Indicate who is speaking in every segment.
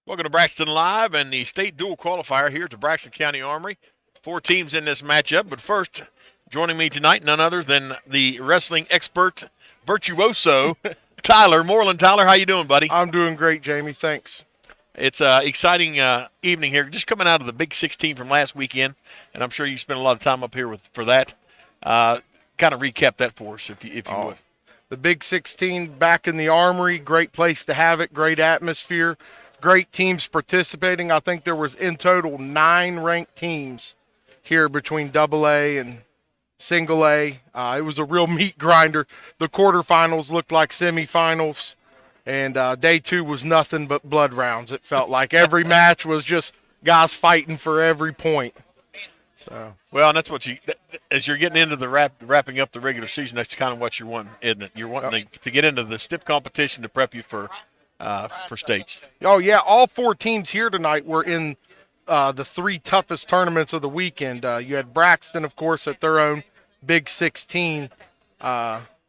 Speaker 1: Welcome to Braxton Live and the state dual qualifier here at the Braxton County Armory. 4 teams in this matchup, but first, joining me tonight, none other than the wrestling expert, virtuoso, Tyler Morland. Tyler, how you doing, buddy?
Speaker 2: I'm doing great, Jamie. Thanks.
Speaker 1: It's an exciting evening here, just coming out of the Big 16 from last weekend, and I'm sure you spent a lot of time up here for that. Kind of recap that for us, if you would.
Speaker 2: The Big 16 back in the Armory, great place to have it, great atmosphere. Great teams participating. I think there was in total 9 ranked teams here between AA and single A. It was a real meat grinder. The quarterfinals looked like semifinals, and day 2 was nothing but blood rounds. It felt like every match was just guys fighting for every point. So
Speaker 1: well, and that's what as you're getting into the wrapping up the regular season, that's kind of what you're wanting, isn't it? You're wanting to get into the stiff competition to prep you for states.
Speaker 2: Oh, yeah, all 4 teams here tonight were in the 3 toughest tournaments of the weekend. You had Braxton, of course, at their own Big 16.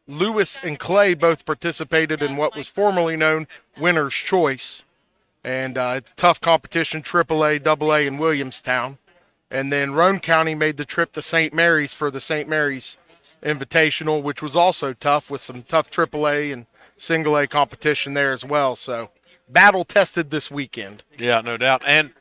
Speaker 2: Lewis and Clay both participated in what was formerly known Winner's Choice. And tough competition, AAA, AA, and Williamstown. And then Roane County made the trip to St. Mary's for the St. Mary's Invitational, which was also tough with some tough AAA and single A competition there as well. So battle tested this weekend.
Speaker 1: Yeah, no doubt. And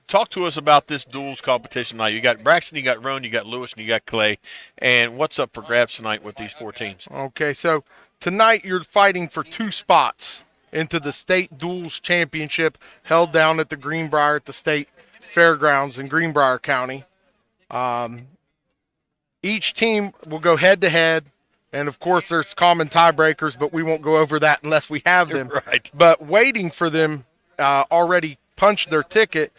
Speaker 1: talk to us about this duels competition now. You got Braxton, you got Roane, you got Lewis, and you got Clay. And what's up for grabs tonight with these 4 teams?
Speaker 2: Okay, so tonight you're fighting for 2 spots into the state duels championship held down at the Greenbrier at the state fairgrounds in Greenbrier County. Each team will go head to head. And, of course, there's common tiebreakers, but we won't go over that unless we have them.
Speaker 1: Right.
Speaker 2: But waiting for them already punched their ticket.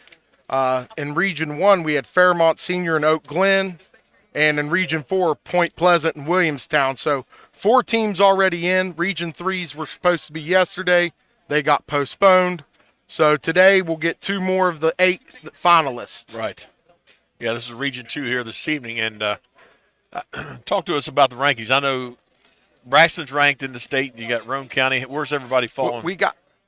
Speaker 2: In Region 1, we had Fairmont Senior and Oak Glen. And in Region 4, Point Pleasant and Williamstown. So 4 teams already in. Region 3s were supposed to be yesterday. They got postponed. So today we'll get 2 more of the 8 finalists.
Speaker 1: Right. Yeah, this is Region 2 here this evening. And talk to us about the rankings. I know Braxton's ranked in the state. You got Roane County. Where's everybody falling?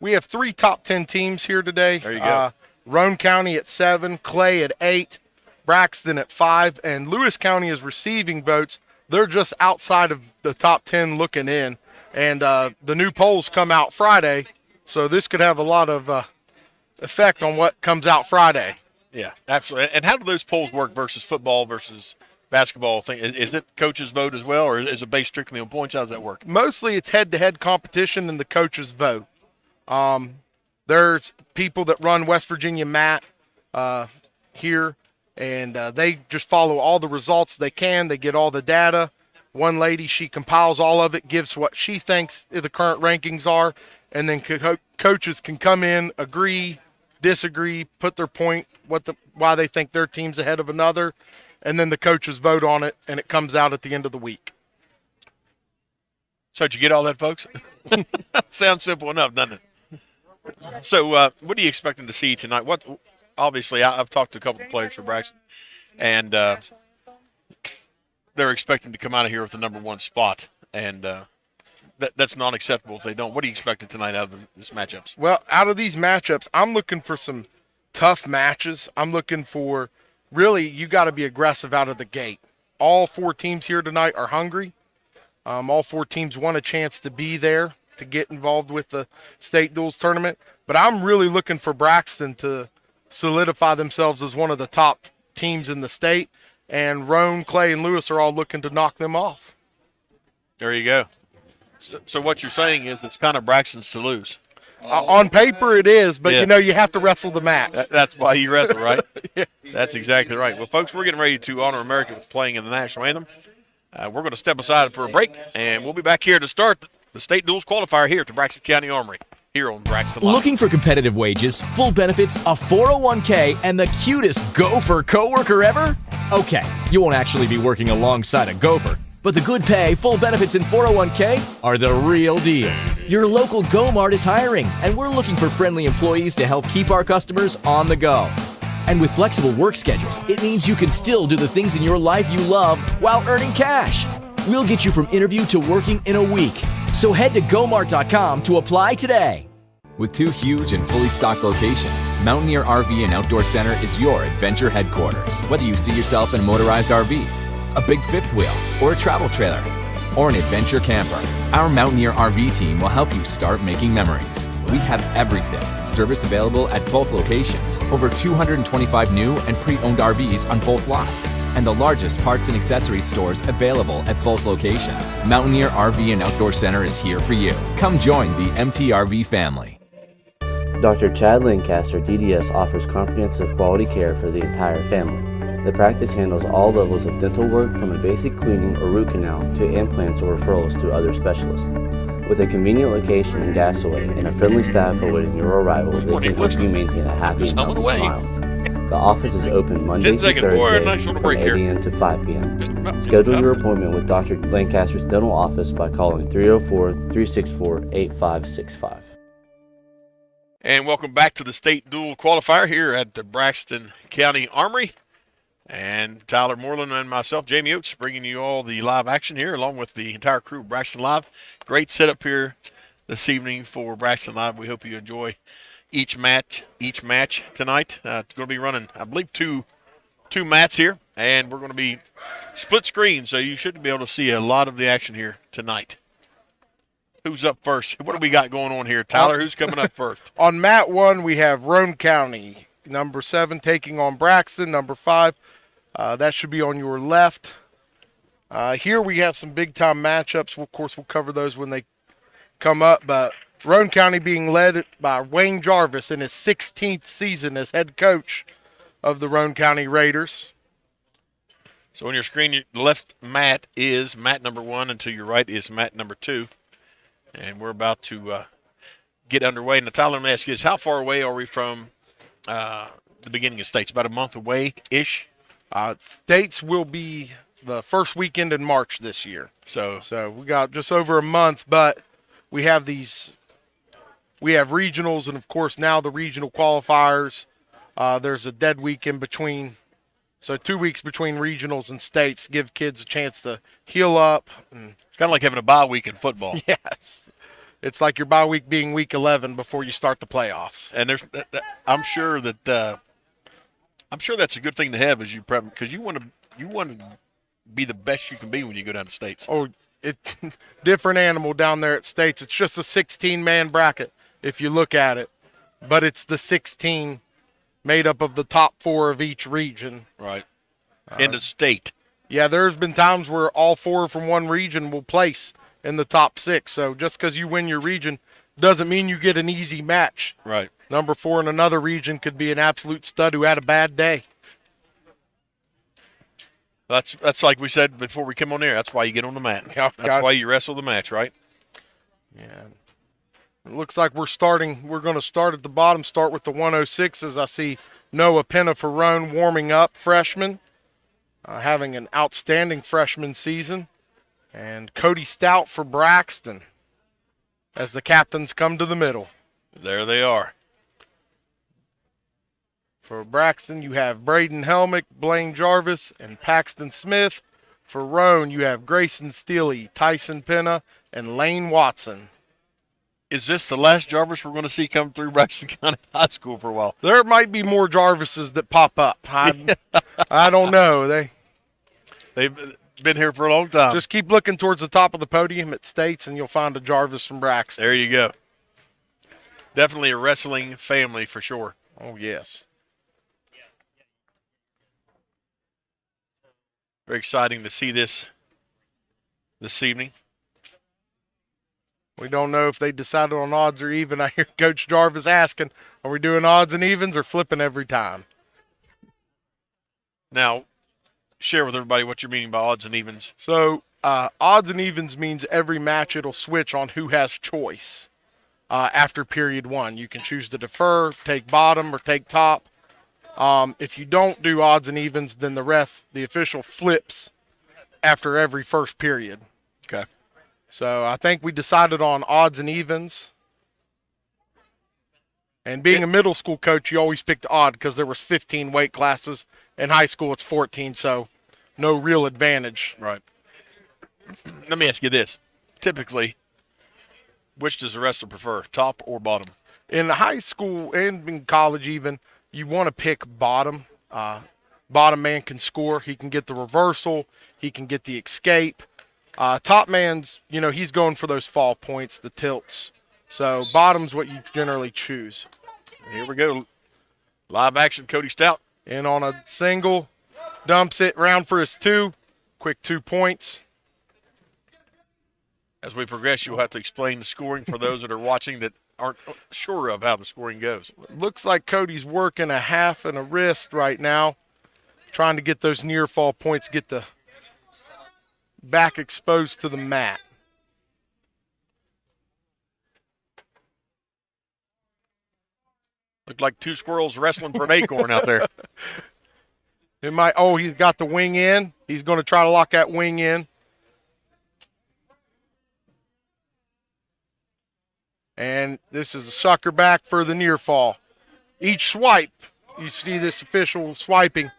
Speaker 2: We have 3 top 10 teams here today.
Speaker 1: There you go.
Speaker 2: Roane County at 7, Clay at 8, Braxton at 5, and Lewis County is receiving votes. They're just outside of the top 10 looking in. And the new polls come out Friday, so this could have a lot of effect on what comes out Friday.
Speaker 1: Yeah, absolutely. And how do those polls work versus football versus basketball thing? Is it coaches vote as well, or is it based strictly on points? How does that work?
Speaker 2: Mostly it's head-to-head competition and the coaches vote. There's people that run West Virginia MAT here, and they just follow all the results they can. They get all the data. One lady, she compiles all of it, gives what she thinks the current rankings are, and then coaches can come in, agree, disagree, put their point, why they think their team's ahead of another, and then the coaches vote on it, and it comes out at the end of the week.
Speaker 1: So did you get all that, folks? Sounds simple enough, doesn't it? So what are you expecting to see tonight? Obviously, I've talked to a couple of players for Braxton, and they're expecting to come out of here with the number 1 spot, and that's not acceptable if they don't. What are you expecting tonight out of these matchups?
Speaker 2: Well, out of these matchups, I'm looking for some tough matches. I'm looking for really, you got to be aggressive out of the gate. All 4 teams here tonight are hungry. All 4 teams want a chance to be there to get involved with the state duels tournament. But I'm really looking for Braxton to solidify themselves as one of the top teams in the state. And Roane, Clay, and Lewis are all looking to knock them off.
Speaker 1: There you go. So what you're saying is it's kind of Braxton's to lose.
Speaker 2: On paper it is, but,
Speaker 1: yeah.
Speaker 2: You have to wrestle the match.
Speaker 1: That's why you wrestle, right?
Speaker 2: Yeah.
Speaker 1: That's exactly right. Well, folks, we're getting ready to honor America with playing in the national anthem. We're going to step aside for a break, and we'll be back here to start the state duels qualifier here at the Braxton County Armory, here on Braxton Live.
Speaker 3: Looking for competitive wages, full benefits, a 401k, and the cutest gopher coworker ever? Okay, you won't actually be working alongside a gopher, but the good pay, full benefits, and 401k are the real deal. Your local Mart is hiring, and we're looking for friendly employees to help keep our customers on the go. And with flexible work schedules, it means you can still do the things in your life you love while earning cash. We'll get you from interview to working in a week. So head to gomart.com to apply today.
Speaker 4: With 2 huge and fully stocked locations, Mountaineer RV and Outdoor Center is your adventure headquarters. Whether you see yourself in a motorized RV, a big fifth wheel, or a travel trailer, or an adventure camper, our Mountaineer RV team will help you start making memories. We have everything. Service available at both locations. Over 225 new and pre-owned RVs on both lots. And the largest parts and accessories stores available at both locations. Mountaineer RV and Outdoor Center is here for you. Come join the MTRV family.
Speaker 5: Dr. Chad Lancaster, DDS, offers comprehensive quality care for the entire family. The practice handles all levels of dental work from a basic cleaning or root canal to implants or referrals to other specialists. With a convenient location in Gassaway and a friendly staff awaiting your arrival, they can help you maintain a happy and healthy smile. The office is open Monday through Thursday from 8 a.m. to 5 p.m. Schedule your appointment with Dr. Lancaster's dental office by calling 304-364-8565.
Speaker 1: And welcome back to the state dual qualifier here at the Braxton County Armory. And Tyler Morland and myself, Jamie Oates, bringing you all the live action here along with the entire crew of Braxton Live. Great setup here this evening for Braxton Live. We hope you enjoy each match tonight. It's going to be running, I believe, two mats here, and we're going to be split screen, so you should be able to see a lot of the action here tonight. Who's up first? What do we got going on here? Tyler, who's coming up first?
Speaker 2: On mat 1, we have Roane County, number 7, taking on Braxton, number 5. That should be on your left. Here we have some big-time matchups. Of course, we'll cover those when they come up. But Roane County being led by Blaine Jarvis in his 16th season as head coach of the Roane County Raiders.
Speaker 1: So on your screen, your left mat is mat number 1, and to your right is mat number 2. And we're about to get underway. Now, Tyler, let me ask you this. How far away are we from the beginning of states? About a month away-ish?
Speaker 2: States will be the first weekend in March this year.
Speaker 1: So
Speaker 2: we got just over a month, but we have regionals, and of course now the regional qualifiers. There's a dead week in between, so 2 weeks between regionals and states give kids a chance to heal up.
Speaker 1: It's kind of like having a bye week in football.
Speaker 2: Yes, it's like your bye week being week 11 before you start the playoffs.
Speaker 1: And I'm sure that's a good thing to have as you prep, because you want to be the best you can be when you go down to states.
Speaker 2: Oh, it's different animal down there at states. It's just a 16-man bracket if you look at it, but it's the 16 made up of the top 4 of each region.
Speaker 1: Right. In the state.
Speaker 2: Yeah, there's been times where all 4 from one region will place in the top 6. So just because you win your region doesn't mean you get an easy match.
Speaker 1: Right.
Speaker 2: Number 4 in another region could be an absolute stud who had a bad day.
Speaker 1: That's like we said before we come on air. That's why you get on the mat. That's why you wrestle the match, right?
Speaker 2: Yeah. It looks like we're going to start at the bottom, start with the 106s. I see Noah Penna for Roane warming up, freshman, having an outstanding freshman season. And Cody Stout for Braxton as the captains come to the middle.
Speaker 1: There they are.
Speaker 2: For Braxton, you have Braden Helmick, Blaine Jarvis, and Paxton Smith. For Roane, you have Grayson Steele, Tyson Penna, and Lane Watson.
Speaker 1: Is this the last Jarvis we're going to see come through Braxton County High School for a while?
Speaker 2: There might be more Jarvises that pop up. I don't know.
Speaker 1: They've been here for a long time.
Speaker 2: Just keep looking towards the top of the podium at States, and you'll find a Jarvis from Braxton.
Speaker 1: There you go. Definitely a wrestling family for sure.
Speaker 2: Oh, yes.
Speaker 1: Very exciting to see this evening.
Speaker 2: We don't know if they decided on odds or even. I hear Coach Jarvis asking, are we doing odds and evens or flipping every time?
Speaker 1: Now, share with everybody what you're meaning by odds and evens.
Speaker 2: So, odds and evens means every match it'll switch on who has choice after period 1. You can choose to defer, take bottom, or take top. If you don't do odds and evens, then the official flips after every first period.
Speaker 1: Okay.
Speaker 2: So I think we decided on odds and evens. And being a middle school coach, you always picked odd because there was 15 weight classes. In high school, it's 14, so no real advantage.
Speaker 1: Right. Let me ask you this. Typically, which does the wrestler prefer, top or bottom?
Speaker 2: In high school and in college even, you want to pick bottom. Bottom man can score. He can get the reversal. He can get the escape. Top man's, he's going for those fall points, the tilts. So bottom's what you generally choose.
Speaker 1: Here we go. Live action, Cody Stout.
Speaker 2: And on a single, dumps it, round for his 2. Quick 2 points.
Speaker 1: As we progress, you'll have to explain the scoring for those that are watching that aren't sure of how the scoring goes.
Speaker 2: Looks like Cody's working a half and a wrist right now, trying to get those near fall points, get the back exposed to the mat.
Speaker 1: Looked like 2 squirrels wrestling for an acorn out there.
Speaker 2: He's got the wing in. He's going to try to lock that wing in. And this is a sucker back for the near fall. Each swipe, you see this official swiping.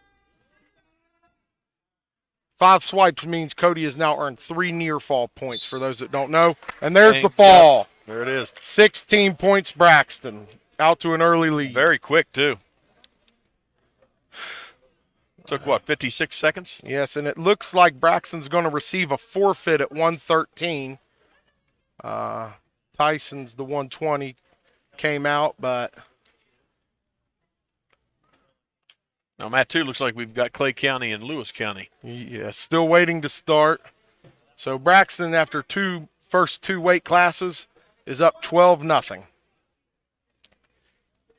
Speaker 2: 5 swipes means Cody has now earned 3 near fall points for those that don't know. And there's the fall.
Speaker 1: There it is.
Speaker 2: 16 points Braxton. Out to an early lead.
Speaker 1: Very quick, too. Took, 56 seconds?
Speaker 2: Yes, and it looks like Braxton's going to receive a forfeit at 113. Tyson's the 120 came out, but.
Speaker 1: Now, Matt, too, looks like we've got Clay County and Lewis County.
Speaker 2: Yeah, still waiting to start. So Braxton, after first two weight classes, is up 12-0.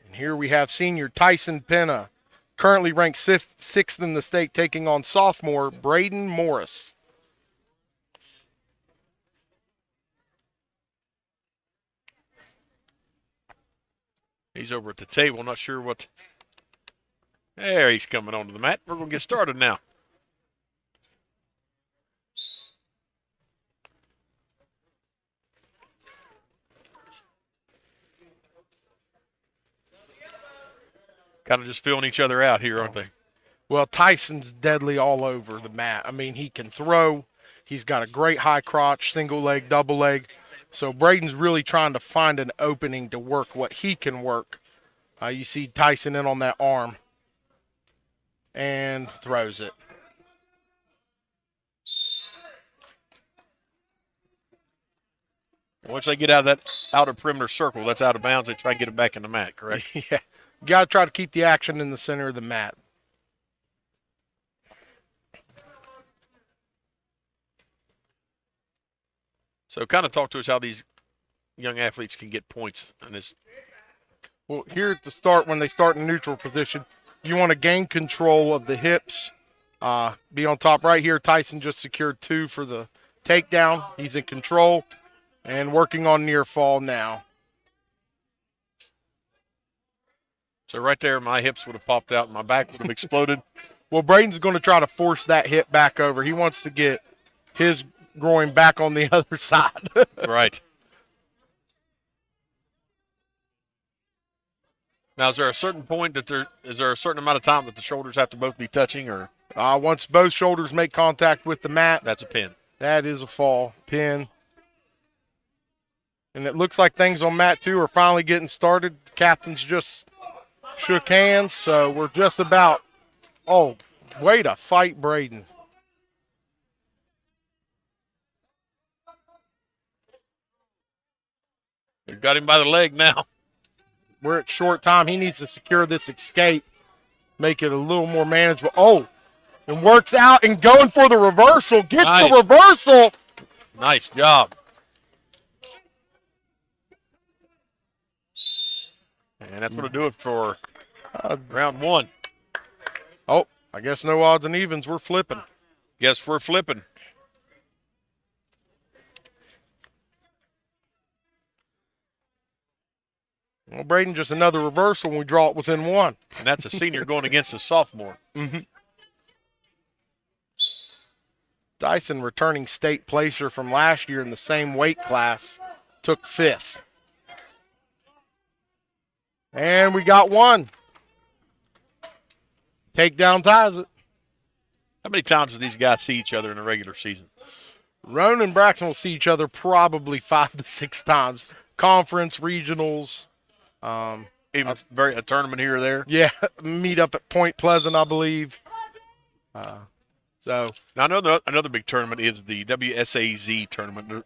Speaker 2: And here we have senior Tyson Penna, currently ranked 6th in the state, taking on sophomore Braden Morris.
Speaker 1: He's over at the table, not sure what. There, he's coming onto the mat. We're going to get started now. Kind of just filling each other out here, aren't they?
Speaker 2: Well, Tyson's deadly all over the mat. I mean, he can throw. He's got a great high crotch, single leg, double leg. So Braden's really trying to find an opening to work what he can work. You see Tyson in on that arm and throws it.
Speaker 1: Once they get out of that outer perimeter circle, that's out of bounds, they try and get it back in the mat, correct?
Speaker 2: Yeah. Got to try to keep the action in the center of the mat.
Speaker 1: So kind of talk to us how these young athletes can get points in this.
Speaker 2: Well, here at the start, when they start in neutral position, you want to gain control of the hips. Be on top right here. Tyson just secured 2 for the takedown. He's in control and working on near fall now.
Speaker 1: So right there, my hips would have popped out and my back would have exploded.
Speaker 2: Well, Braden's going to try to force that hip back over. He wants to get his groin back on the other side.
Speaker 1: Right. Now, is there a certain point that is there a certain amount of time that the shoulders have to both be touching, or?
Speaker 2: Once both shoulders make contact with the mat,
Speaker 1: That's a pin.
Speaker 2: that is a fall pin. And it looks like things on mat 2 are finally getting started. The captains just shook hands, so we're just about. Oh, way to fight Braden.
Speaker 1: They've got him by the leg now.
Speaker 2: We're at short time. He needs to secure this escape, make it a little more manageable. Oh, and works out and going for the reversal. Gets
Speaker 1: Nice.
Speaker 2: the reversal.
Speaker 1: Nice job. And that's going to do it for round 1.
Speaker 2: Oh, I guess no odds and evens. We're flipping.
Speaker 1: Guess we're flipping.
Speaker 2: Well, Braden, just another reversal when we draw it within 1.
Speaker 1: And that's a senior going against a sophomore.
Speaker 2: Dyson, returning state placer from last year in the same weight class, took 5th. And we got 1. Takedown ties it.
Speaker 1: How many times do these guys see each other in a regular season?
Speaker 2: Roane and Braxton will see each other probably 5 to 6 times. Conference, regionals,
Speaker 1: Even a tournament here or there.
Speaker 2: Yeah, meet up at Point Pleasant, I believe. So
Speaker 1: now I know another big tournament is the WSAZ tournament.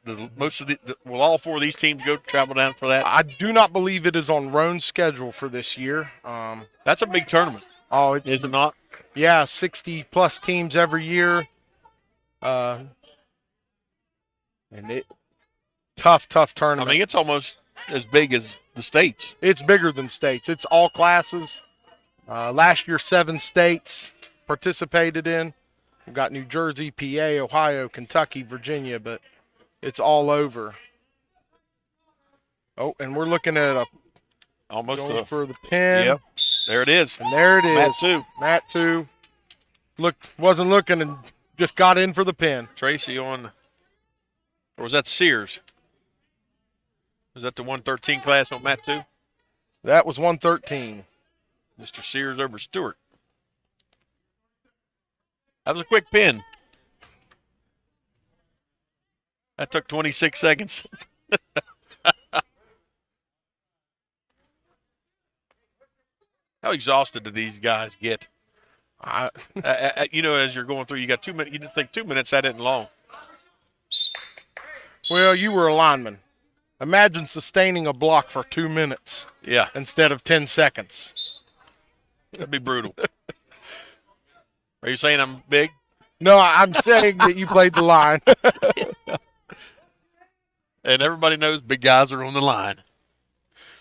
Speaker 1: Will all 4 of these teams travel down for that?
Speaker 2: I do not believe it is on Roane's schedule for this year.
Speaker 1: That's a big tournament.
Speaker 2: Oh,
Speaker 1: is it not?
Speaker 2: Yeah, 60+ teams every year. And tough tournament.
Speaker 1: I mean, it's almost as big as the states.
Speaker 2: It's bigger than states. It's all classes. Last year, 7 states participated in. We've got New Jersey, PA, Ohio, Kentucky, Virginia, but it's all over. Oh, and we're looking at going for the pin.
Speaker 1: Yep, there it is.
Speaker 2: And there it is.
Speaker 1: Matt 2.
Speaker 2: Wasn't looking and just got in for the pin.
Speaker 1: Tracy or was that Sears? Was that the 113 class on Matt 2?
Speaker 2: That was 113.
Speaker 1: Mr. Sears over Stewart. That was a quick pin. That took 26 seconds. How exhausted do these guys get? As you're going through, you got 2 minutes. You didn't think 2 minutes that isn't long.
Speaker 2: Well, you were a lineman. Imagine sustaining a block for 2 minutes.
Speaker 1: Yeah.
Speaker 2: Instead of 10 seconds.
Speaker 1: That'd be brutal. Are you saying I'm big?
Speaker 2: No, I'm saying that you played the line.
Speaker 1: And everybody knows big guys are on the line.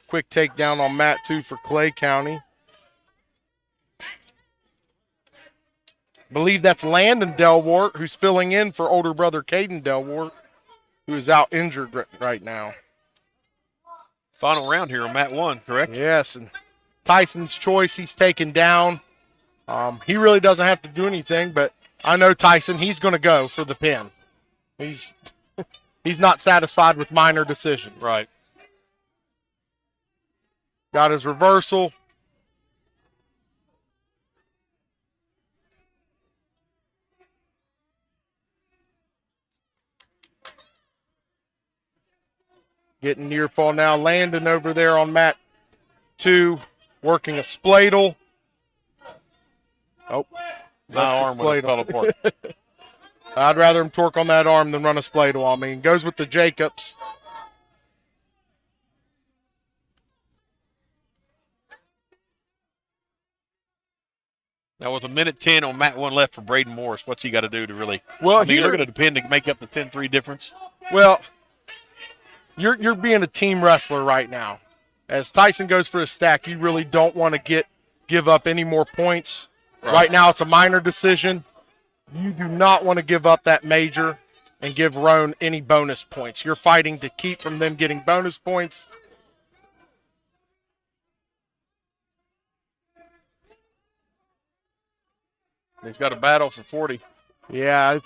Speaker 2: Quick takedown on Matt 2 for Clay County. Believe that's Landon Delwart, who's filling in for older brother Caden Delwart, who is out injured right now.
Speaker 1: Final round here on Matt 1, correct?
Speaker 2: Yes, and Tyson's choice, he's taken down. He really doesn't have to do anything, but I know Tyson, he's going to go for the pin. He's not satisfied with minor decisions.
Speaker 1: Right.
Speaker 2: Got his reversal. Getting near fall now. Landon over there on mat 2, working a spladle. Oh,
Speaker 1: my arm would have fell apart.
Speaker 2: I'd rather him torque on that arm than run a spladle on me. Goes with the Jacobs.
Speaker 1: Now with 1:10 on Matt 1 left for Braden Morris, what's he got to do to really?
Speaker 2: Well,
Speaker 1: you're looking at the pin to make up the 10-3 difference.
Speaker 2: Well, you're being a team wrestler right now. As Tyson goes for a stack, you really don't want to give up any more points. Right now, it's a minor decision. You do not want to give up that major and give Roane any bonus points. You're fighting to keep from them getting bonus points.
Speaker 1: He's got a battle for 40.
Speaker 2: Yeah,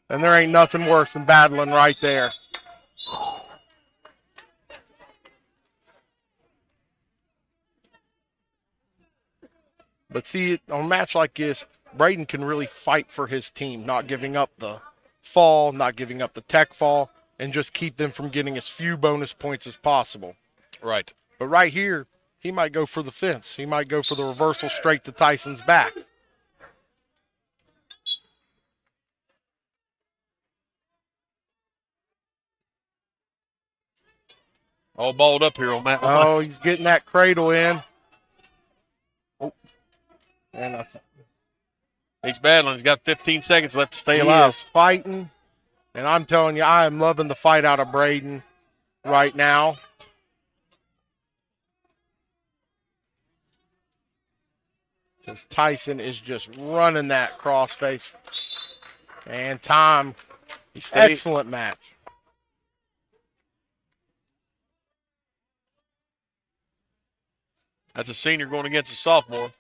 Speaker 2: and there ain't nothing worse than battling right there. But see, on a match like this, Braden can really fight for his team, not giving up the fall, not giving up the tech fall, and just keep them from getting as few bonus points as possible.
Speaker 1: Right.
Speaker 2: But right here, he might go for the fence. He might go for the reversal straight to Tyson's back.
Speaker 1: All balled up here on Matt.
Speaker 2: Oh, he's getting that cradle in. Oh. And
Speaker 1: he's battling. He's got 15 seconds left to stay alive.
Speaker 2: He is fighting. And I'm telling you, I am loving the fight out of Braden right now. Because Tyson is just running that crossface. And time. Excellent match.
Speaker 1: That's a senior going against a sophomore.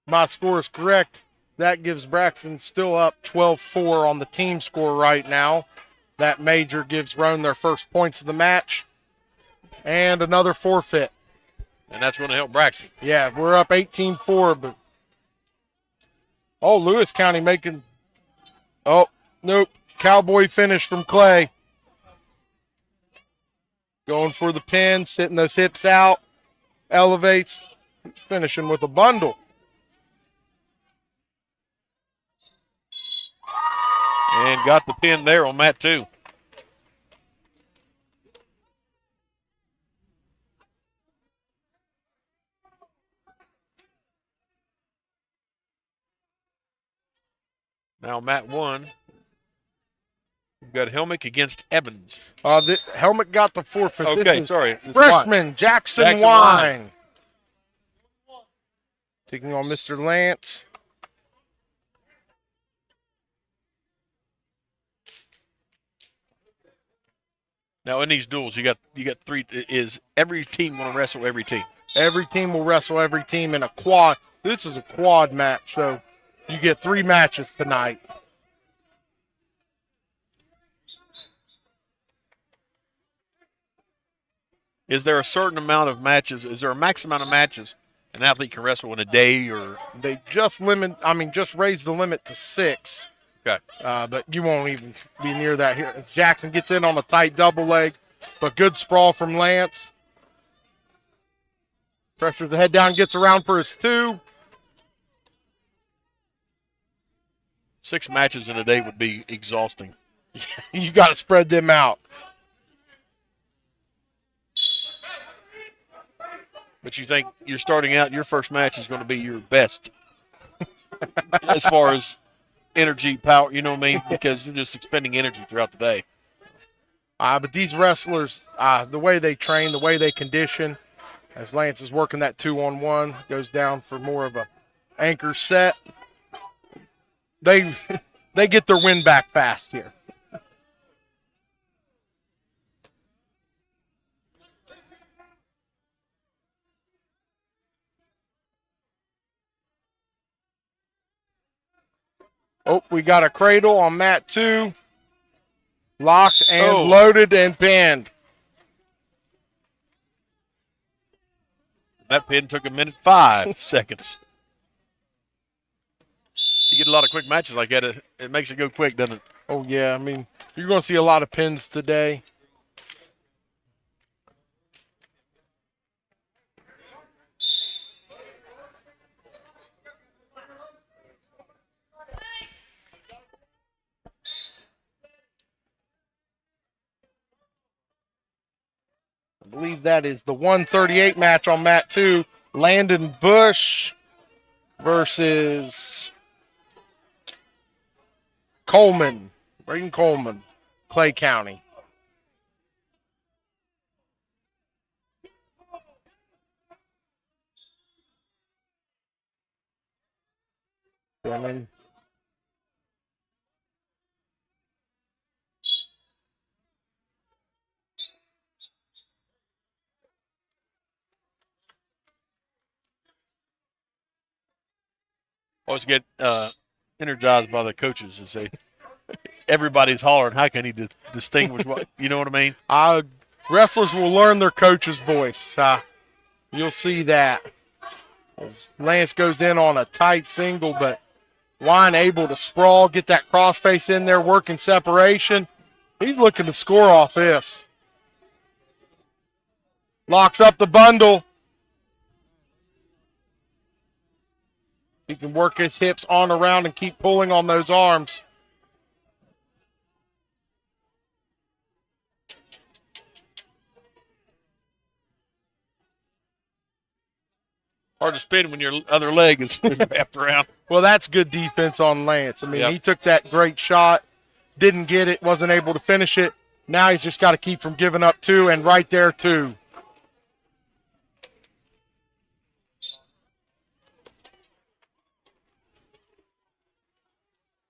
Speaker 2: My score is correct. That gives Braxton still up 12-4 on the team score right now. That major gives Roane their first points of the match. And another forfeit.
Speaker 1: And that's going to help Braxton.
Speaker 2: Yeah, we're up 18-4. But Lewis County making. Oh, nope. cowboy finish from Clay. Going for the pin, sitting those hips out, elevates, finishing with a bundle.
Speaker 1: And got the pin there on Matt, too. Now Matt won. We've got Helmick against Evans.
Speaker 2: The Helmet got the forfeit.
Speaker 1: Okay,
Speaker 2: this is
Speaker 1: sorry.
Speaker 2: Freshman Jackson Wine. Taking on Mr. Lance.
Speaker 1: Now in these duels, you got three. Is every team going to wrestle every team?
Speaker 2: Every team will wrestle every team in a quad. This is a quad match, so you get 3 matches tonight.
Speaker 1: Is there a certain amount of matches? Is there a max amount of matches an athlete can wrestle in a day? Or
Speaker 2: They just raised the limit to 6.
Speaker 1: okay,
Speaker 2: But you won't even be near that here. Jackson gets in on a tight double leg, but good sprawl from Lance. Pressures the head down, gets around for his 2.
Speaker 1: 6 matches in a day would be exhausting.
Speaker 2: You got to spread them out.
Speaker 1: But you think you're starting out, your first match is going to be your best as far as energy, power, you know what I mean? Because you're just expending energy throughout the day.
Speaker 2: But these wrestlers, the way they train, the way they condition, as Lance is working that 2-on-1, goes down for more of a anchor set. They get their win back fast here. Oh, we got a cradle on mat 2. Locked and loaded and pinned.
Speaker 1: That pin took 1:05 seconds. You get a lot of quick matches like that, it makes it go quick, doesn't it?
Speaker 2: Oh, yeah. You're going to see a lot of pins today. I believe that is the 138 match on mat 2. Landon Bush versus Coleman. Braden Coleman, Clay County.
Speaker 1: Always get energized by the coaches and say, everybody's hollering, how can he distinguish what, you know what I mean?
Speaker 2: Wrestlers will learn their coach's voice. You'll see that. As Lance goes in on a tight single, but Wine able to sprawl, get that crossface in there, working separation. He's looking to score off this. Locks up the bundle. He can work his hips on around and keep pulling on those arms.
Speaker 1: Hard to spin when your other leg is wrapped around.
Speaker 2: Well, that's good defense on Lance. He took that great shot, didn't get it, wasn't able to finish it. Now he's just got to keep from giving up 2, and right there, 2.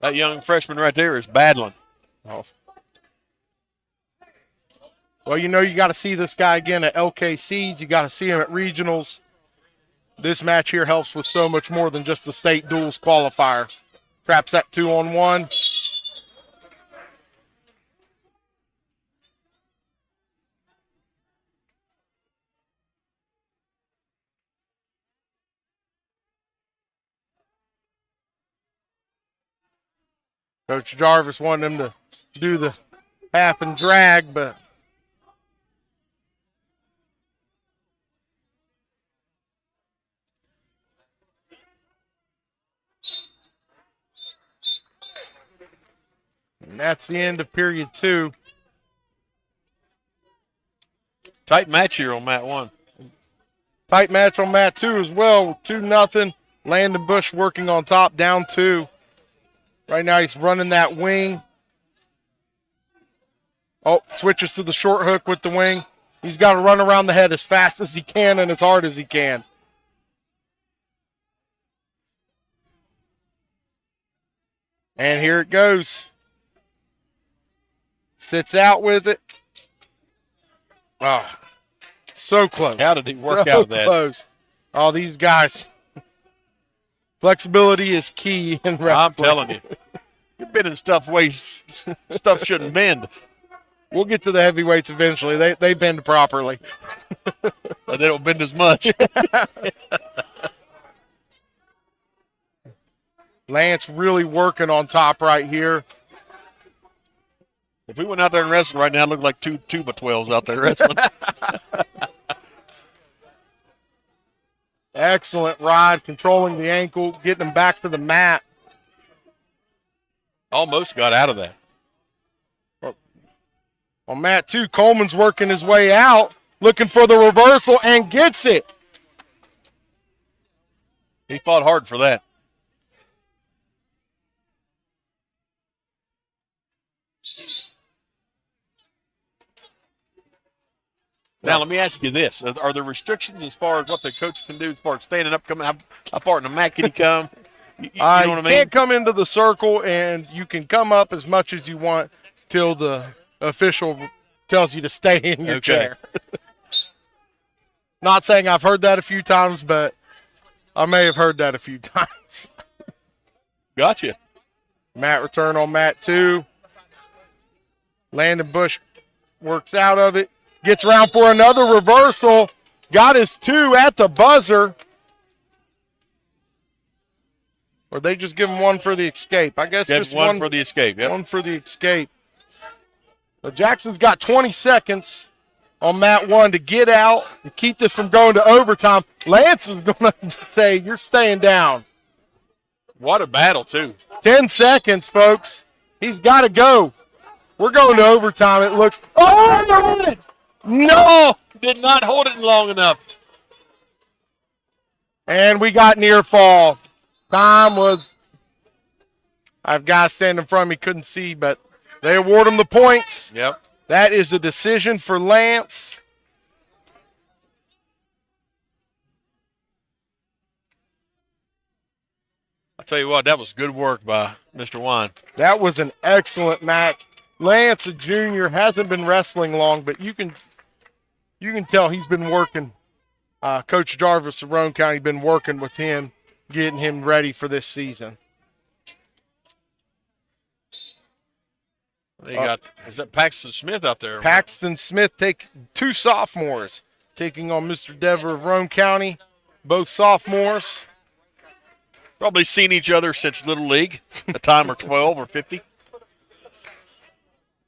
Speaker 1: That young freshman right there is battling.
Speaker 2: Oh. Well, you got to see this guy again at LKCs. You got to see him at regionals. This match here helps with so much more than just the state duels qualifier. Traps that 2-on-1. Coach Jarvis wanted him to do the half and drag, but and that's the end of period 2.
Speaker 1: Tight match here on mat 1.
Speaker 2: Tight match on mat 2 as well. 2-0. Landon Bush working on top, down 2. Right now he's running that wing. Oh, switches to the short hook with the wing. He's got to run around the head as fast as he can and as hard as he can. And here it goes. Sits out with it. Oh, so close.
Speaker 1: How did he work
Speaker 2: so
Speaker 1: out that?
Speaker 2: Close. Oh, these guys. Flexibility is key in wrestling.
Speaker 1: I'm telling you. You're bending stuff stuff shouldn't bend.
Speaker 2: We'll get to the heavyweights eventually. They bend properly.
Speaker 1: But they don't bend as much.
Speaker 2: Lance really working on top right here.
Speaker 1: If we went out there and wrestled right now, it looked like two 2x12s out there wrestling.
Speaker 2: Excellent ride, controlling the ankle, getting him back to the mat.
Speaker 1: Almost got out of that.
Speaker 2: On mat 2, Coleman's working his way out, looking for the reversal, and gets it.
Speaker 1: He fought hard for that. Now, let me ask you this. Are there restrictions as far as what the coach can do as far as standing up, coming? How far in the mat can he come? You know what I mean?
Speaker 2: Can't come into the circle, and you can come up as much as you want till the official tells you to stay in your chair. Not saying I've heard that a few times, but I may have heard that a few times.
Speaker 1: Gotcha.
Speaker 2: Mat return on mat 2. Landon Bush works out of it. Gets around for another reversal. Got his 2 at the buzzer. Or they just give him 1 for the escape. I guess just
Speaker 1: one for the escape. Yep.
Speaker 2: 1 for the escape. But Jackson's got 20 seconds on mat 1 to get out, to keep this from going to overtime. Lance is going to say, you're staying down.
Speaker 1: What a battle, too.
Speaker 2: 10 seconds, folks. He's got to go. We're going to overtime, it looks. Oh, they're on it! No!
Speaker 1: Did not hold it long enough.
Speaker 2: And we got near fall. Time was, I've guys standing in front of me, couldn't see, but they award him the points.
Speaker 1: Yep.
Speaker 2: That is a decision for Lance.
Speaker 1: I'll tell you what, that was good work by Mr. Wine.
Speaker 2: That was an excellent match. Lance, a junior, hasn't been wrestling long, but you can tell he's been working. Coach Jarvis of Roane County been working with him, getting him ready for this season.
Speaker 1: They got, is that Paxton Smith out there?
Speaker 2: Paxton Smith, 2 sophomores, taking on Mr. Dever of Roane County, both sophomores.
Speaker 1: Probably seen each other since Little League, a time or 12 or 50.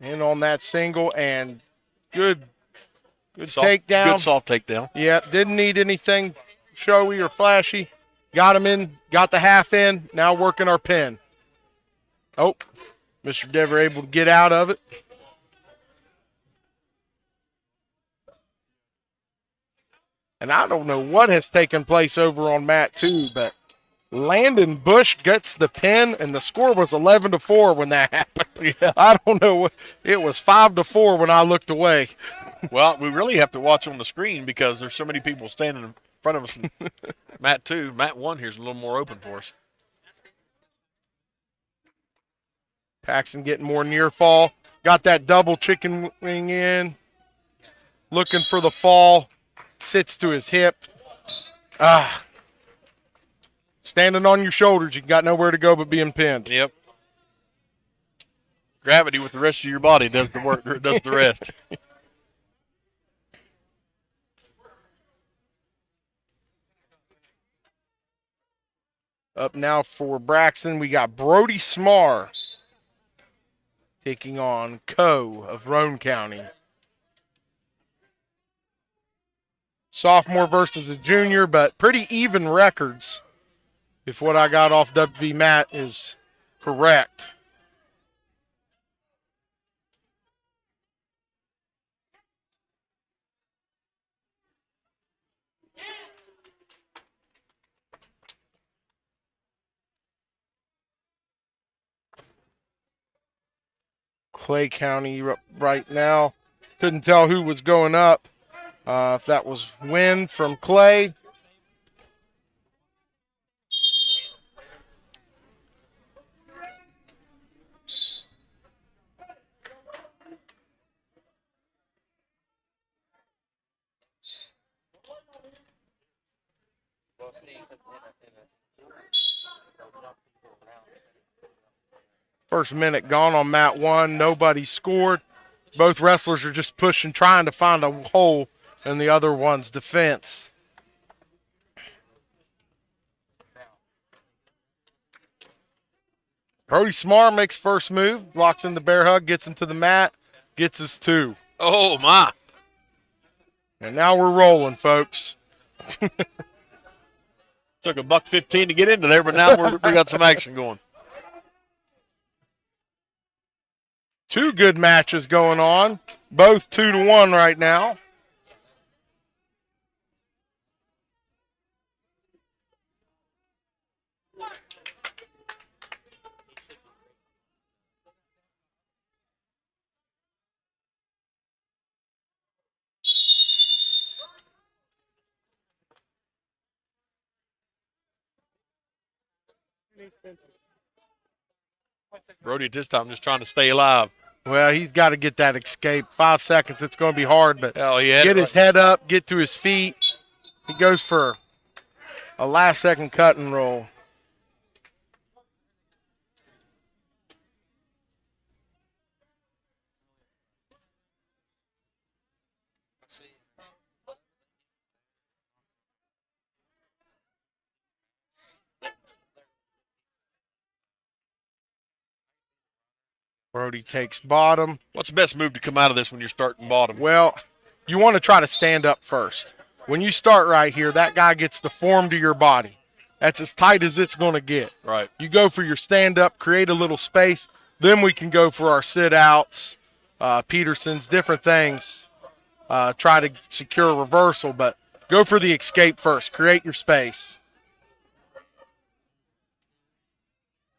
Speaker 2: In on that single, and good
Speaker 1: Soft,
Speaker 2: takedown.
Speaker 1: Good soft takedown.
Speaker 2: Yeah, didn't need anything showy or flashy. Got him in, got the half in, now working our pin. Oh, Mr. Dever able to get out of it. And I don't know what has taken place over on mat 2, but Landon Bush gets the pin, and the score was 11-4 when that happened.
Speaker 1: Yeah.
Speaker 2: I don't know. It was 5-4 when I looked away.
Speaker 1: Well, we really have to watch on the screen because there's so many people standing in front of us. Mat 2, mat 1 here is a little more open for us.
Speaker 2: Paxton getting more near fall. Got that double chicken wing in. Looking for the fall. Sits to his hip. Standing on your shoulders, you got nowhere to go but being pinned.
Speaker 1: Yep. Gravity with the rest of your body does the work, does the rest.
Speaker 2: Up now for Braxton, we got Brody Smar. taking on Co of Roane County. Sophomore versus a junior, but pretty even records if what I got off WV Matt is correct. Clay County right now. Couldn't tell who was going up. If that was Wynn from Clay. First minute gone on mat 1. Nobody scored. Both wrestlers are just pushing, trying to find a hole in the other one's defense. Brody Smar makes first move, blocks in the bear hug, gets him to the mat, gets his 2.
Speaker 1: Oh, my.
Speaker 2: And now we're rolling, folks.
Speaker 1: Took a $1.15 to get into there, but now we got some action going.
Speaker 2: 2 good matches going on, both 2-1 right now.
Speaker 1: Brody at this time just trying to stay alive.
Speaker 2: Well, he's got to get that escape. 5 seconds, it's going to be hard, but
Speaker 1: Hell, yeah,
Speaker 2: get his head up, get to his feet. He goes for a last-second cut and roll. Brody takes bottom.
Speaker 1: What's the best move to come out of this when you're starting bottom?
Speaker 2: Well, you want to try to stand up first. When you start right here, that guy gets the form to your body. That's as tight as it's going to get.
Speaker 1: Right.
Speaker 2: You go for your stand-up, create a little space. Then we can go for our sit-outs, Petersons, different things. Try to secure a reversal, but go for the escape first. Create your space.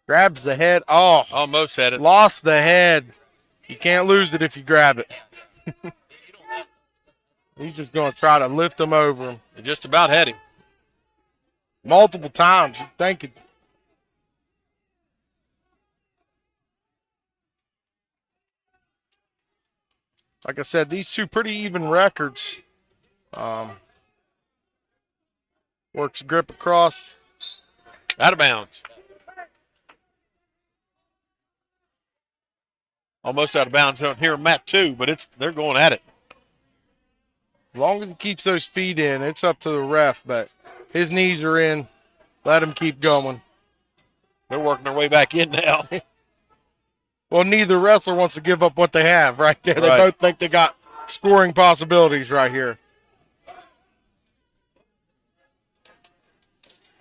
Speaker 2: Grabs the head. Oh,
Speaker 1: Almost had it.
Speaker 2: lost the head. You can't lose it if you grab it. He's just going to try to lift him over him.
Speaker 1: It just about had him.
Speaker 2: Multiple times. You think it. Like I said, these two pretty even records. Works grip across.
Speaker 1: Out of bounds. Almost out of bounds out here, Matt, too, but they're going at it.
Speaker 2: As long as he keeps those feet in, it's up to the ref, but his knees are in. Let him keep going.
Speaker 1: They're working their way back in now.
Speaker 2: Well, neither wrestler wants to give up what they have right there. They
Speaker 1: Right.
Speaker 2: both think they got scoring possibilities right here.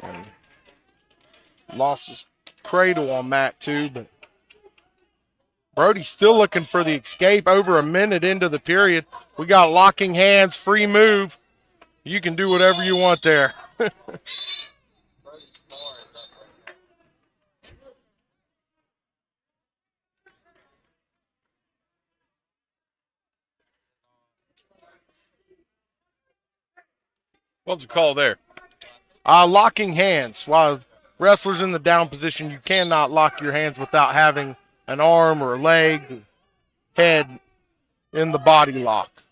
Speaker 2: And lost his cradle on Matt, too, but Brody's still looking for the escape over a minute into the period. We got locking hands, free move. You can do whatever you want there.
Speaker 1: What's the call there?
Speaker 2: Locking hands. While wrestlers in the down position, you cannot lock your hands without having an arm or a leg, head in the body lock.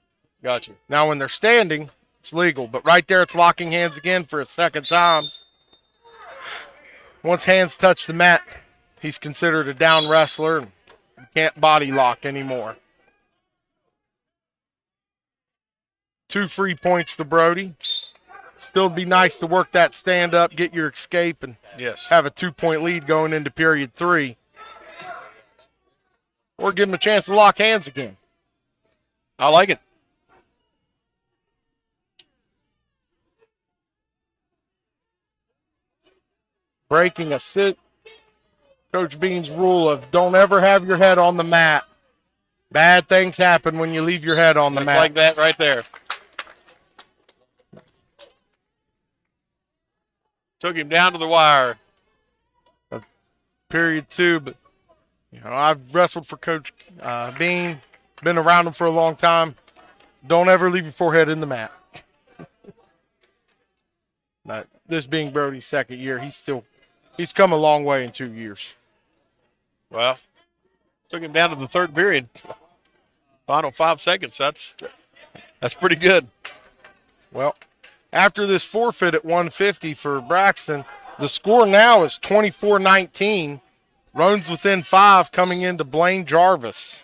Speaker 1: Gotcha.
Speaker 2: Now, when they're standing, it's legal, but right there it's locking hands again for a second time. Once hands touch the mat, he's considered a down wrestler. You can't body lock anymore. 2 free points to Brody. Still be nice to work that stand up, get your escape, and
Speaker 1: Yes.
Speaker 2: have a 2-point lead going into period 3. Or or give him a chance to lock hands again.
Speaker 1: I like it.
Speaker 2: Breaking a Coach Bean's rule of don't ever have your head on the mat. Bad things happen when you leave your head on the mat.
Speaker 1: Like that right there. Took him down to the wire.
Speaker 2: Period 2, but I've wrestled for Coach Bean, been around him for a long time. Don't ever leave your forehead in the mat. But this being Brody's second year, he's come a long way in 2 years.
Speaker 1: Well, took him down to the third period. Final 5 seconds. That's pretty good.
Speaker 2: Well, after this forfeit at 150 for Braxton, the score now is 24-19. Roane's within 5 coming into Blaine Jarvis,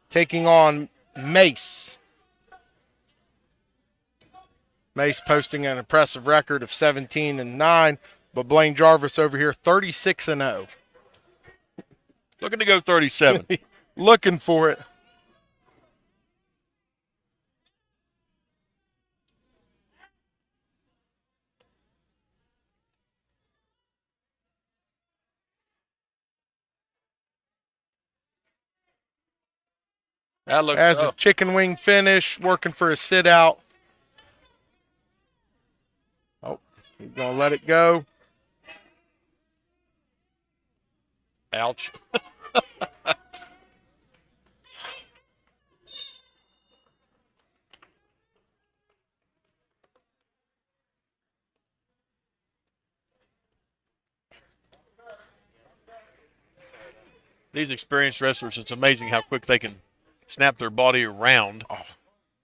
Speaker 2: taking on Mace. Mace posting an impressive record of 17-9, but Blaine Jarvis over here 36-0.
Speaker 1: Looking to go 37.
Speaker 2: Looking for it.
Speaker 1: That looks
Speaker 2: As a
Speaker 1: up.
Speaker 2: chicken wing finish, working for a sit out. Oh, he's going to let it go.
Speaker 1: Ouch. These experienced wrestlers, it's amazing how quick they can snap their body around,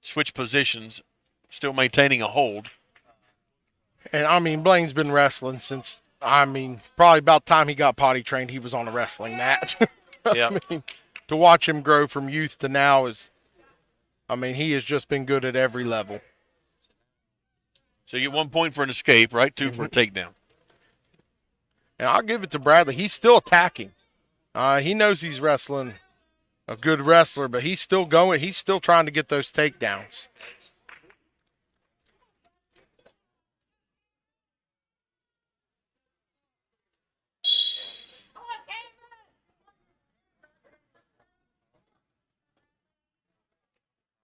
Speaker 1: switch positions, still maintaining a hold.
Speaker 2: And, Blaine's been wrestling since, probably about the time he got potty trained, he was on a wrestling mat.
Speaker 1: Yeah.
Speaker 2: To watch him grow from youth to now he has just been good at every level.
Speaker 1: So you get 1 point for an escape, right? 2 for a takedown.
Speaker 2: And I'll give it to Bradley. He's still attacking. He knows he's wrestling a good wrestler, but he's still going. He's still trying to get those takedowns.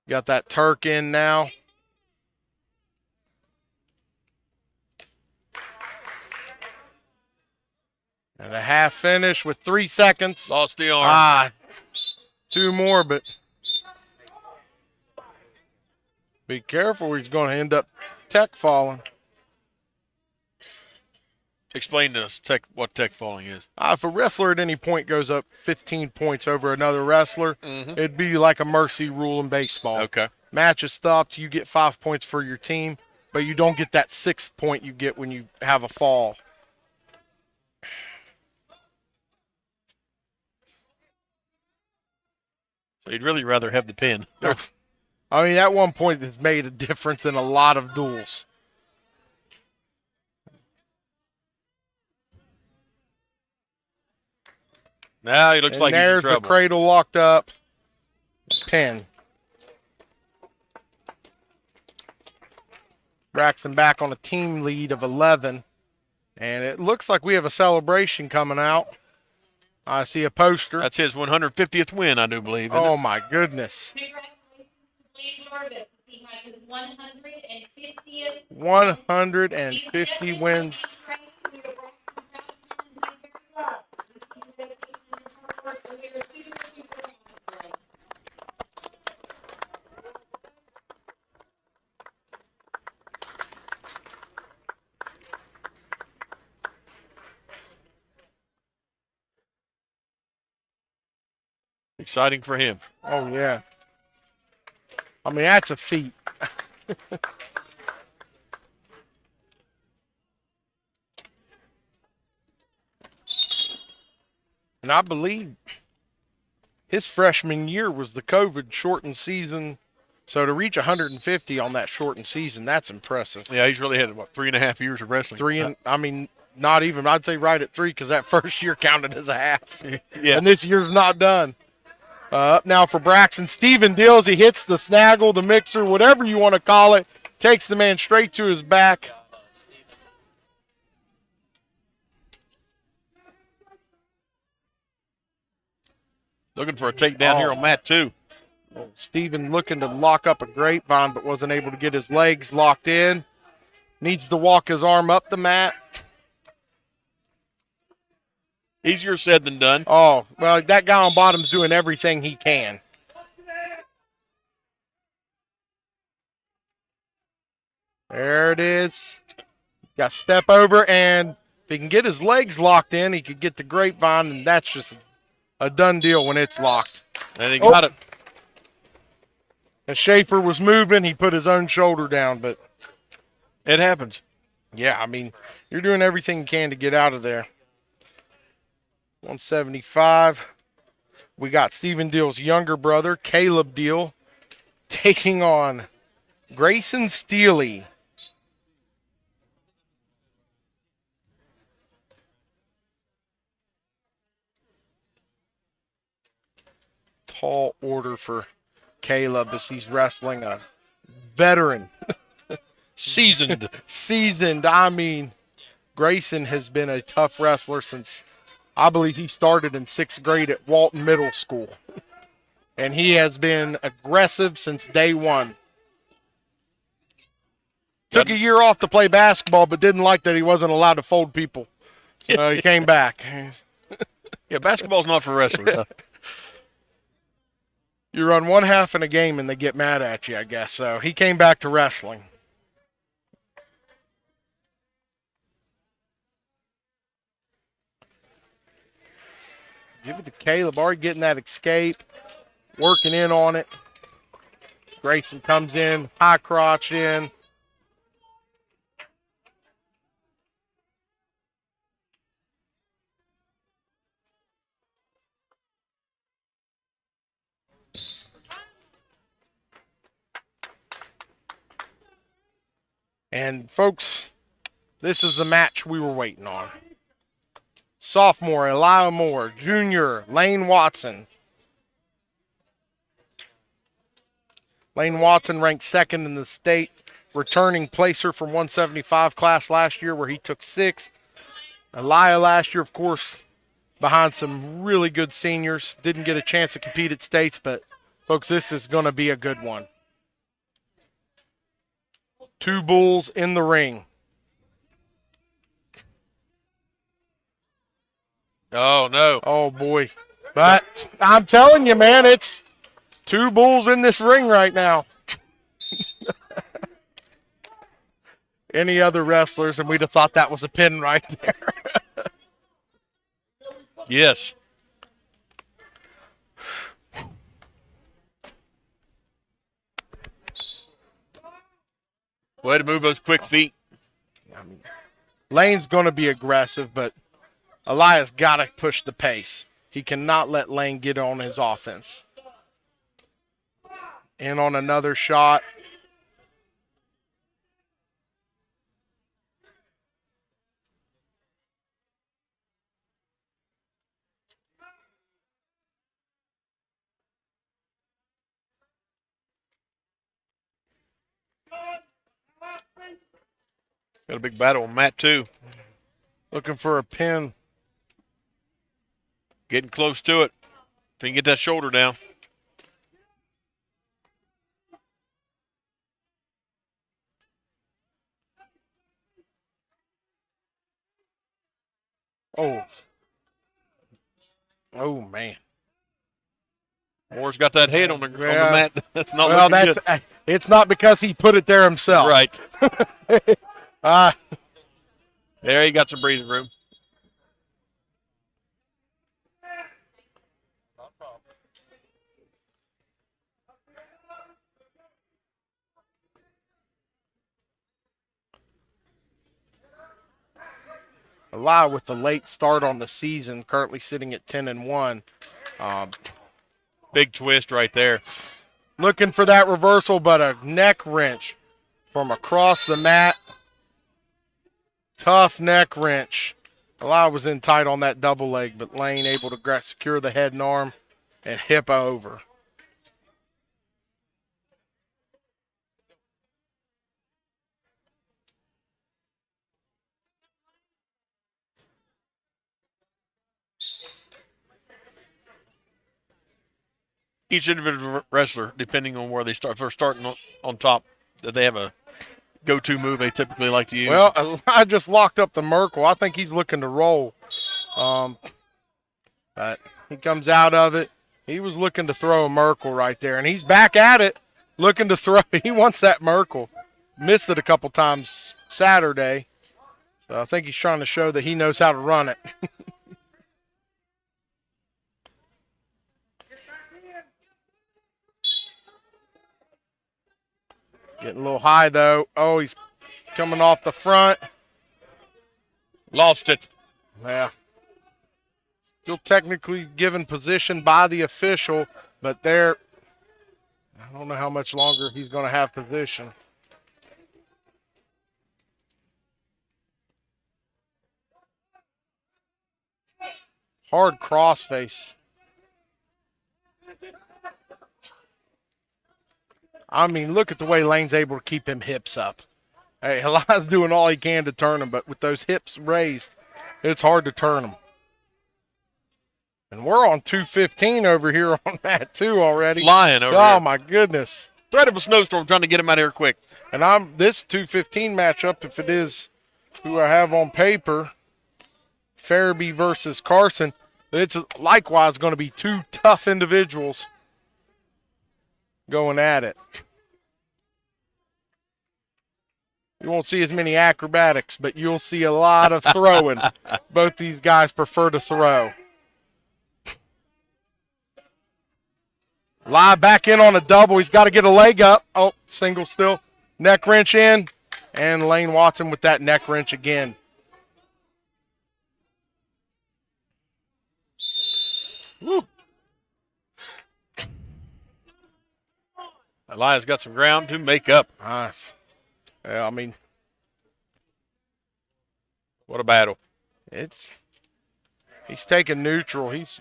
Speaker 2: Got that Turk in now. And a half finish with 3 seconds.
Speaker 1: Lost the arm.
Speaker 2: 2 more, but be careful. He's going to end up tech falling.
Speaker 1: Explain to us what tech falling is.
Speaker 2: If a wrestler at any point goes up 15 points over another wrestler, it'd be like a mercy rule in baseball.
Speaker 1: Okay.
Speaker 2: Match is stopped. You get 5 points for your team, but you don't get that 6th point you get when you have a fall.
Speaker 1: So you'd really rather have the pin.
Speaker 2: At one point, it's made a difference in a lot of duels.
Speaker 1: Now he looks like he's in
Speaker 2: there's
Speaker 1: trouble.
Speaker 2: the cradle locked up. Pin. Braxton back on a team lead of 11. And it looks like we have a celebration coming out. I see a poster.
Speaker 1: That's his 150th win, I do believe. Isn't
Speaker 2: Oh,
Speaker 1: it?
Speaker 2: my goodness.
Speaker 6: Congratulations to Blaine Jarvis. He has his 150th.
Speaker 2: 150 wins.
Speaker 1: Exciting for him.
Speaker 2: Oh, yeah. That's a feat. And I believe his freshman year was the COVID shortened season. So to reach 150 on that shortened season, that's impressive.
Speaker 1: Yeah, he's really had, 3.5 years of wrestling.
Speaker 2: Not even. I'd say right at 3 because that first year counted as a half.
Speaker 1: Yeah.
Speaker 2: And this year's not done. Up now for Braxton. Steven deals. He hits the snaggle, the mixer, whatever you want to call it. Takes the man straight to his back.
Speaker 1: Looking for a takedown here on mat 2.
Speaker 2: Steven looking to lock up a grapevine, but wasn't able to get his legs locked in. Needs to walk his arm up the mat.
Speaker 1: Easier said than done.
Speaker 2: Oh, well, that guy on bottom's doing everything he can. There it is. Got to step over, and if he can get his legs locked in, he could get the grapevine, and that's just a done deal when it's locked.
Speaker 1: And he got it.
Speaker 2: As Schaefer was moving, he put his own shoulder down, but
Speaker 1: it happens.
Speaker 2: Yeah, I mean, you're doing everything you can to get out of there. 175. We got Stephen Deal's younger brother, Caleb Deal, taking on Grayson Steely. Tall order for Caleb as he's wrestling a veteran.
Speaker 1: Seasoned.
Speaker 2: Seasoned. I mean, Grayson has been a tough wrestler since, I believe he started in 6th grade at Walton Middle School. And he has been aggressive since day one. Took a year off to play basketball, but didn't like that he wasn't allowed to fold people. So he came back.
Speaker 1: Yeah, basketball's not for wrestlers. Huh?
Speaker 2: You run one half in a game and they get mad at you, I guess. So he came back to wrestling. Give it to Caleb. Already getting that escape. Working in on it. Grayson comes in. High crotch in. And, folks, this is the match we were waiting on. Sophomore, Elijah Moore. Junior, Lane Watson. Lane Watson ranked 2nd in the state, returning placer from 175 class last year where he took 6th. Elijah last year, of course, behind some really good seniors. Didn't get a chance to compete at states, but, folks, this is going to be a good one. 2 bulls in the ring.
Speaker 1: Oh, no.
Speaker 2: Oh, boy. But I'm telling you, man, it's 2 bulls in this ring right now. Any other wrestlers, and we'd have thought that was a pin right there.
Speaker 1: Yes. Way to move those quick feet.
Speaker 2: I mean, Lane's going to be aggressive, but Elias got to push the pace. He cannot let Lane get on his offense. In on another shot.
Speaker 1: Got a big battle on mat 2.
Speaker 2: Looking for a pin.
Speaker 1: Getting close to it. If he can get that shoulder down.
Speaker 2: Oh. Oh, man.
Speaker 1: Moore's got that head on the mat. That's not
Speaker 2: well,
Speaker 1: looking
Speaker 2: that's
Speaker 1: good.
Speaker 2: It's not because he put it there himself.
Speaker 1: Right. There, he got some breathing room.
Speaker 2: Eli with the late start on the season, currently sitting at 10-1.
Speaker 1: Big twist right there.
Speaker 2: Looking for that reversal, but a neck wrench from across the mat. Tough neck wrench. Eli was in tight on that double leg, but Lane able to secure the head and arm. and hip over.
Speaker 1: Each individual wrestler, depending on where they start, if they're starting on top, that they have a go-to move they typically like to use.
Speaker 2: Well, I just locked up the Merkle. I think he's looking to roll. But he comes out of it. He was looking to throw a Merkle right there, and he's back at it, looking to throw. He wants that Merkle. Missed it a couple times Saturday. So I think he's trying to show that he knows how to run it. Getting a little high, though. Oh, he's coming off the front.
Speaker 1: Lost it.
Speaker 2: Yeah. Still technically given position by the official, but I don't know how much longer he's going to have position. Hard crossface. I mean, look at the way Lane's able to keep him hips up. Hey, Eli's doing all he can to turn him, but with those hips raised, it's hard to turn him. And we're on 2:15 over here on that, too, already.
Speaker 1: Flying over
Speaker 2: Oh,
Speaker 1: here.
Speaker 2: my goodness.
Speaker 1: Threat of a snowstorm, trying to get him out of here quick.
Speaker 2: And this 2:15 matchup, if it is who I have on paper, Farabee versus Carson, it's likewise going to be two tough individuals going at it. You won't see as many acrobatics, but you'll see a lot of throwing. Both these guys prefer to throw. Lie back in on a double. He's got to get a leg up. Oh, single still. Neck wrench in. And Lane Watson with that neck wrench again. Woo.
Speaker 1: Elias got some ground to make up.
Speaker 2: Nice. Yeah, I mean,
Speaker 1: What a battle.
Speaker 2: he's taking neutral. He's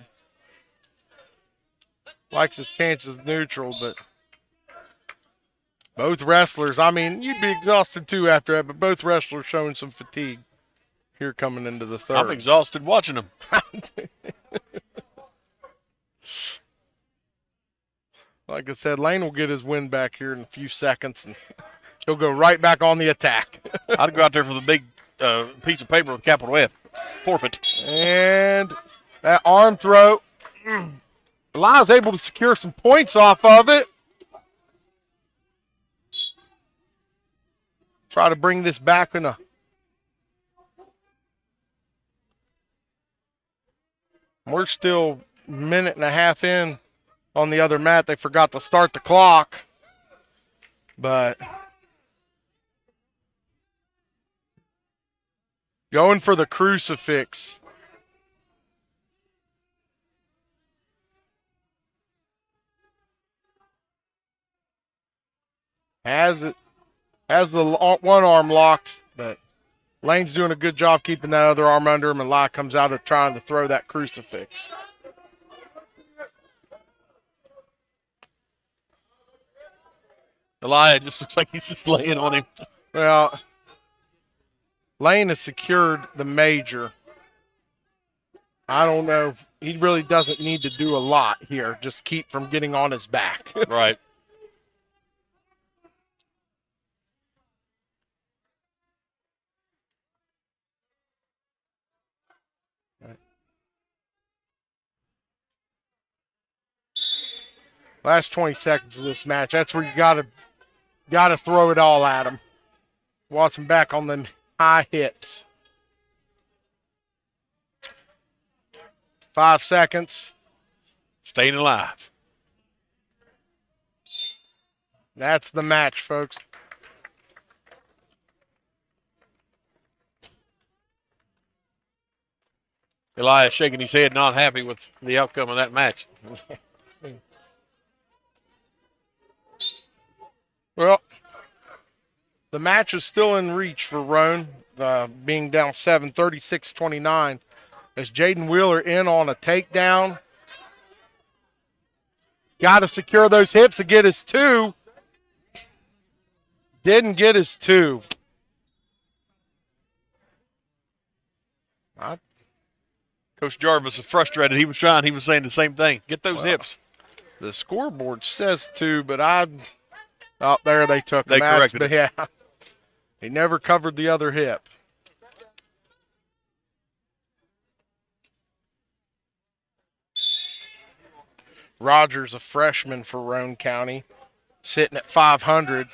Speaker 2: likes his chances neutral, but both wrestlers, I mean, you'd be exhausted too after that, but both wrestlers showing some fatigue here coming into the third.
Speaker 1: I'm exhausted watching them.
Speaker 2: Like I said, Lane will get his win back here in a few seconds, and he'll go right back on the attack.
Speaker 1: I'd go out there for the big piece of paper with capital F. Forfeit.
Speaker 2: And that arm throw. Eli's able to secure some points off of it. Try to bring this back in a We're still a minute and a half in on the other mat. They forgot to start the clock. But going for the crucifix. Has the one arm locked, but Lane's doing a good job keeping that other arm under him, and Lai comes out of trying to throw that crucifix.
Speaker 1: Elijah just looks like he's just laying on him.
Speaker 2: Well, Lane has secured the major. I don't know. He really doesn't need to do a lot here. Just keep from getting on his back.
Speaker 1: Right.
Speaker 2: Last 20 seconds of this match. That's where you gotta throw it all at him. Watson back on them high hips. 5 seconds.
Speaker 1: Staying alive.
Speaker 2: That's the match, folks.
Speaker 1: Elias shaking his head, not happy with the outcome of that match.
Speaker 2: Well, the match is still in reach for Roane, being down 7, 36-29, as Jaden Wheeler in on a takedown. Got to secure those hips to get his 2. Didn't get his 2.
Speaker 1: Coach Jarvis is frustrated. He was saying the same thing. Get those hips.
Speaker 2: The scoreboard says 2, but oh, there they took him.
Speaker 1: They corrected it.
Speaker 2: Yeah. He never covered the other hip. Rogers, a freshman for Roane County, sitting at 500.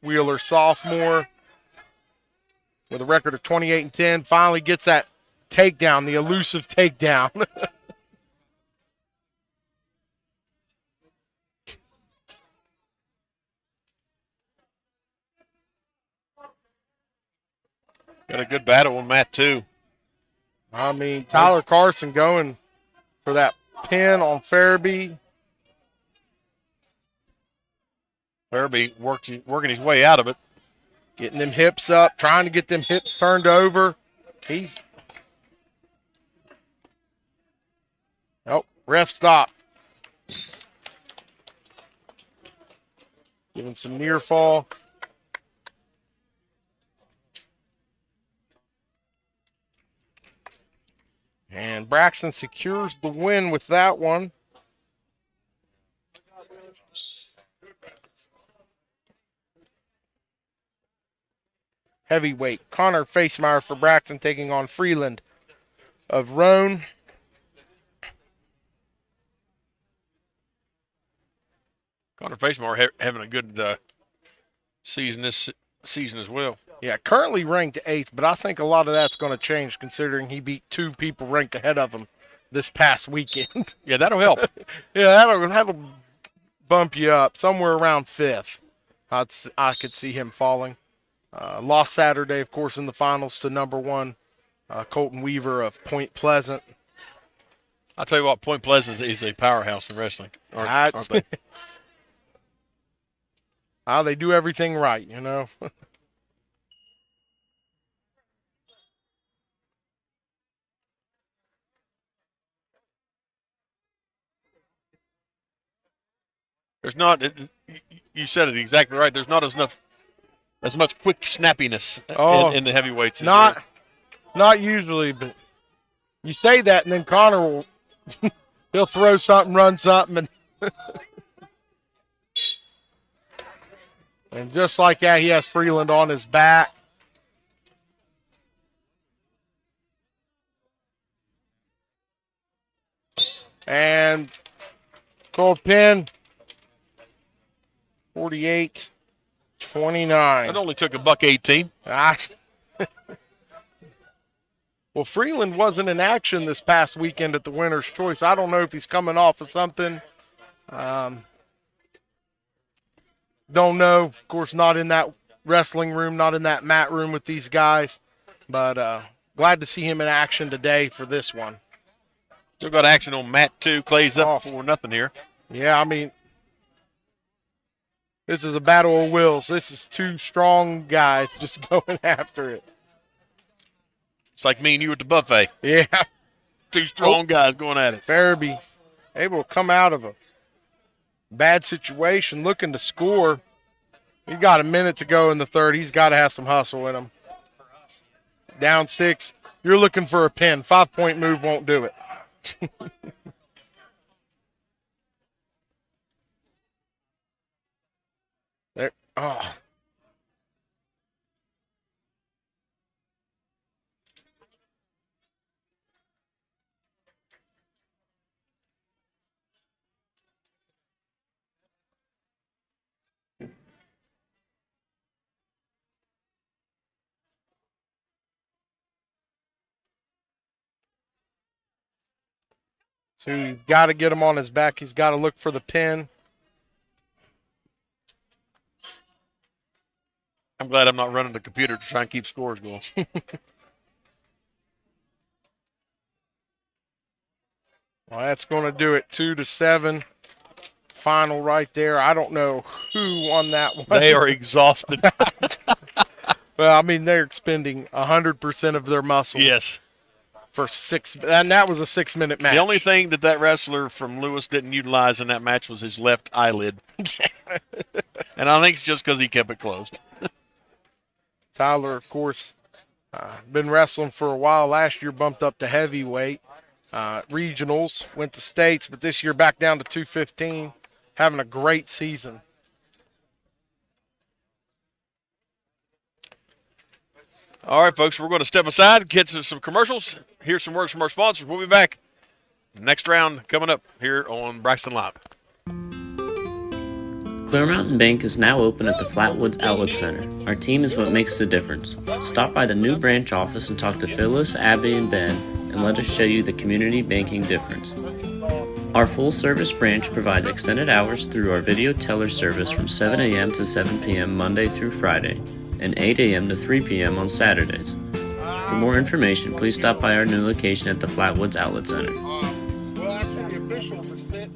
Speaker 2: Wheeler, sophomore, with a record of 28-10, finally gets that takedown, the elusive takedown.
Speaker 1: Got a good battle with Matt, too.
Speaker 2: I mean, Tyler Carson going for that pin on Farabee.
Speaker 1: Farabee working his way out of it.
Speaker 2: Getting them hips up, trying to get them hips turned over. Ref stop. Giving some near fall. And Braxton secures the win with that one. Heavyweight Connor Facemeyer for Braxton taking on Freeland of Roane.
Speaker 1: Connor Facemeyer having a good season this season as well.
Speaker 2: Yeah, currently ranked 8th, but I think a lot of that's going to change considering he beat 2 people ranked ahead of him this past weekend.
Speaker 1: Yeah, that'll help.
Speaker 2: Yeah, that'll bump you up somewhere around 5th. I could see him falling. Lost Saturday, of course, in the finals to number 1, Colton Weaver of Point Pleasant.
Speaker 1: I'll tell you what, Point Pleasant is a powerhouse in wrestling. Aren't they?
Speaker 2: They do everything right, you know.
Speaker 1: There's not. You said it exactly right. There's not as much quick snappiness in the heavyweights.
Speaker 2: Not usually, but you say that, and then Connor will he'll throw something, run something, and just like that, he has Freeland on his back. And cold pin. 48-29.
Speaker 1: It only took $1.18.
Speaker 2: Well, Freeland wasn't in action this past weekend at the Winner's Choice. I don't know if he's coming off of something. Don't know. Of course, not in that wrestling room, not in that mat room with these guys. But glad to see him in action today for this one.
Speaker 1: Still got action on Matt, too. Clay's up 4-0 here.
Speaker 2: Yeah, I mean, this is a battle of wills. This is 2 strong guys just going after it.
Speaker 1: It's like me and you at the buffet.
Speaker 2: Yeah.
Speaker 1: 2 strong guys going at it.
Speaker 2: Farabee able to come out of a bad situation, looking to score. He got a minute to go in the third. He's got to have some hustle in him. Down 6. You're looking for a pin. 5-point move won't do it. There. Oh. So you've got to get him on his back. He's got to look for the pin.
Speaker 1: I'm glad I'm not running the computer to try and keep scores going.
Speaker 2: Well, that's going to do it. 2-7. Final right there. I don't know who won that one.
Speaker 1: They are exhausted.
Speaker 2: Well, I mean, they're expending 100% of their muscle.
Speaker 1: Yes.
Speaker 2: for 6, and that was a 6-minute match.
Speaker 1: The only thing that wrestler from Lewis didn't utilize in that match was his left eyelid. And I think it's just because he kept it closed.
Speaker 2: Tyler, of course, been wrestling for a while. Last year bumped up to heavyweight. Regionals, went to states, but this year back down to 215, having a great season.
Speaker 1: All right, folks, we're going to step aside, get to some commercials, hear some words from our sponsors. We'll be back. Next round coming up here on Braxton Live.
Speaker 7: Clear Mountain Bank is now open at the Flatwoods Outlet Center. Our team is what makes the difference. Stop by the new branch office and talk to Phyllis, Abby, and Ben, and let us show you the community banking difference. Our full-service branch provides extended hours through our video teller service from 7 a.m. to 7 p.m. Monday through Friday, and 8 a.m. to 3 p.m. on Saturdays. For more information, please stop by our new location at the Flatwoods Outlet Center.
Speaker 2: Well, actually, the officials are set.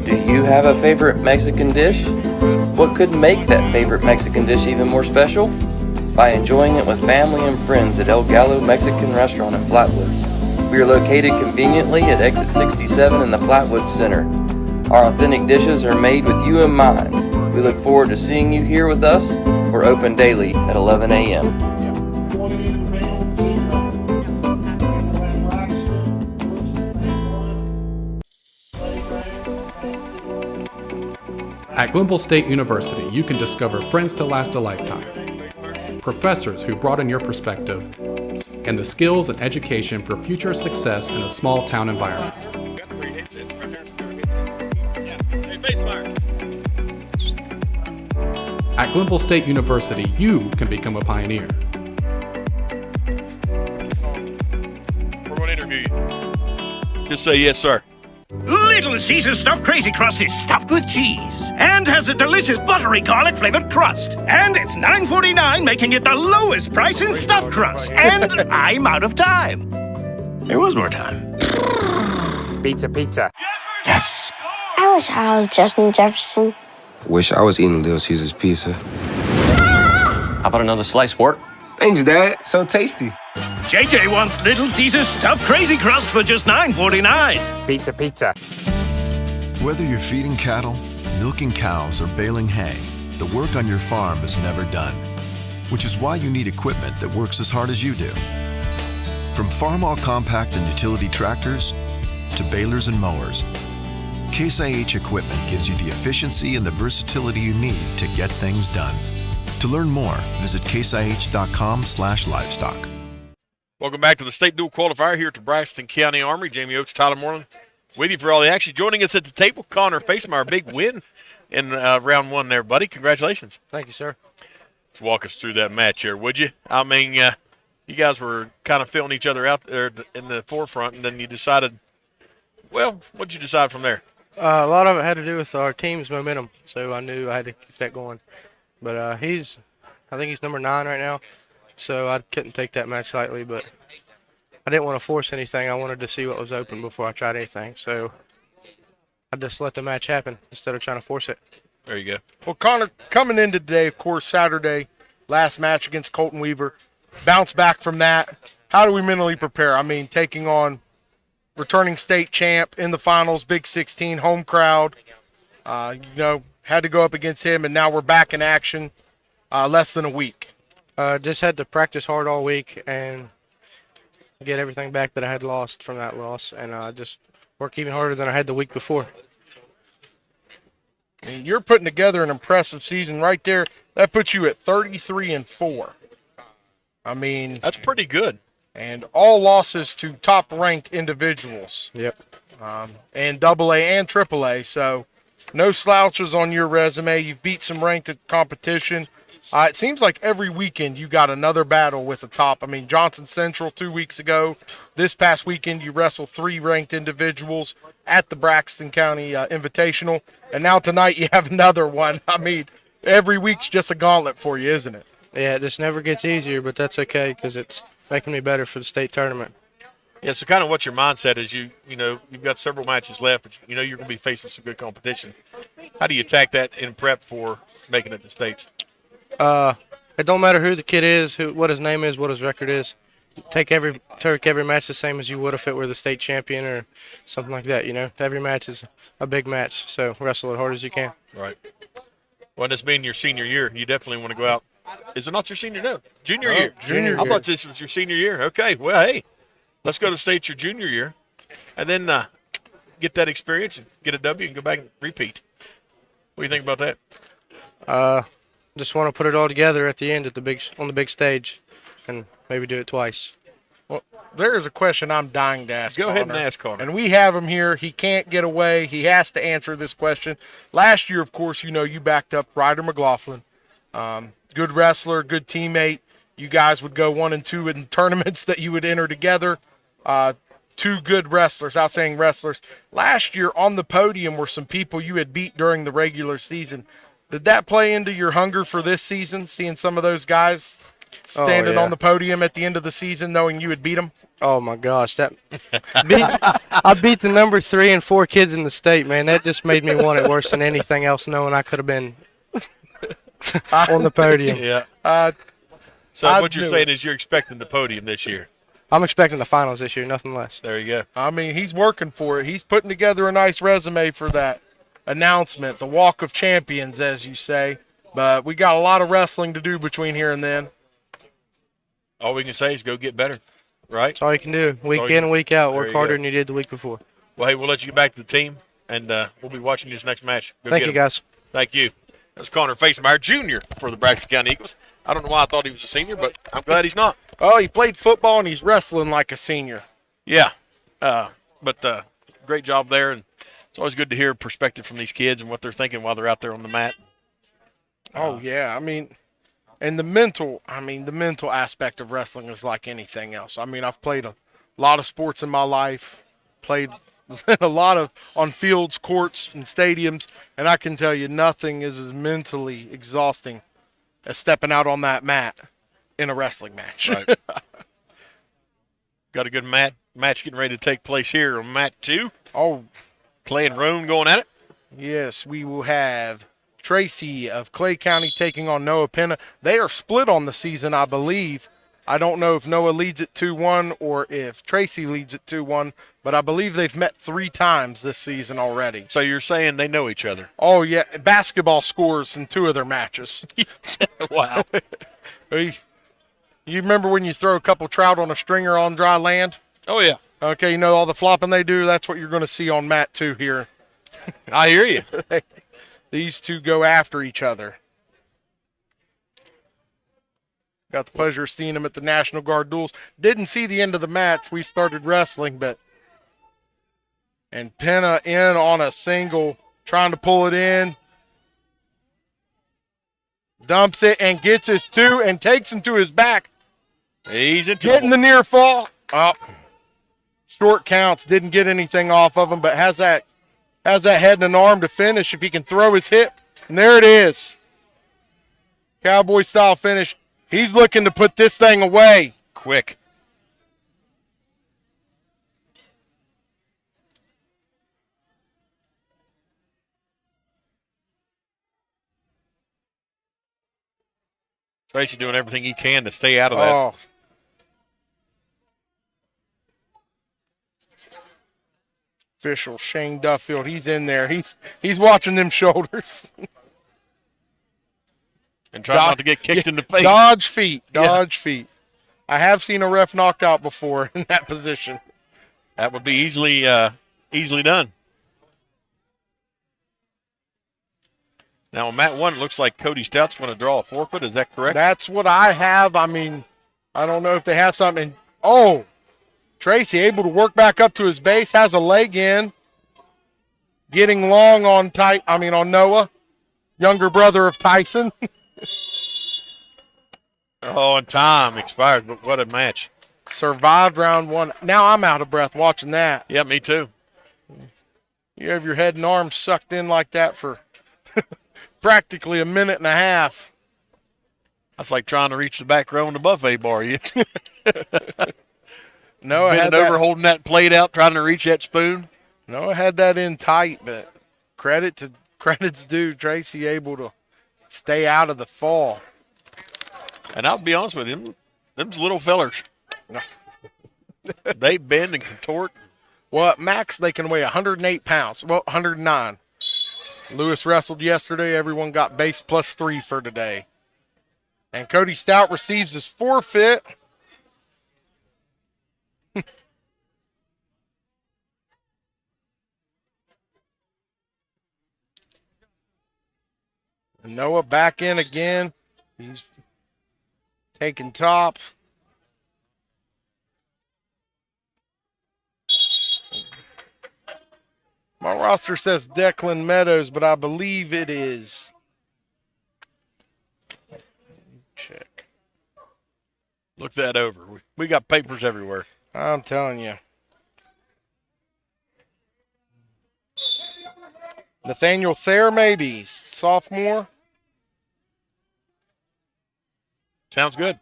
Speaker 8: Do you have a favorite Mexican dish? What could make that favorite Mexican dish even more special? By enjoying it with family and friends at El Gallo Mexican Restaurant in Flatwoods. We are located conveniently at exit 67 in the Flatwoods Center. Our authentic dishes are made with you in mind. We look forward to seeing you here with us. We're open daily at 11 a.m.
Speaker 9: At Glenville State University, you can discover friends to last a lifetime, professors who broaden your perspective, and the skills and education for future success in a small town environment. At Glenville State University, you can become a pioneer.
Speaker 1: We're going to interview you. Just say yes, sir.
Speaker 10: Little Caesar's Stuffed Crazy Crust is stuffed with cheese and has a delicious buttery garlic flavored crust. And it's $9.49, making it the lowest price in stuffed crust. And I'm out of time. There was more time.
Speaker 11: Pizza.
Speaker 10: Yes.
Speaker 12: I wish I was Justin Jefferson.
Speaker 11: Wish I was eating Little Caesar's pizza.
Speaker 7: How about another slice, Wart?
Speaker 11: Thanks, Dad. So tasty.
Speaker 10: JJ wants Little Caesar's Stuffed Crazy Crust for just $9.49.
Speaker 11: Pizza.
Speaker 13: Whether you're feeding cattle, milking cows, or baling hay, the work on your farm is never done. Which is why you need equipment that works as hard as you do. From farm-all compact and utility tractors to balers and mowers, Case IH equipment gives you the efficiency and the versatility you need to get things done. To learn more, visit caseih.com/livestock.
Speaker 1: Welcome back to the State Dual Qualifier here at Braxton County Armory. Jamie Oates, Tyler Morland with you for all the action. Joining us at the table, Connor Facemeyer, big win in round one there, buddy. Congratulations.
Speaker 2: Thank you, sir.
Speaker 1: Let's walk us through that match here, would you? I mean, you guys were kind of feeling each other out there in the forefront, and then you decided, well, what did you decide from there?
Speaker 14: A lot of it had to do with our team's momentum, so I knew I had to keep that going. But I think he's number 9 right now, so I couldn't take that match lightly. But I didn't want to force anything. I wanted to see what was open before I tried anything. So I just let the match happen instead of trying to force it.
Speaker 1: There you go.
Speaker 2: Well, Connor, coming into today, of course, Saturday, last match against Colton Weaver, bounce back from that. How do we mentally prepare? I mean, taking on returning state champ in the finals, Big 16, home crowd. Had to go up against him, and now we're back in action less than a week.
Speaker 14: Just had to practice hard all week and get everything back that I had lost from that loss, and just work even harder than I had the week before.
Speaker 2: And you're putting together an impressive season right there. That puts you at 33-4. I mean,
Speaker 1: that's pretty good.
Speaker 2: And all losses to top-ranked individuals.
Speaker 14: Yep.
Speaker 2: And AA and AAA. So no slouches on your resume. You've beat some ranked competition. It seems like every weekend you got another battle with the top. I mean, Johnson Central 2 weeks ago. This past weekend you wrestled 3 ranked individuals at the Braxton County Invitational. And now tonight you have another one. I mean, every week's just a gauntlet for you, isn't it?
Speaker 14: Yeah, it just never gets easier, but that's okay because it's making me better for the state tournament.
Speaker 1: Yeah, so kind of what your mindset is, you've got several matches left, but you're going to be facing some good competition. How do you attack that in prep for making it to states?
Speaker 14: It don't matter who the kid is, what his name is, what his record is. take every match the same as you would if it were the state champion or something like that. You know, every match is a big match, so wrestle as hard as you can.
Speaker 1: Right. Well, this being your senior year, you definitely want to go out. Is it not your senior? No, junior year.
Speaker 14: Junior
Speaker 1: I
Speaker 14: year.
Speaker 1: thought this was your senior year. Okay. Well, hey, let's go to state your junior year, and then get that experience and get a W and go back and repeat. What do you think about that?
Speaker 14: Just want to put it all together at the end on the big stage, and maybe do it twice.
Speaker 2: Well, there is a question I'm dying to ask.
Speaker 1: Go ahead and
Speaker 2: Connor.
Speaker 1: ask Connor.
Speaker 2: And we have him here. He can't get away. He has to answer this question. Last year, of course, you backed up Ryder McLaughlin. Good wrestler, good teammate. You guys would go 1 and 2 in tournaments that you would enter together. Two good wrestlers, outstanding wrestlers. Last year on the podium were some people you had beat during the regular season. Did that play into your hunger for this season, seeing some of those guys standing on the podium at the end of the season knowing you would beat them?
Speaker 14: Oh, my gosh. I beat the number 3 and 4 kids in the state, man. That just made me want it worse than anything else, knowing I could have been on the podium.
Speaker 1: Yeah. So what you're saying is you're expecting the podium this year.
Speaker 14: I'm expecting the finals this year, nothing less.
Speaker 1: There you go.
Speaker 2: I mean, he's working for it. He's putting together a nice resume for that announcement, the Walk of Champions, as you say. But we got a lot of wrestling to do between here and then.
Speaker 1: All we can say is go get better, right?
Speaker 14: That's all you can do. Week in and week out, work harder than you did the week before.
Speaker 1: Well, hey, we'll let you get back to the team, and we'll be watching this next match.
Speaker 14: Thank you, guys.
Speaker 1: Thank you. That was Connor Facemeyer Jr. for the Braxton County Eagles. I don't know why I thought he was a senior, but I'm glad he's not.
Speaker 2: Oh, he played football, and he's wrestling like a senior.
Speaker 1: Yeah. But great job there, and it's always good to hear perspective from these kids and what they're thinking while they're out there on the mat.
Speaker 2: Oh, yeah. I mean, and the mental aspect of wrestling is like anything else. I mean, I've played a lot of sports in my life, played a lot of on fields, courts, and stadiums, and I can tell you nothing is as mentally exhausting as stepping out on that mat in a wrestling match.
Speaker 1: Right. Got a good match getting ready to take place here on mat 2.
Speaker 2: Oh,
Speaker 1: Clay and Roane going at it.
Speaker 2: Yes, we will have Tracy of Clay County taking on Noah Penna. They are split on the season, I believe. I don't know if Noah leads it 2-1 or if Tracy leads it 2-1, but I believe they've met 3 times this season already.
Speaker 1: So you're saying they know each other?
Speaker 2: Oh, yeah. Basketball scores in 2 of their matches.
Speaker 1: Wow.
Speaker 2: You remember when you throw a couple trout on a stringer on dry land?
Speaker 1: Oh, yeah.
Speaker 2: Okay, you know all the flopping they do? That's what you're going to see on mat 2 here.
Speaker 1: I hear you.
Speaker 2: These two go after each other. Got the pleasure of seeing them at the National Guard duels. Didn't see the end of the match. We started wrestling, and Penna in on a single, trying to pull it in. Dumps it and gets his 2 and takes him to his back.
Speaker 1: He's in
Speaker 2: Getting the near fall. Oh, short counts. Didn't get anything off of him, but has that head and an arm to finish if he can throw his hip. And there it is. Cowboy style finish. He's looking to put this thing away.
Speaker 1: Quick. Tracy doing everything he can to stay out of that.
Speaker 2: Oh. Official Shane Duffield, he's in there. He's watching them shoulders.
Speaker 1: And trying not to get kicked in the face.
Speaker 2: Dodge feet. I have seen a ref knocked out before in that position.
Speaker 1: That would be easily done. Now, on mat 1, it looks like Cody Stout's going to draw a forfeit. Is that correct?
Speaker 2: That's what I have. I mean, I don't know if they have something. Oh, Tracy able to work back up to his base, has a leg in. Getting long on Noah, younger brother of Tyson.
Speaker 1: Oh, and time expired, but what a match.
Speaker 2: Survived round 1. Now I'm out of breath watching that.
Speaker 1: Yeah, me too.
Speaker 2: You have your head and arms sucked in like that for practically a minute and a half.
Speaker 1: That's like trying to reach the back row on the buffet bar.
Speaker 2: Noah had
Speaker 1: over holding that plate out, trying to reach that spoon.
Speaker 2: Noah had that in tight, but credit's due. Tracy able to stay out of the fall.
Speaker 1: And I'll be honest with you, them's little fellers. They bend and contort.
Speaker 2: Well, at max, they can weigh 108 pounds. Well, 109. Lewis wrestled yesterday. Everyone got base +3 for today. And Cody Stout receives his forfeit. And Noah back in again. He's taking top. My roster says Declan Meadows, but I believe it is. Check.
Speaker 1: Look that over. We got papers everywhere.
Speaker 2: I'm telling you. Nathaniel Thayer, maybe. Sophomore.
Speaker 1: Sounds good.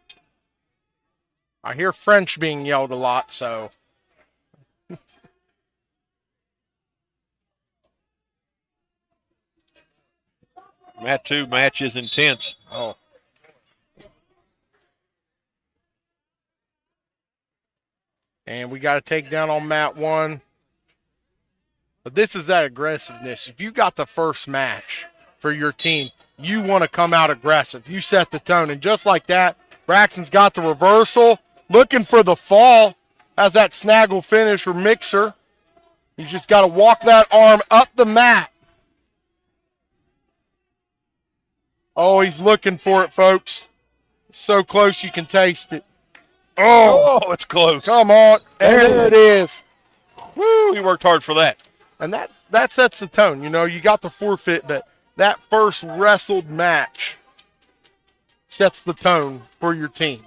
Speaker 2: I hear French being yelled a lot, so.
Speaker 1: Mat 2 match is intense.
Speaker 2: Oh. And we got to take down on mat 1. But this is that aggressiveness. If you got the first match for your team, you want to come out aggressive. You set the tone. And just like that, Braxton's got the reversal, looking for the fall. Has that snaggle finish for Mixer. You just got to walk that arm up the mat. Oh, he's looking for it, folks. So close you can taste it.
Speaker 1: Oh, it's close.
Speaker 2: Come on. And there it is.
Speaker 1: Woo, he worked hard for that.
Speaker 2: And that sets the tone. You know, you got the forfeit, but that first wrestled match sets the tone for your team.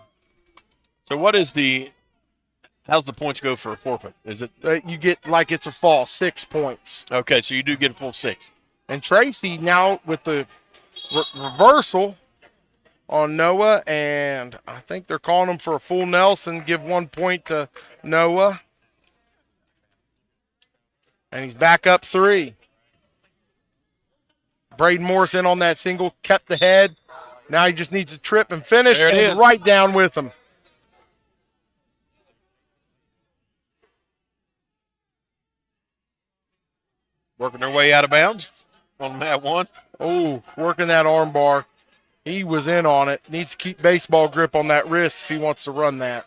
Speaker 1: So how's the points go for a forfeit? Is it?
Speaker 2: You get like it's a fall, 6 points.
Speaker 1: Okay, so you do get a full 6.
Speaker 2: And Tracy now with the reversal on Noah, and I think they're calling him for a full Nelson, give 1 point to Noah. And he's back up 3. Braden Morris in on that single, kept the head. Now he just needs a trip and finish,
Speaker 1: There it
Speaker 2: and
Speaker 1: is.
Speaker 2: right down with him.
Speaker 1: Working their way out of bounds on mat 1.
Speaker 2: Oh, working that arm bar. He was in on it. Needs to keep baseball grip on that wrist if he wants to run that.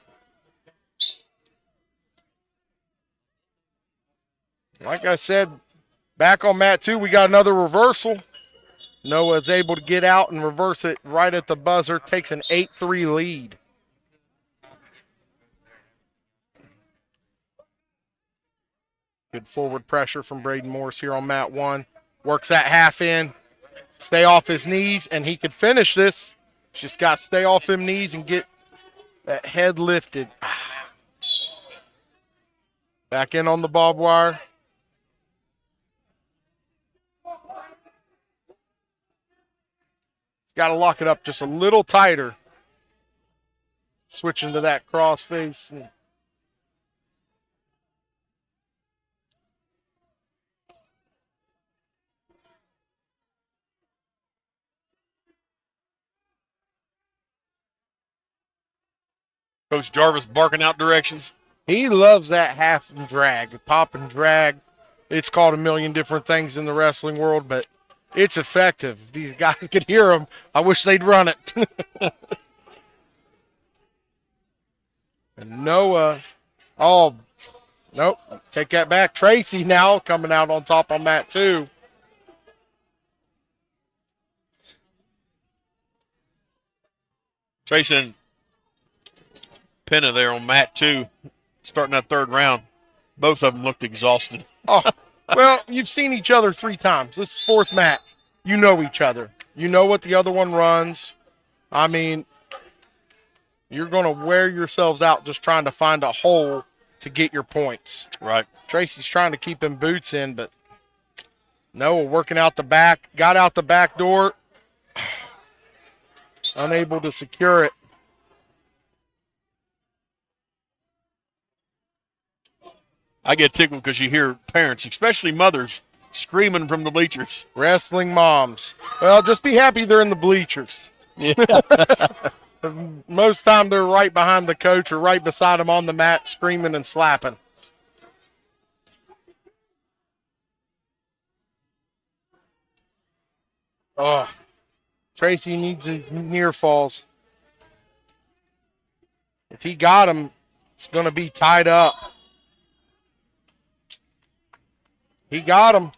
Speaker 2: Like I said, back on mat 2, we got another reversal. Noah's able to get out and reverse it right at the buzzer. Takes an 8-3 lead. Good forward pressure from Braden Morris here on mat 1. Works that half in. Stay off his knees, and he could finish this. Just got to stay off him knees and get that head lifted. Back in on the barbed wire. He's got to lock it up just a little tighter. Switching to that cross face.
Speaker 1: Coach Jarvis barking out directions.
Speaker 2: He loves that half and drag, pop and drag. It's called a million different things in the wrestling world, but it's effective. If these guys could hear him, I wish they'd run it. And Noah, oh, nope, take that back. Tracy now coming out on top on mat 2.
Speaker 1: Tracy and Penna there on mat 2, starting that third round. Both of them looked exhausted.
Speaker 2: Oh, well, you've seen each other 3 times. This is 4th match. You know each other. You know what the other one runs. I mean, you're going to wear yourselves out just trying to find a hole to get your points.
Speaker 1: Right.
Speaker 2: Tracy's trying to keep him boots in, but Noah working out the back. Got out the back door. Unable to secure it.
Speaker 1: I get tickled because you hear parents, especially mothers, screaming from the bleachers.
Speaker 2: Wrestling moms. Well, just be happy they're in the bleachers.
Speaker 1: Yeah.
Speaker 2: Most time they're right behind the coach or right beside him on the mat, screaming and slapping. Oh, Tracy needs his near falls. If he got him, it's going to be tied up. He got him.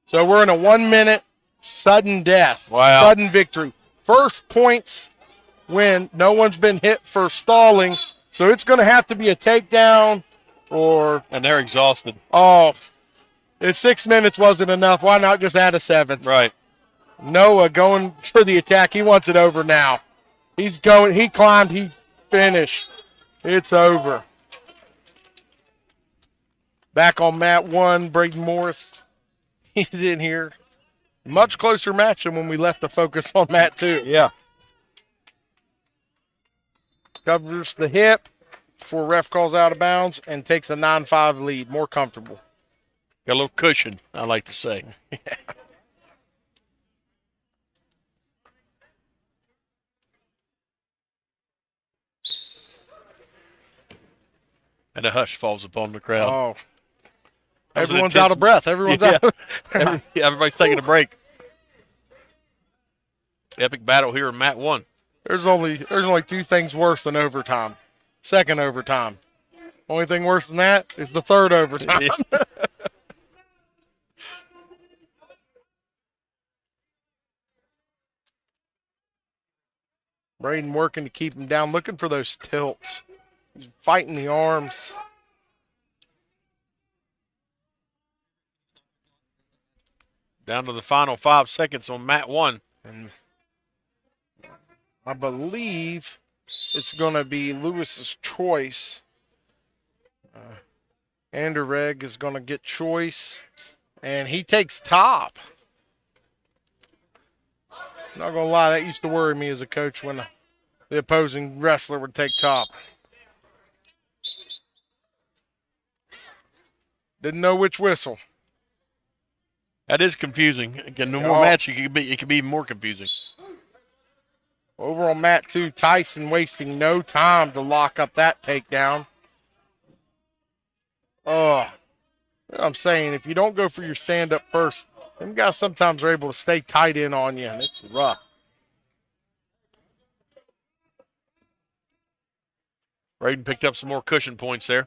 Speaker 2: So we're in a 1 minute sudden death.
Speaker 1: Wow.
Speaker 2: Sudden victory. First points win. No one's been hit for stalling. So it's going to have to be a takedown or.
Speaker 1: And they're exhausted.
Speaker 2: Oh, if 6 minutes wasn't enough, why not just add a seventh?
Speaker 1: Right.
Speaker 2: Noah going for the attack. He wants it over now. He's going. He climbed. He finished. It's over. Back on mat 1, Braden Morris. He's in here. Much closer match than when we left the focus on mat 2.
Speaker 1: Yeah.
Speaker 2: Covers the hip before ref calls out of bounds and takes a 9-5 lead. More comfortable.
Speaker 1: Got a little cushion, I like to say. And a hush falls upon the crowd.
Speaker 2: Oh. Everyone's out of breath. Everyone's out.
Speaker 1: Everybody's taking a break. Epic battle here in mat 1.
Speaker 2: There's only 2 things worse than overtime. Second overtime. Only thing worse than that is the third overtime. Braden working to keep him down, looking for those tilts. He's fighting the arms.
Speaker 1: Down to the final 5 seconds on mat 1.
Speaker 2: And I believe it's going to be Lewis's choice. Anderegg is going to get choice, and he takes top. Not going to lie, that used to worry me as a coach when the opposing wrestler would take top. Didn't know which whistle.
Speaker 1: That is confusing. Again, no more match, it could be even more confusing.
Speaker 2: Over on mat 2, Tyson wasting no time to lock up that takedown. Oh, I'm saying if you don't go for your stand-up first, them guys sometimes are able to stay tight in on you, and it's rough.
Speaker 1: Braden picked up some more cushion points there.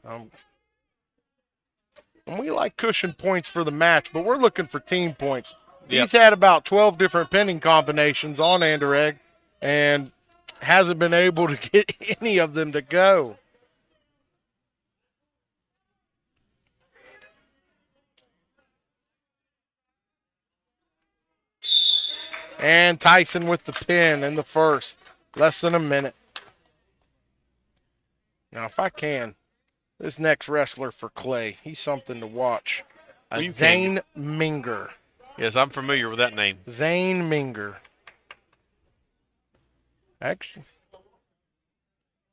Speaker 2: And we like cushion points for the match, but we're looking for team points. He's had about 12 different pinning combinations on Anderegg and hasn't been able to get any of them to go. And Tyson with the pin in the first. Less than a minute. Now, if I can, this next wrestler for Clay, he's something to watch. Zane Minger.
Speaker 1: Yes, I'm familiar with that name.
Speaker 2: Zane Minger. Actually,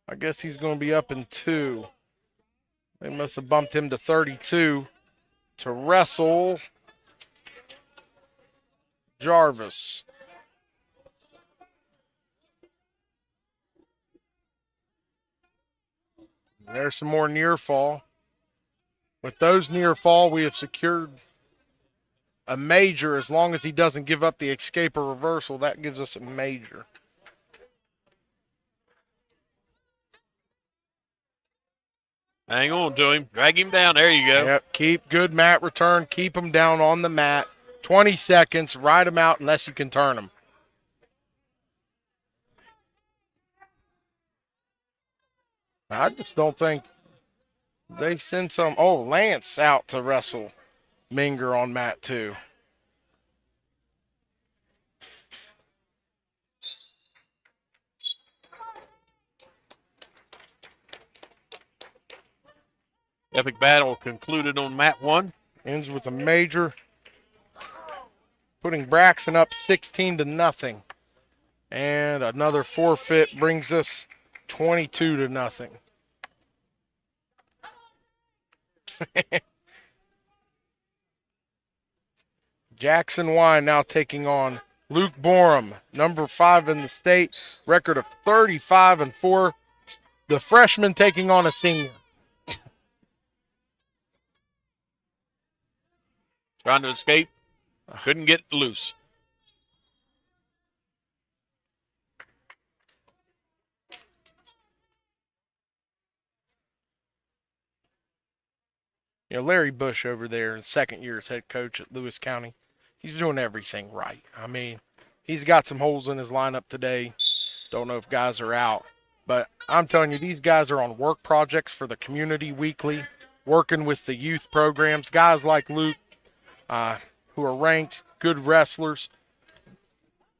Speaker 2: I guess he's going to be up in 2. They must have bumped him to 32 to wrestle Jarvis. There's some more near fall. With those near fall, we have secured a major. As long as he doesn't give up the escape or reversal, that gives us a major.
Speaker 1: Hang on to him. Drag him down. There you go.
Speaker 2: Yep. Keep good mat return. Keep him down on the mat. 20 seconds. Ride him out unless you can turn him. I just don't think they send some. Oh, Lance out to wrestle Minger on mat 2.
Speaker 1: Epic battle concluded on mat 1.
Speaker 2: Ends with a major, putting Braxton up 16-0. And another forfeit brings us 22-0. Jackson Wine now taking on Luke Borum, number 5 in the state, record of 35-4. The freshman taking on a senior.
Speaker 1: Trying to escape. Couldn't get loose.
Speaker 2: You know, Larry Bush over there, second year as head coach at Lewis County, he's doing everything right. I mean, he's got some holes in his lineup today. Don't know if guys are out. But I'm telling you, these guys are on work projects for the community weekly, working with the youth programs. Guys like Luke, who are ranked, good wrestlers.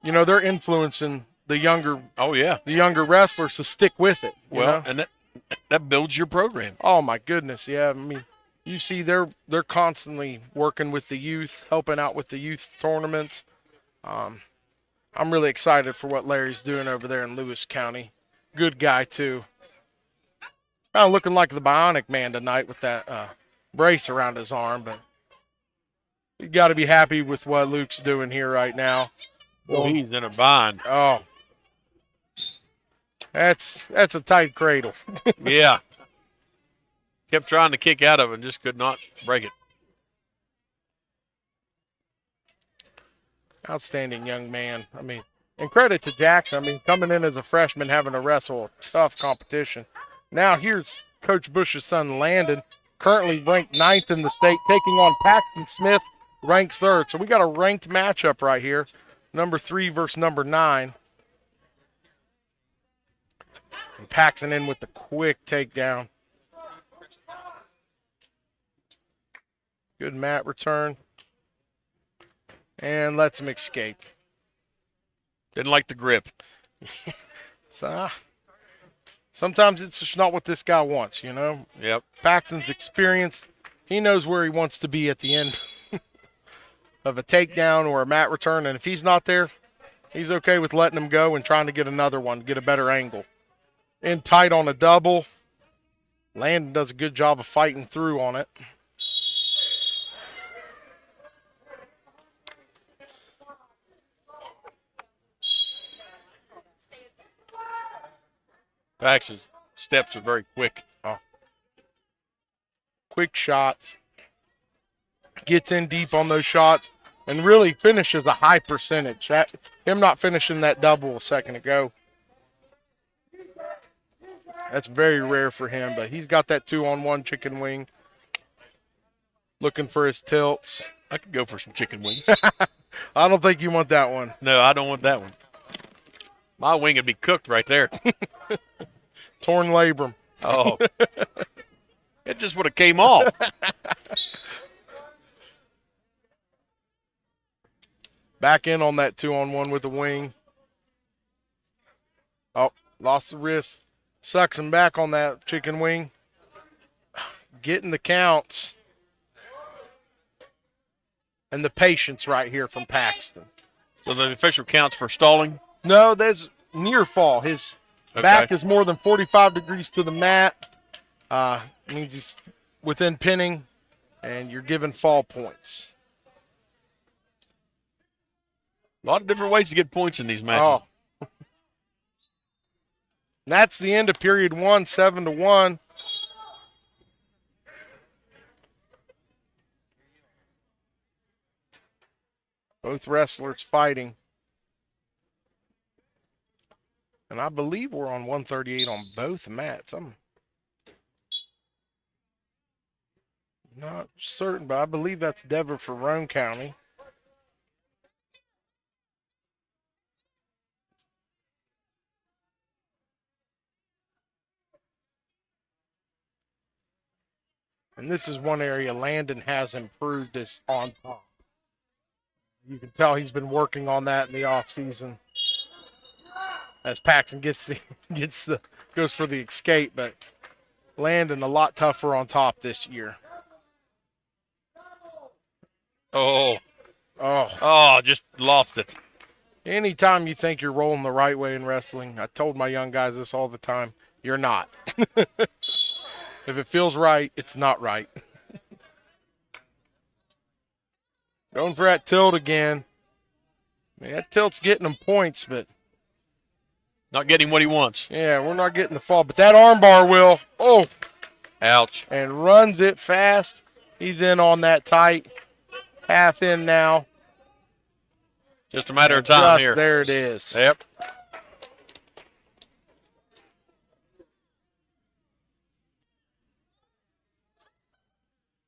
Speaker 2: You know, they're influencing the younger wrestlers to stick with it.
Speaker 1: Well, and that builds your program.
Speaker 2: Oh my goodness, yeah. I mean, you see they're constantly working with the youth, helping out with the youth tournaments. I'm really excited for what Larry's doing over there in Lewis County. Good guy too. Kind of looking like the Bionic Man tonight with that brace around his arm, but you got to be happy with what Luke's doing here right now.
Speaker 1: Well, he's in a bind.
Speaker 2: Oh, that's a tight cradle.
Speaker 1: Yeah. Kept trying to kick out of it and just could not break it.
Speaker 2: Outstanding young man. I mean, and credit to Jackson. I mean, coming in as a freshman, having to wrestle a tough competition. Now here's Coach Bush's son, Landon, currently ranked 9th in the state, taking on Paxton Smith, ranked 3rd. So we got a ranked matchup right here, number 3 versus number 9. And Paxton in with the quick takedown. Good mat return. And lets him escape.
Speaker 1: Didn't like the grip.
Speaker 2: So, sometimes it's just not what this guy wants, you know?
Speaker 1: Yep.
Speaker 2: Paxton's experienced. He knows where he wants to be at the end of a takedown or a mat return. And if he's not there, he's okay with letting him go and trying to get another one, get a better angle. In tight on a double. Landon does a good job of fighting through on it.
Speaker 1: Pax's steps are very quick.
Speaker 2: Oh. Quick shots. Gets in deep on those shots and really finishes a high percentage. Him not finishing that double a second ago. That's very rare for him, but he's got that 2-on-1 chicken wing. Looking for his tilts.
Speaker 1: I could go for some chicken wings.
Speaker 2: I don't think you want that one.
Speaker 1: No, I don't want that one. My wing would be cooked right there.
Speaker 2: Torn labrum.
Speaker 1: Oh. It just would have came off.
Speaker 2: Back in on that 2-on-1 with the wing. Oh, lost the wrist. Sucks him back on that chicken wing. Getting the counts. And the patience right here from Paxton.
Speaker 1: So the official counts for stalling?
Speaker 2: No, there's near fall. His back is more than 45 degrees to the mat. Means he's within pinning, and you're given fall points.
Speaker 1: A lot of different ways to get points in these matches.
Speaker 2: Oh. That's the end of period 1, 7-1. Both wrestlers fighting. And I believe we're on 138 on both mats. I'm not certain, but I believe that's Dever for Roane County. And this is one area Landon has improved is on top. You can tell he's been working on that in the offseason. As Paxton goes for the escape, but Landon a lot tougher on top this year.
Speaker 1: Just lost it.
Speaker 2: Anytime you think you're rolling the right way in wrestling, I told my young guys this all the time, you're not. If it feels right, it's not right. Going for that tilt again. I mean, that tilt's getting him points, but
Speaker 1: not getting what he wants.
Speaker 2: Yeah, we're not getting the fall, but that armbar will. Oh,
Speaker 1: ouch!
Speaker 2: And runs it fast. He's in on that tight. Half in now.
Speaker 1: Just a matter of time here.
Speaker 2: There it is.
Speaker 1: Yep.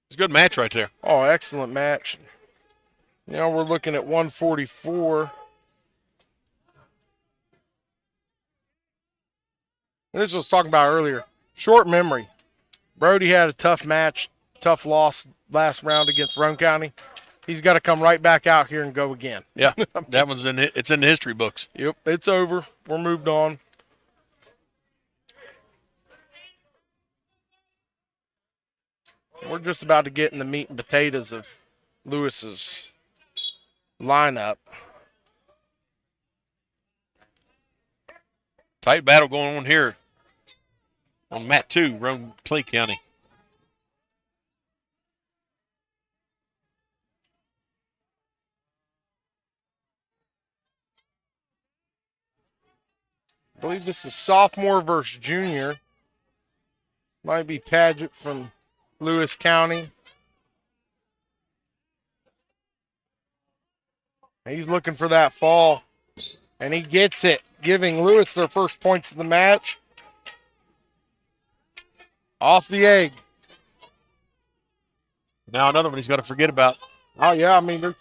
Speaker 1: It's a good match right there.
Speaker 2: Oh, excellent match. Now we're looking at 144. This was talking about earlier. Short memory. Brody had a tough match, tough loss last round against Roane County. He's got to come right back out here and go again.
Speaker 1: Yeah, that one's it's in the history books.
Speaker 2: Yep, it's over. We're moved on. We're just about to get in the meat and potatoes of Lewis's lineup.
Speaker 1: Tight battle going on here on mat 2, Roane Clay County.
Speaker 2: I believe this is sophomore versus junior. Might be Paget from Lewis County. He's looking for that fall, and he gets it, giving Lewis their first points of the match. Off the egg.
Speaker 1: Now another one he's got to forget about.
Speaker 2: Oh, yeah, I mean,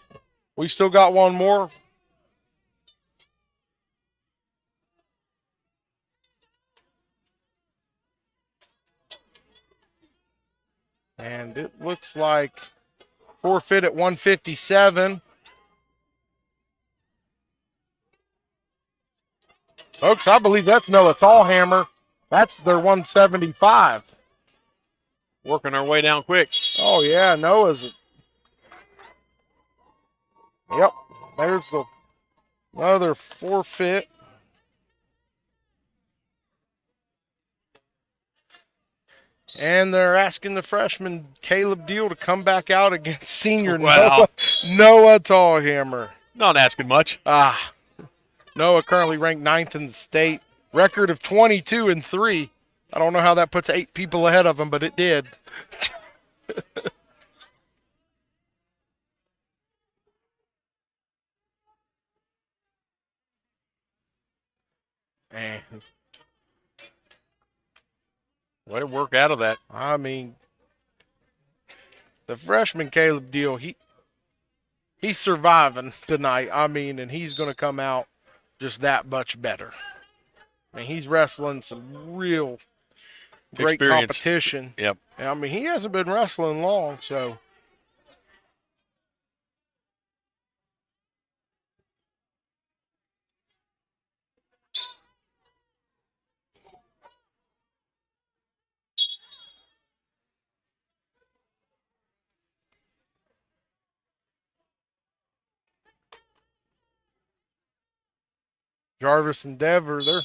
Speaker 2: we still got one more. And it looks like forfeit at 157. Folks, I believe that's Noah Tallhammer. That's their 175.
Speaker 1: Working our way down quick.
Speaker 2: Oh, yeah, Noah's. Yep, there's the another forfeit. And they're asking the freshman Caleb Deal to come back out against senior Noah Tallhammer.
Speaker 1: Not asking much.
Speaker 2: Noah currently ranked 9th in the state. Record of 22-3. I don't know how that puts 8 people ahead of him, but it did. Man.
Speaker 1: Way to work out of that.
Speaker 2: I mean, the freshman Caleb Deal, he's surviving tonight. I mean, and he's going to come out just that much better. I mean, he's wrestling some real great
Speaker 1: Experience.
Speaker 2: competition.
Speaker 1: Yep.
Speaker 2: I mean, he hasn't been wrestling long, so. Jarvis and Dever, they're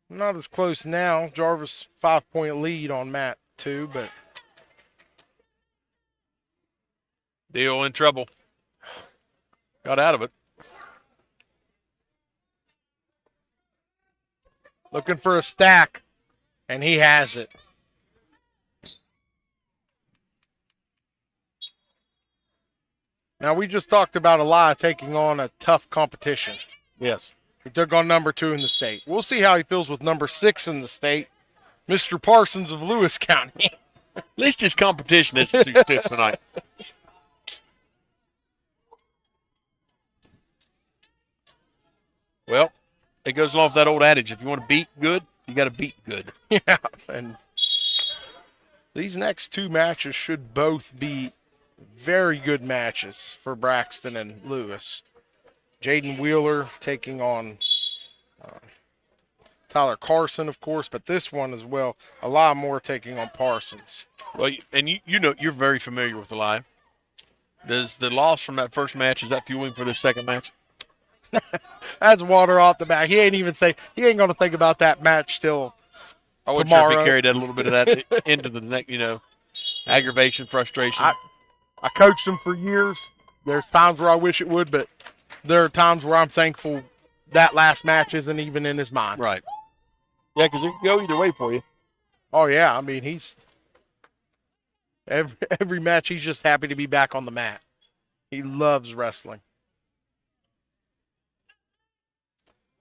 Speaker 2: not as close now. Jarvis 5-point lead on mat 2, but
Speaker 1: Deal in trouble. Got out of it.
Speaker 2: looking for a stack, and he has it. Now, we just talked about Eli taking on a tough competition.
Speaker 1: Yes.
Speaker 2: He took on number 2 in the state. We'll see how he feels with number 6 in the state, Mr. Parsons of Lewis County.
Speaker 1: At least his competition isn't too stiff tonight. Well, it goes along with that old adage, if you want to beat good, you got to beat good.
Speaker 2: Yeah, and these next 2 matches should both be very good matches for Braxton and Lewis. Jaden Wheeler taking on Tyler Carson, of course, but this one as well, a lot more taking on Parsons.
Speaker 1: Well, and you know, you're very familiar with Eli. Does the loss from that first match, is that fueling for this second match?
Speaker 2: That's water off the back. He ain't going to think about that match till
Speaker 1: I wasn't
Speaker 2: tomorrow.
Speaker 1: sure if he carried that a little bit of that into the neck, aggravation, frustration.
Speaker 2: I coached him for years. There's times where I wish it would, but there are times where I'm thankful that last match isn't even in his mind.
Speaker 1: Right. Yeah, because it can go either way for you.
Speaker 2: Oh, yeah. I mean, he's every match he's just happy to be back on the mat. He loves wrestling.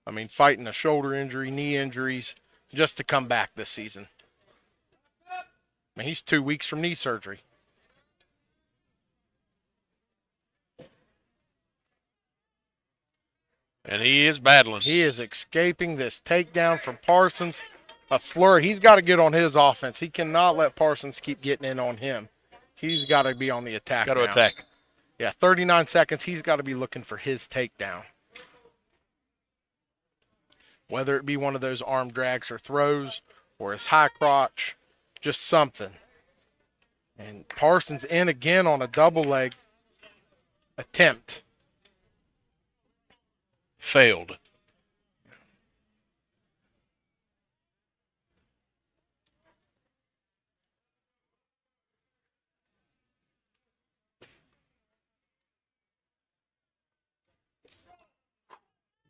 Speaker 2: I mean, fighting a shoulder injury, knee injuries, just to come back this season. I mean, he's 2 weeks from knee surgery.
Speaker 1: And he is battling.
Speaker 2: He is escaping this takedown from Parsons. A flurry. He's got to get on his offense. He cannot let Parsons keep getting in on him. He's got to be on the attack
Speaker 1: Got to
Speaker 2: now.
Speaker 1: attack.
Speaker 2: Yeah, 39 seconds. He's got to be looking for his takedown. Whether it be one of those arm drags or throws or his high crotch, just something. And Parsons in again on a double leg attempt.
Speaker 1: Failed.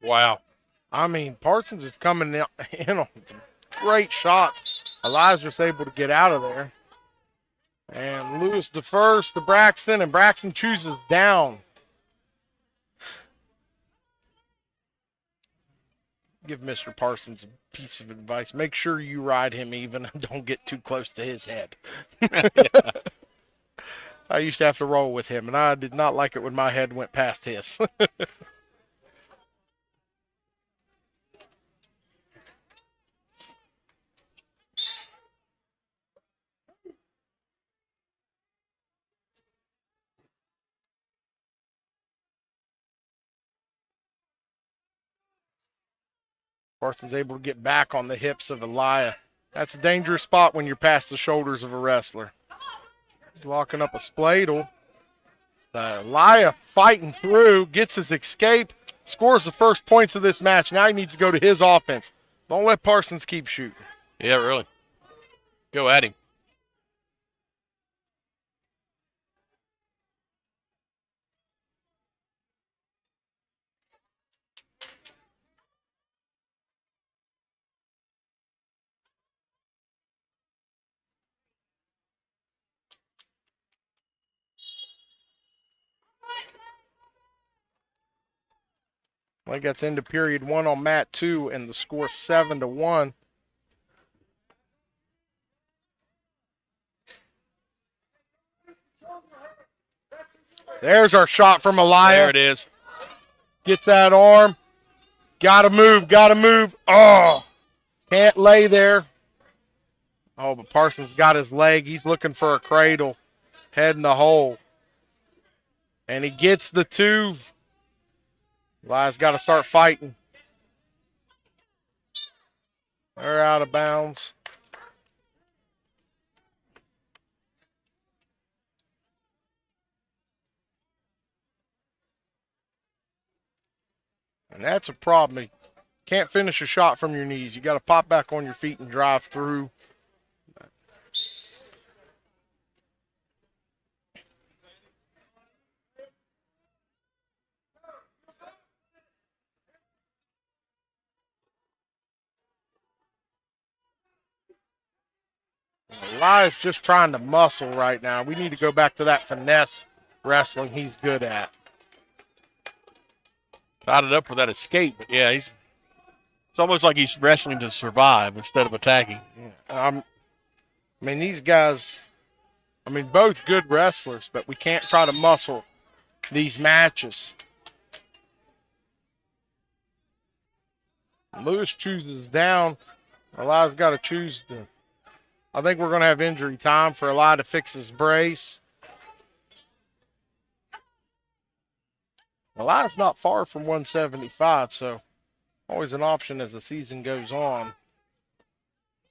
Speaker 1: Wow.
Speaker 2: I mean, Parsons is coming in on some great shots. Elijah's able to get out of there. And Lewis defers to Braxton, and Braxton chooses down. Give Mr. Parsons a piece of advice. Make sure you ride him even and don't get too close to his head. I used to have to roll with him, and I did not like it when my head went past his. Parsons able to get back on the hips of Elia. That's a dangerous spot when you're past the shoulders of a wrestler. He's locking up a spladle. Elia fighting through, gets his escape, scores the first points of this match. Now he needs to go to his offense. Don't let Parsons keep shooting.
Speaker 1: Yeah, really. Go at him.
Speaker 2: I think that's into period one on mat 2, and the score 7-1. There's our shot from Elia.
Speaker 1: There it is.
Speaker 2: Gets that arm. Gotta move, gotta move. Oh, can't lay there. Oh, but Parsons got his leg. He's looking for a cradle. Head in the hole. And he gets the 2. Eli's got to start fighting. They're out of bounds. And that's a problem. You can't finish a shot from your knees. You got to pop back on your feet and drive through. Eli's just trying to muscle right now. We need to go back to that finesse wrestling he's good at.
Speaker 1: Tied it up with that escape, but yeah, it's almost like he's wrestling to survive instead of attacking.
Speaker 2: I mean, these guys, both good wrestlers, but we can't try to muscle these matches. Lewis chooses down. Eli's got to choose to. I think we're going to have injury time for Eli to fix his brace. Eli's not far from 175, so always an option as the season goes on.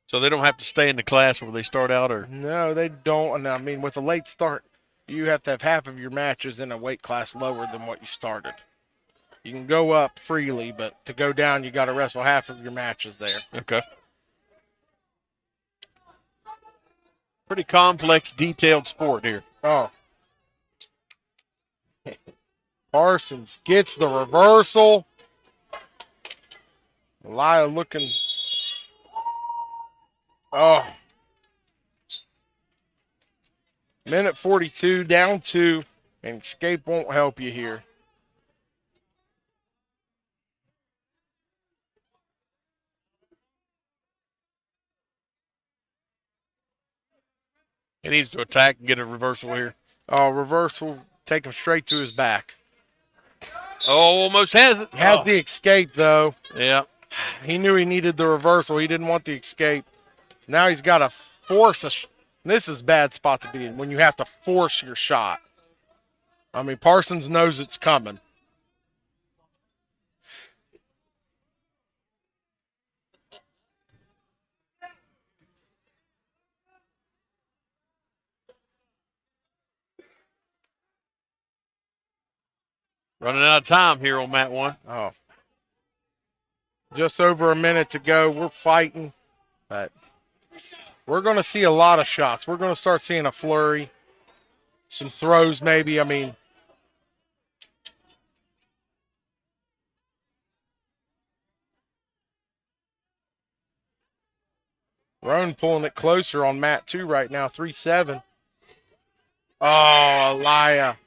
Speaker 1: So they don't have to stay in the class where they start out, or?
Speaker 2: No, they don't. And with a late start, you have to have half of your matches in a weight class lower than what you started. You can go up freely, but to go down, you got to wrestle half of your matches there.
Speaker 1: Okay. Pretty complex, detailed sport here.
Speaker 2: Oh. Parsons gets the reversal. Elia looking. Oh. Minute 42, down 2, and escape won't help you here.
Speaker 1: He needs to attack and get a reversal here.
Speaker 2: Oh, reversal, take him straight to his back.
Speaker 1: Oh, almost has it.
Speaker 2: He has the escape, though.
Speaker 1: Yeah.
Speaker 2: He knew he needed the reversal. He didn't want the escape. Now he's got to force a this is a bad spot to be in, when you have to force your shot. I mean, Parsons knows it's coming.
Speaker 1: Running out of time here on mat 1.
Speaker 2: Oh. Just over a minute to go. We're fighting, but we're going to see a lot of shots. We're going to start seeing a flurry, some throws maybe. I mean, Roane pulling it closer on mat 2 right now, 3-7. Oh, Elia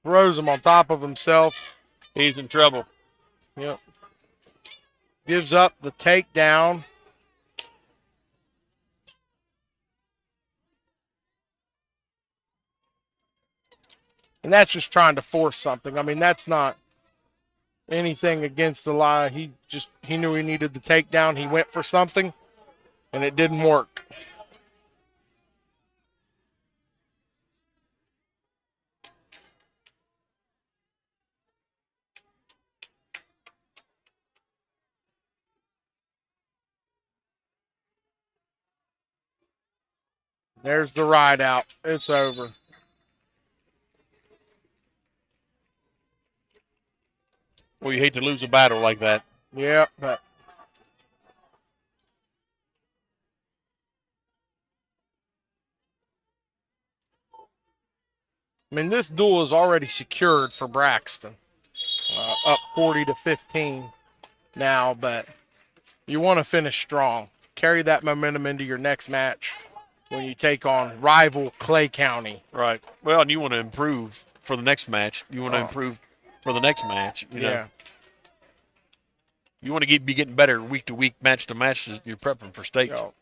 Speaker 2: throws him on top of himself.
Speaker 1: He's in trouble.
Speaker 2: Yep. Gives up the takedown. And that's just trying to force something. I mean, that's not anything against Elia. He knew he needed the takedown. He went for something, and it didn't work. There's the ride out. It's over.
Speaker 1: Well, you hate to lose a battle like that.
Speaker 2: Yeah, but I mean, this duel is already secured for Braxton. Up 40-15 now, but you want to finish strong. Carry that momentum into your next match when you take on rival Clay County.
Speaker 1: Right. Well, and you want to improve for the next match. You want to improve for the next match. You know?
Speaker 2: Yeah.
Speaker 1: You want to be getting better week to week, match to match as you're prepping for states.
Speaker 2: Yo.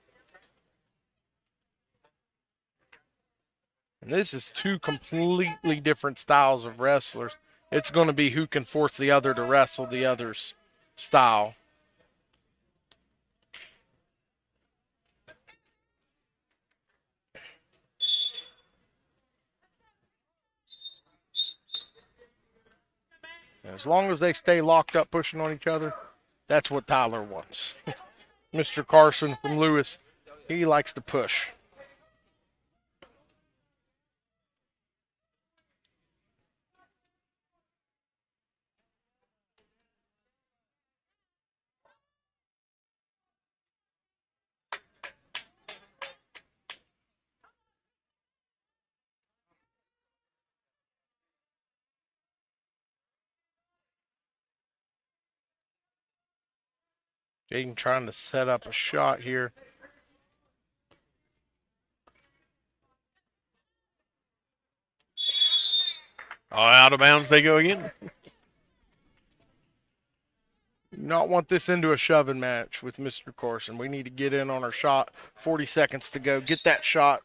Speaker 2: And this is two completely different styles of wrestlers. It's going to be who can force the other to wrestle the other's style. As long as they stay locked up pushing on each other, that's what Tyler wants. Mr. Carson from Lewis, he likes to push. Jaden trying to set up a shot here.
Speaker 1: Oh, out of bounds they go again.
Speaker 2: Not want this into a shoving match with Mr. Carson. We need to get in on our shot. 40 seconds to go. Get that shot.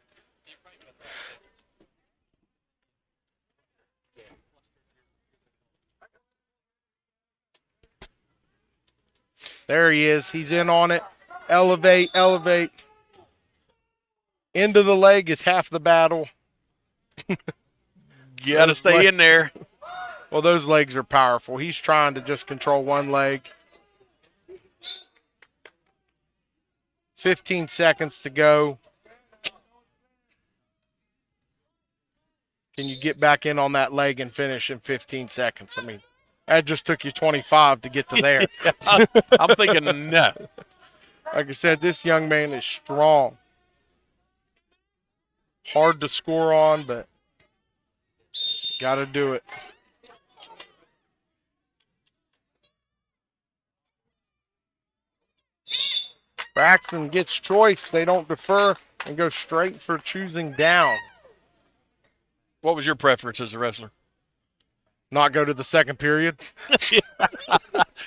Speaker 2: There he is. He's in on it. Elevate, elevate. Into the leg is half the battle.
Speaker 1: You got to stay in there.
Speaker 2: Well, those legs are powerful. He's trying to just control one leg. 15 seconds to go. Can you get back in on that leg and finish in 15 seconds? I mean, that just took you 25 to get to there.
Speaker 1: I'm thinking, no.
Speaker 2: Like I said, this young man is strong. Hard to score on, but got to do it. Braxton gets choice. They don't defer and go straight for choosing down.
Speaker 1: What was your preference as a wrestler?
Speaker 2: Not go to the second period.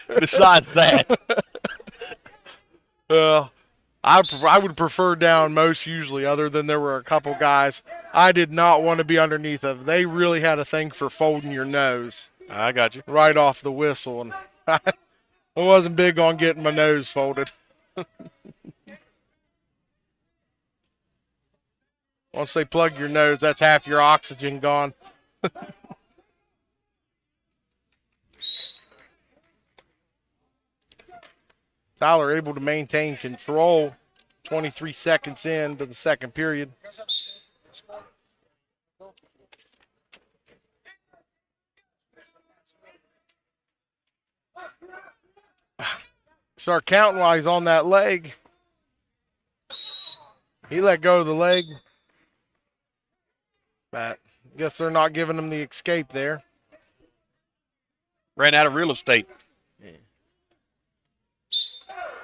Speaker 1: Besides that.
Speaker 2: I would prefer down most usually, other than there were a couple guys I did not want to be underneath of. They really had a thing for folding your nose.
Speaker 1: I got you.
Speaker 2: Right off the whistle. And I wasn't big on getting my nose folded. Once they plug your nose, that's half your oxygen gone. Tyler able to maintain control. 23 seconds into the second period. Start counting while he's on that leg. He let go of the leg. But I guess they're not giving him the escape there.
Speaker 1: Ran out of real estate.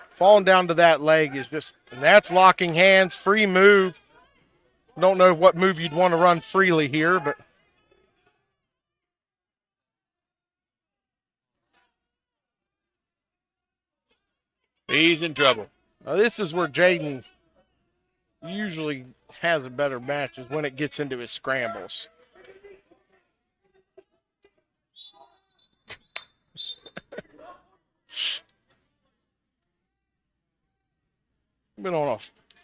Speaker 2: Falling down to that leg is just, and that's locking hands, free move. Don't know what move you'd want to run freely here, but.
Speaker 1: He's in trouble.
Speaker 2: Now this is where Jaden usually has a better match, is when it gets into his scrambles. Been on a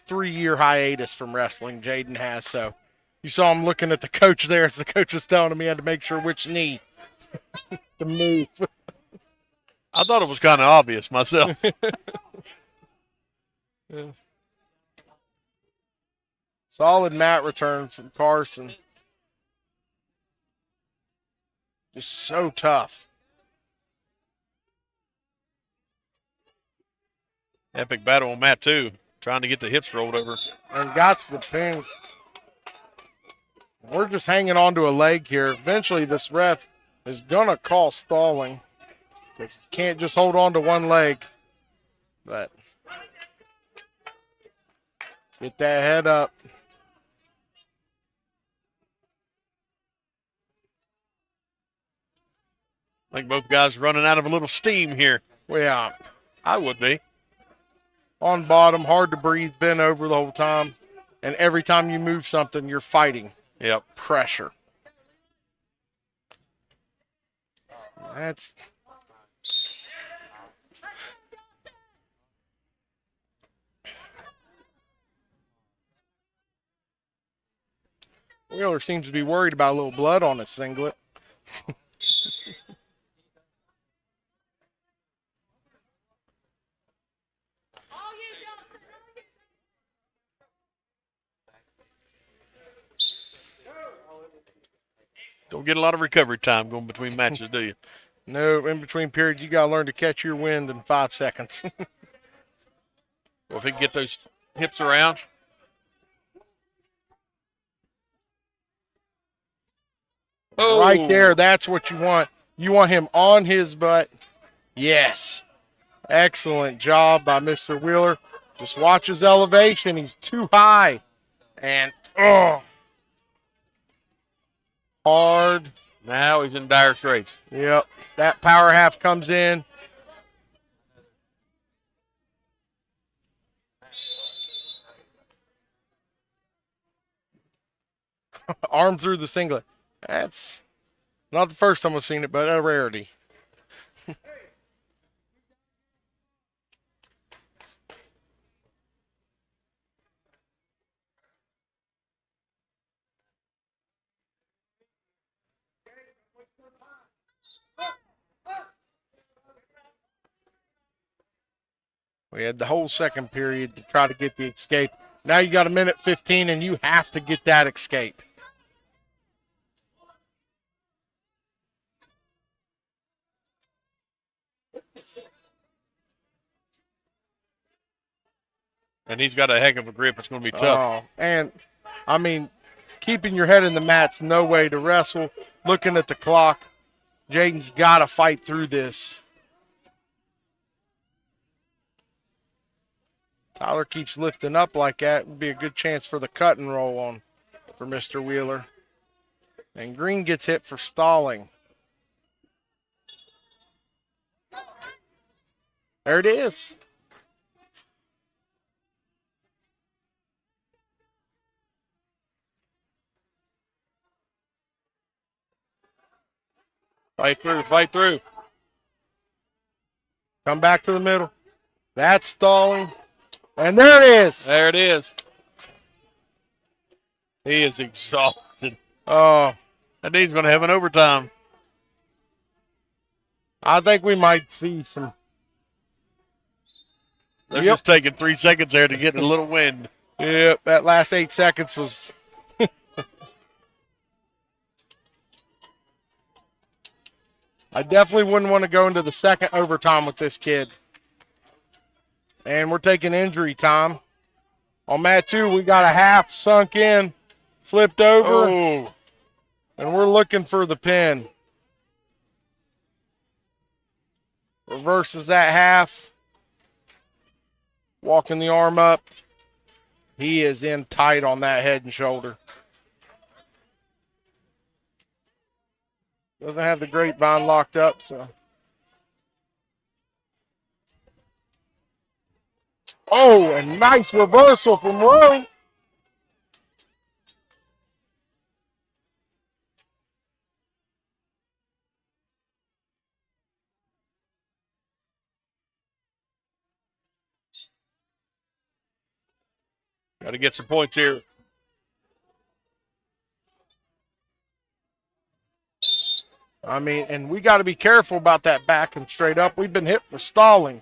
Speaker 2: 3-year hiatus from wrestling, Jaden has, so you saw him looking at the coach there as the coach was telling him he had to make sure which knee to move.
Speaker 1: I thought it was kind of obvious myself.
Speaker 2: Yeah. Solid mat return from Carson. Just so tough.
Speaker 1: Epic battle on mat 2. Trying to get the hips rolled over.
Speaker 2: And got the pin. We're just hanging on to a leg here. Eventually this ref is going to call stalling. Because you can't just hold on to one leg. But get that head up.
Speaker 1: I think both guys running out of a little steam here.
Speaker 2: Yeah.
Speaker 1: I would be.
Speaker 2: On bottom, hard to breathe, bent over the whole time. And every time you move something, you're fighting.
Speaker 1: Yep.
Speaker 2: Pressure. That's... Wheeler seems to be worried about a little blood on his singlet.
Speaker 1: Don't get a lot of recovery time going between matches, do you?
Speaker 2: No, in between periods, you got to learn to catch your wind in 5 seconds.
Speaker 1: Well, if he can get those hips around.
Speaker 2: Oh. Right there, that's what you want. You want him on his butt. Yes. Excellent job by Mr. Wheeler. Just watch his elevation. He's too high. And, hard.
Speaker 1: Now he's in dire straits.
Speaker 2: Yep. That power half comes in. Arm through the singlet. That's not the first time I've seen it, but a rarity. We had the whole second period to try to get the escape. Now you got 1:15, and you have to get that escape.
Speaker 1: And he's got a heck of a grip. It's going to be tough.
Speaker 2: Oh, and, I mean, keeping your head in the mat's no way to wrestle. Looking at the clock, Jaden's got to fight through this. Tyler keeps lifting up like that. Would be a good chance for the cut and roll on for Mr. Wheeler. And Green gets hit for stalling. There it is.
Speaker 1: Fight through, fight through.
Speaker 2: Come back to the middle. That's stalling. And there it is.
Speaker 1: There it is. He is exhausted.
Speaker 2: Oh.
Speaker 1: That he's going to have an overtime.
Speaker 2: I think we might see some.
Speaker 1: They're just taking 3 seconds there to get a little wind.
Speaker 2: Yep, that last 8 seconds was. I definitely wouldn't want to go into the second overtime with this kid. And we're taking injury time. On mat 2, we got a half sunk in, flipped over, and we're looking for the pin. Reverses that half. Walking the arm up. He is in tight on that head and shoulder. Doesn't have the grapevine locked up, so. Oh, a nice reversal from Roane.
Speaker 1: Got to get some points here.
Speaker 2: I mean, and we got to be careful about that back and straight up. We've been hit for stalling.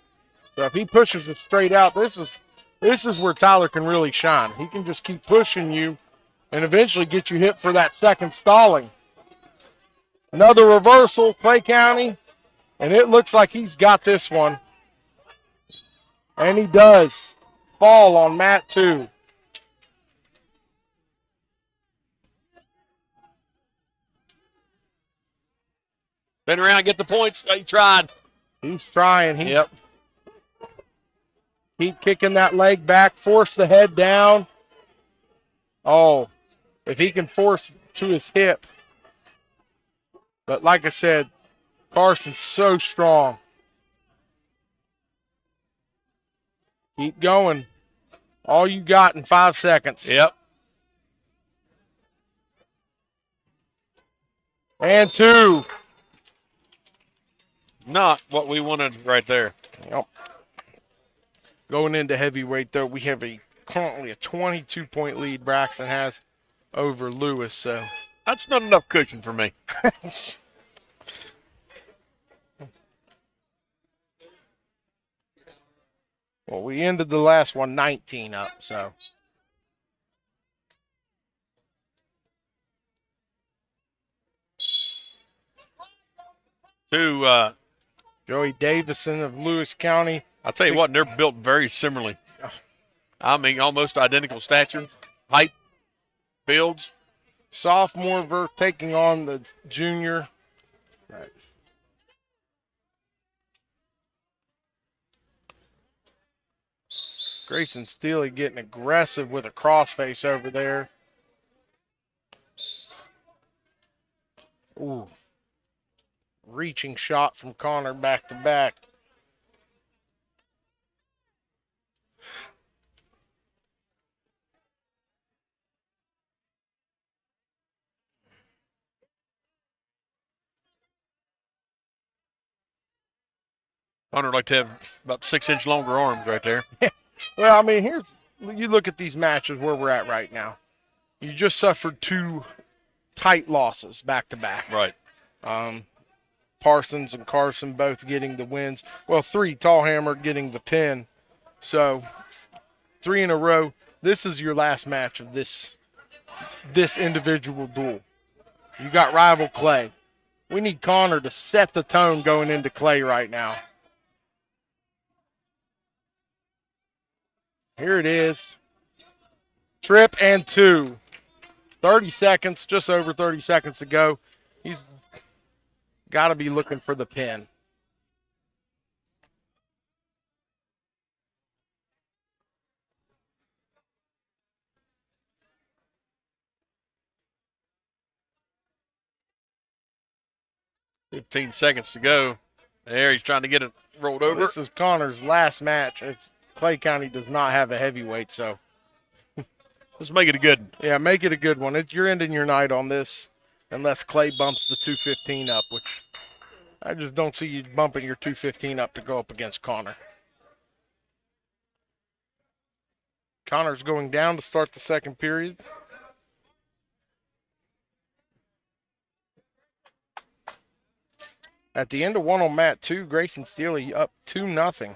Speaker 2: So if he pushes it straight out, this is where Tyler can really shine. He can just keep pushing you and eventually get you hit for that second stalling. Another reversal, Clay County, and it looks like he's got this one. And he does. Fall on mat 2.
Speaker 1: Been around, get the points. He tried.
Speaker 2: He's trying.
Speaker 1: Yep.
Speaker 2: Keep kicking that leg back. Force the head down. Oh, if he can force to his hip. But like I said, Carson's so strong. Keep going. All you got in 5 seconds.
Speaker 1: Yep.
Speaker 2: And 2.
Speaker 1: Not what we wanted right there.
Speaker 2: Yep. Going into heavyweight, though, we have currently a 22-point lead Braxton has over Lewis. So
Speaker 1: that's not enough cushion for me.
Speaker 2: Well, we ended the last one 19 up, so.
Speaker 1: To
Speaker 2: Joey Davison of Lewis County.
Speaker 1: I'll tell you what, they're built very similarly. I mean, almost identical stature, height, builds.
Speaker 2: Sophomore taking on the junior. Right. Grayson Steele getting aggressive with a crossface over there. Ooh. Reaching shot from Connor back to back.
Speaker 1: Connor would like to have about 6-inch longer arms right there.
Speaker 2: Well, I mean, you look at these matches where we're at right now. You just suffered 2 tight losses back to back.
Speaker 1: Right.
Speaker 2: Parsons and Carson both getting the wins. Well, 3, Tallhammer getting the pin. So 3 in a row. This is your last match of this individual duel. You got rival Clay. We need Connor to set the tone going into Clay right now. Here it is. Trip and 2. 30 seconds, just over 30 seconds to go. He's got to be looking for the pin.
Speaker 1: 15 seconds to go. There, he's trying to get it rolled over.
Speaker 2: This is Connor's last match. Clay County does not have a heavyweight, so.
Speaker 1: Let's make it a good one.
Speaker 2: Yeah, make it a good one. You're ending your night on this unless Clay bumps the 215 up, which I just don't see you bumping your 215 up to go up against Connor. Connor's going down to start the second period. At the end of one on mat 2, Grayson Steele up 2-0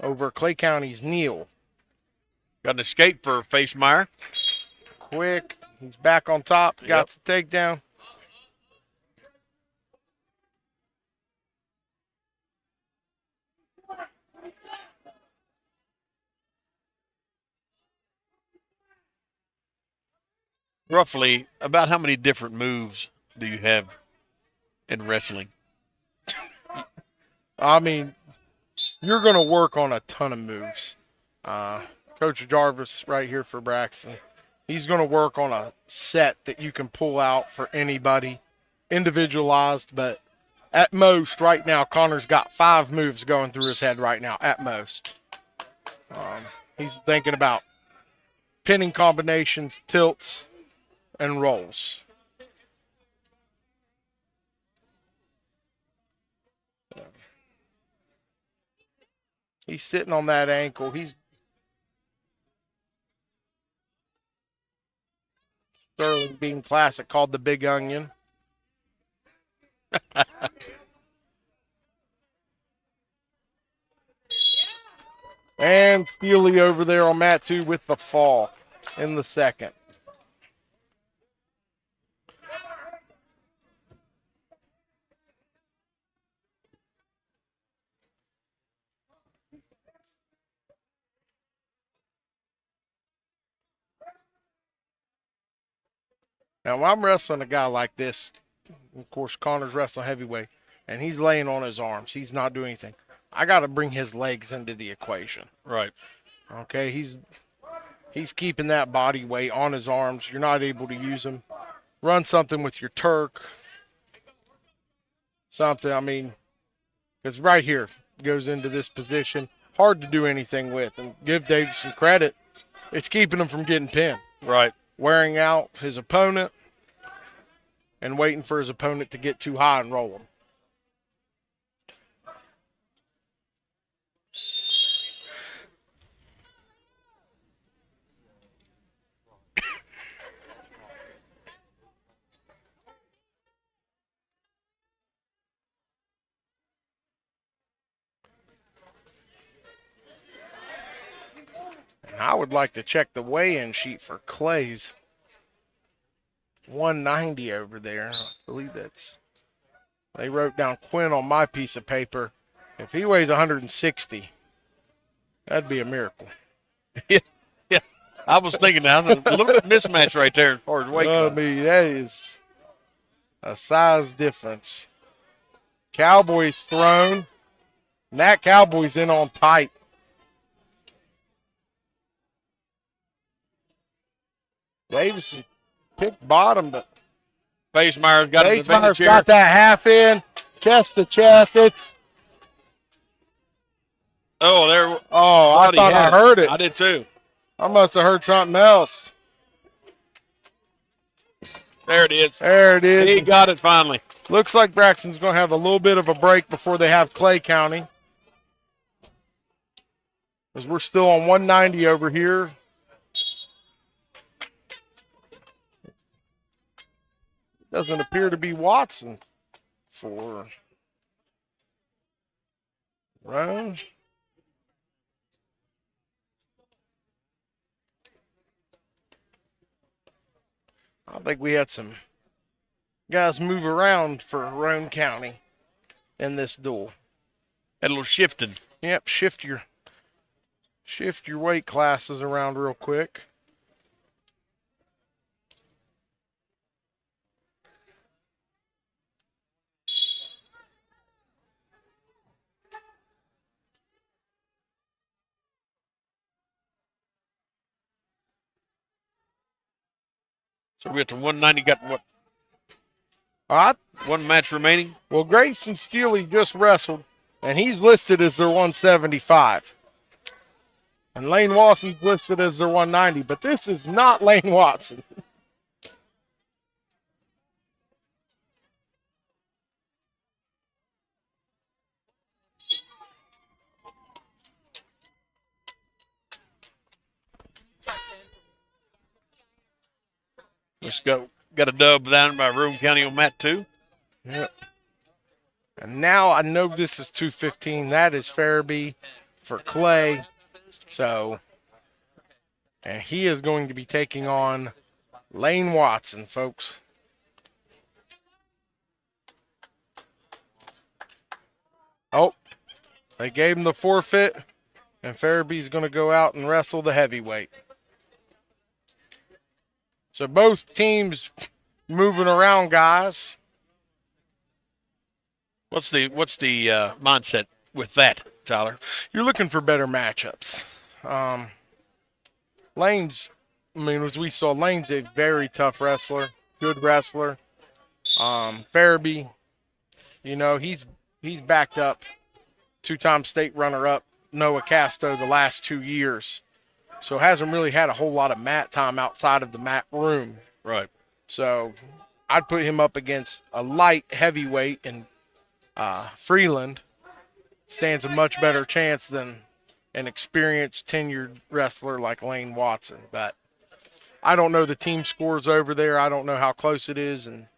Speaker 2: over Clay County's Neal.
Speaker 1: Got an escape for Facemeyer.
Speaker 2: Quick. He's back on top. Got the takedown.
Speaker 1: Roughly, about how many different moves do you have in wrestling?
Speaker 2: I mean, you're going to work on a ton of moves. Coach Jarvis right here for Braxton. He's going to work on a set that you can pull out for anybody, individualized, but at most right now, Connor's got 5 moves going through his head right now, at most. He's thinking about pinning combinations, tilts, and rolls. He's sitting on that ankle. He's Sterling Bean Classic called the Big Onion. And Steely over there on mat 2 with the fall in the second. Now, when I'm wrestling a guy like this, of course, Connor's wrestling heavyweight, and he's laying on his arms. He's not doing anything. I got to bring his legs into the equation.
Speaker 1: Right.
Speaker 2: Okay, he's keeping that body weight on his arms. You're not able to use them. Run something with your Turk. Something, I mean, because right here goes into this position. Hard to do anything with. And give Davidson credit. It's keeping him from getting pinned.
Speaker 1: Right.
Speaker 2: Wearing out his opponent and waiting for his opponent to get too high and roll him. I would like to check the weigh-in sheet for Clay's 190 over there. I believe they wrote down Quinn on my piece of paper. If he weighs 160, that'd be a miracle.
Speaker 1: Yeah, I was thinking now, a little bit mismatch right there as far as weight.
Speaker 2: I mean, that is a size difference. Cowboys thrown. And that Cowboy's in on tight. Davis picked bottom, but
Speaker 1: Facemeyer's got
Speaker 2: Facemeyer's got that half in, chest to chest. It's
Speaker 1: there.
Speaker 2: Oh, I thought I heard it.
Speaker 1: I did too.
Speaker 2: I must have heard something else.
Speaker 1: There it is.
Speaker 2: There it is.
Speaker 1: He got it finally.
Speaker 2: Looks like Braxton's going to have a little bit of a break before they have Clay County. Because we're still on 190 over here. Doesn't appear to be Watson for Roane. I think we had some guys move around for Roane County in this duel.
Speaker 1: Had a little shifting.
Speaker 2: Yep, shift your weight classes around real quick.
Speaker 1: So we got to 190, got what?
Speaker 2: All right.
Speaker 1: One match remaining.
Speaker 2: Well, Grayson Steele just wrestled, and he's listed as their 175. And Lane Watson's listed as their 190, but this is not Lane Watson.
Speaker 1: Let's go. Got a dub down by Roane County on mat 2.
Speaker 2: Yep. And now I know this is 215. That is Farabee for Clay. So, and he is going to be taking on Lane Watson, folks. Oh, they gave him the forfeit, and Farabee's going to go out and wrestle the heavyweight. So both teams moving around, guys.
Speaker 1: What's the mindset with that, Tyler?
Speaker 2: You're looking for better matchups. Lane's, as we saw, Lane's a very tough wrestler, good wrestler. Farabee, he's backed up, 2-time state runner-up Noah Casto the last 2 years. So hasn't really had a whole lot of mat time outside of the mat room.
Speaker 1: Right.
Speaker 2: So I'd put him up against a light heavyweight, and Freeland stands a much better chance than an experienced, tenured wrestler like Lane Watson. But I don't know the team scores over there. I don't know how close it is. And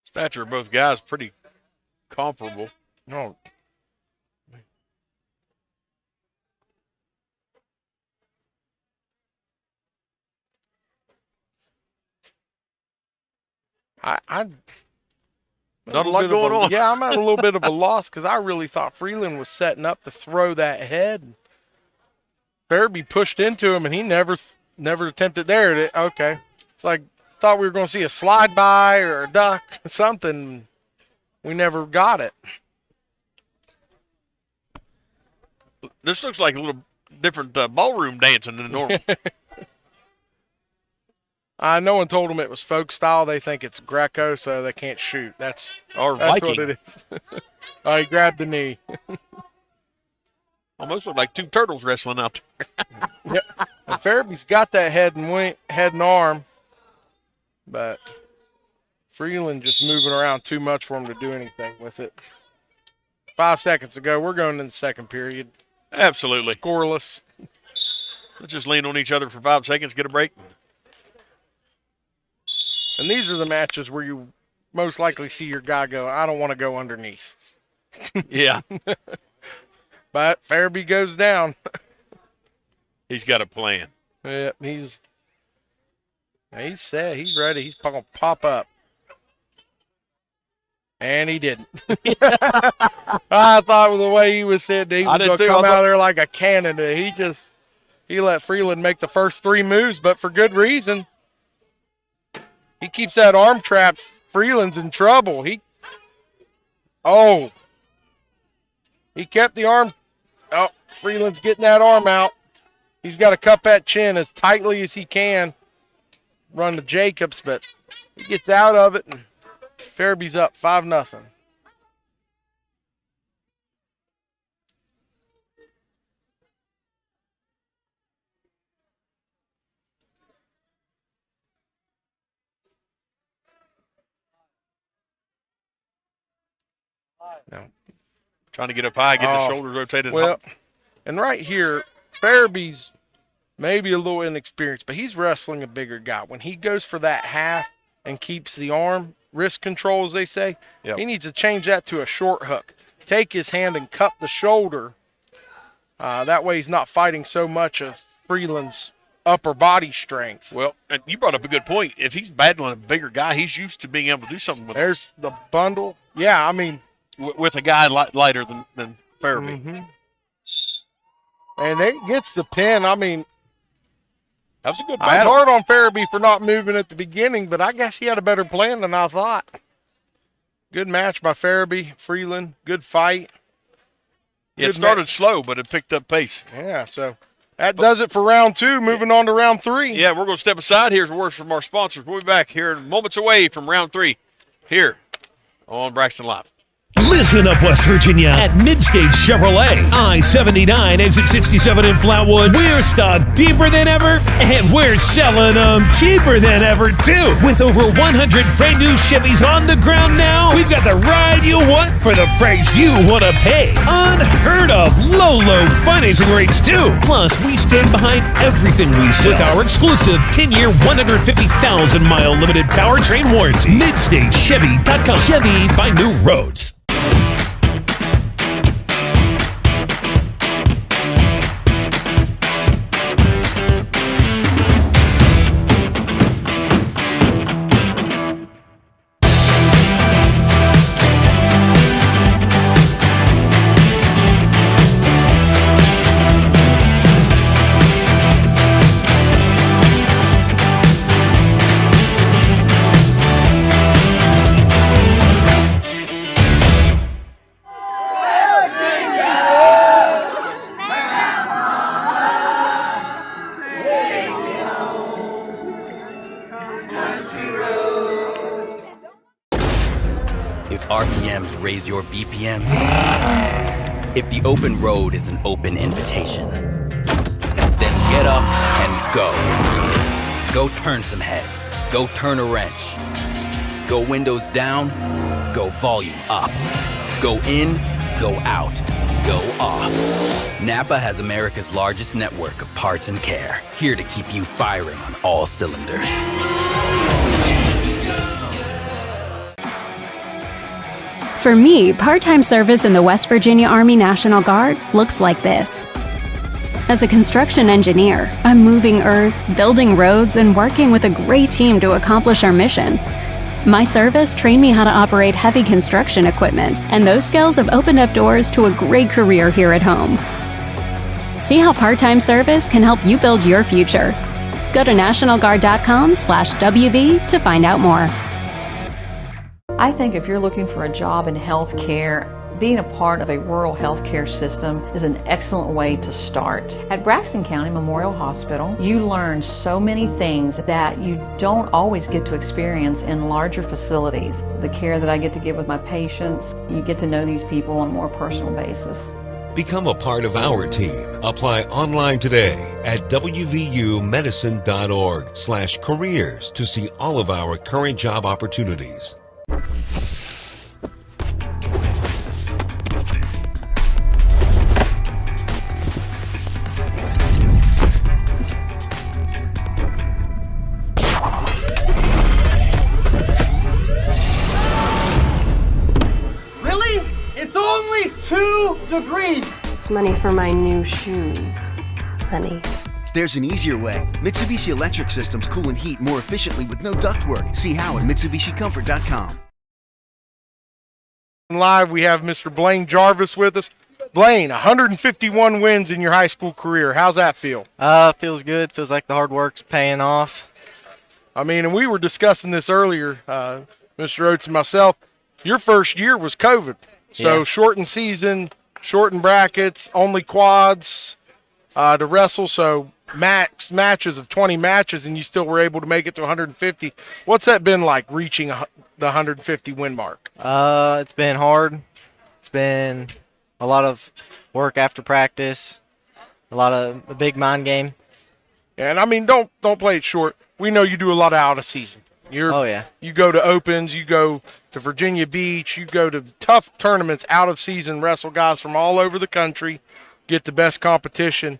Speaker 1: stature of both guys pretty comparable.
Speaker 2: no.
Speaker 1: Not a lot going on.
Speaker 2: Yeah, I'm at a little bit of a loss because I really thought Freeland was setting up to throw that head. Farabee pushed into him, and he never attempted there. Okay. It's like, thought we were going to see a slide by or a duck, something. We never got it.
Speaker 1: This looks like a little different ballroom dancing than normal.
Speaker 2: No one told them it was folk style. They think it's Greco, so they can't shoot. That's
Speaker 1: Viking.
Speaker 2: what it is. Oh, he grabbed the knee.
Speaker 1: Almost looked like two turtles wrestling out there.
Speaker 2: Yep. And Farabee's got that head and arm, but Freeland just moving around too much for him to do anything with it. 5 seconds ago, we're going in the second period.
Speaker 1: Absolutely.
Speaker 2: Scoreless.
Speaker 1: Let's just lean on each other for 5 seconds, get a break.
Speaker 2: And these are the matches where you most likely see your guy go, I don't want to go underneath.
Speaker 1: Yeah.
Speaker 2: But Farabee goes down.
Speaker 1: He's got a plan.
Speaker 2: Yep, he's set. He's ready. He's going to pop up. And he didn't. I thought with the way he was sitting, he was going to come out there like a cannon. He let Freeland make the first 3 moves, but for good reason. He keeps that arm trap. Freeland's in trouble. He kept the arm. Oh, Freeland's getting that arm out. He's got to cup that chin as tightly as he can. Run to Jacobs, but he gets out of it, and Farabee's up 5-0.
Speaker 1: Now, trying to get up high, get the shoulders rotated.
Speaker 2: Well, and right here, Farabee's maybe a little inexperienced, but he's wrestling a bigger guy. When he goes for that half and keeps the arm, wrist control, as they say, he needs to change that to a short hook. Take his hand and cup the shoulder. That way he's not fighting so much of Freeland's upper body strength.
Speaker 1: Well, and you brought up a good point. If he's battling a bigger guy, he's used to being able to do something with
Speaker 2: There's the bundle. Yeah, I mean.
Speaker 1: With a guy lighter than Farabee.
Speaker 2: Mm-hmm. And they gets the pin. I mean,
Speaker 1: that was a good
Speaker 2: I had
Speaker 1: battle.
Speaker 2: hard on Farabee for not moving at the beginning, but I guess he had a better plan than I thought. Good match by Farabee, Freeland. Good fight.
Speaker 1: It started slow, but it picked up pace.
Speaker 2: Yeah, so that does it for round 2. Moving on to round 3.
Speaker 1: Yeah, we're going to step aside. Here's a word from our sponsors. We'll be back here moments away from round 3 here on Braxton Live.
Speaker 15: Listen up, West Virginia. At Midstage Chevrolet, I-79, exit 67 in Flatwood. We're stocked deeper than ever, and we're selling them cheaper than ever, too. With over 100 brand new Chevys on the ground now, we've got the ride you want for the price you want to pay. Unheard of low financing rates, too. Plus, we stand behind everything we say with our exclusive 10-year, 150,000-mile limited powertrain warranty. MidstageChevy.com. Chevy by New Roads.
Speaker 16: RPMs raise your BPMs. If the open road is an open invitation, then get up and go. Go turn some heads. Go turn a wrench. Go windows down. Go volume up. Go in. Go out. Go off. NAPA has America's largest network of parts and care, here to keep you firing on all cylinders.
Speaker 17: For me, part-time service in the West Virginia Army National Guard looks like this. As a construction engineer, I'm moving earth, building roads, and working with a great team to accomplish our mission. My service trained me how to operate heavy construction equipment, and those skills have opened up doors to a great career here at home. See how part-time service can help you build your future. Go to nationalguard.com/WV to find out more.
Speaker 18: I think if you're looking for a job in healthcare, being a part of a rural healthcare system is an excellent way to start. At Braxton County Memorial Hospital, you learn so many things that you don't always get to experience in larger facilities. The care that I get to give with my patients, you get to know these people on a more personal basis.
Speaker 19: Become a part of our team. Apply online today at wvumedicine.org/careers to see all of our current job opportunities.
Speaker 20: Really? It's only 2 degrees.
Speaker 12: It's money for my new shoes, honey.
Speaker 21: There's an easier way. Mitsubishi Electric Systems cool and heat more efficiently with no ductwork. See how at MitsubishiComfort.com.
Speaker 2: Live, we have Mr. Blaine Jarvis with us. Blaine, 151 wins in your high school career. How's that feel?
Speaker 14: Feels good. Feels like the hard work's paying off.
Speaker 2: I mean, and we were discussing this earlier, Mr. Oates and myself. Your first year was COVID. So
Speaker 14: Yeah.
Speaker 2: shortened season, shortened brackets, only quads to wrestle. So max matches of 20 matches, and you still were able to make it to 150. What's that been like, reaching the 150 win mark?
Speaker 14: It's been hard. It's been a lot of work after practice, a big mind game.
Speaker 2: And I mean, don't play it short. We know you do a lot of out of season.
Speaker 14: Oh yeah.
Speaker 2: You go to opens, you go to Virginia Beach, you go to tough tournaments out of season, wrestle guys from all over the country, get the best competition.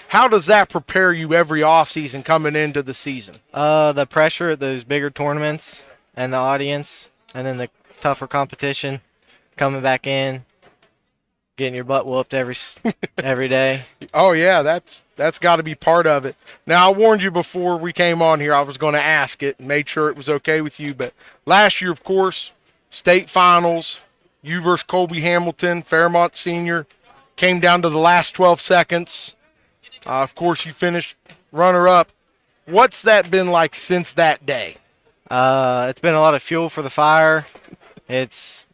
Speaker 2: How does that prepare you every off season coming into the season?
Speaker 14: The pressure at those bigger tournaments and the audience, and then the tougher competition, coming back in, getting your butt whooped every day.
Speaker 2: Oh yeah, that's got to be part of it. Now, I warned you before we came on here I was going to ask it and made sure it was okay with you, but last year, of course, state finals, you versus Colby Hamilton, Fairmont Senior, came down to the last 12 seconds. Of course, you finished runner-up. What's that been like since that day?
Speaker 3: It's been a lot of fuel for the fire. It's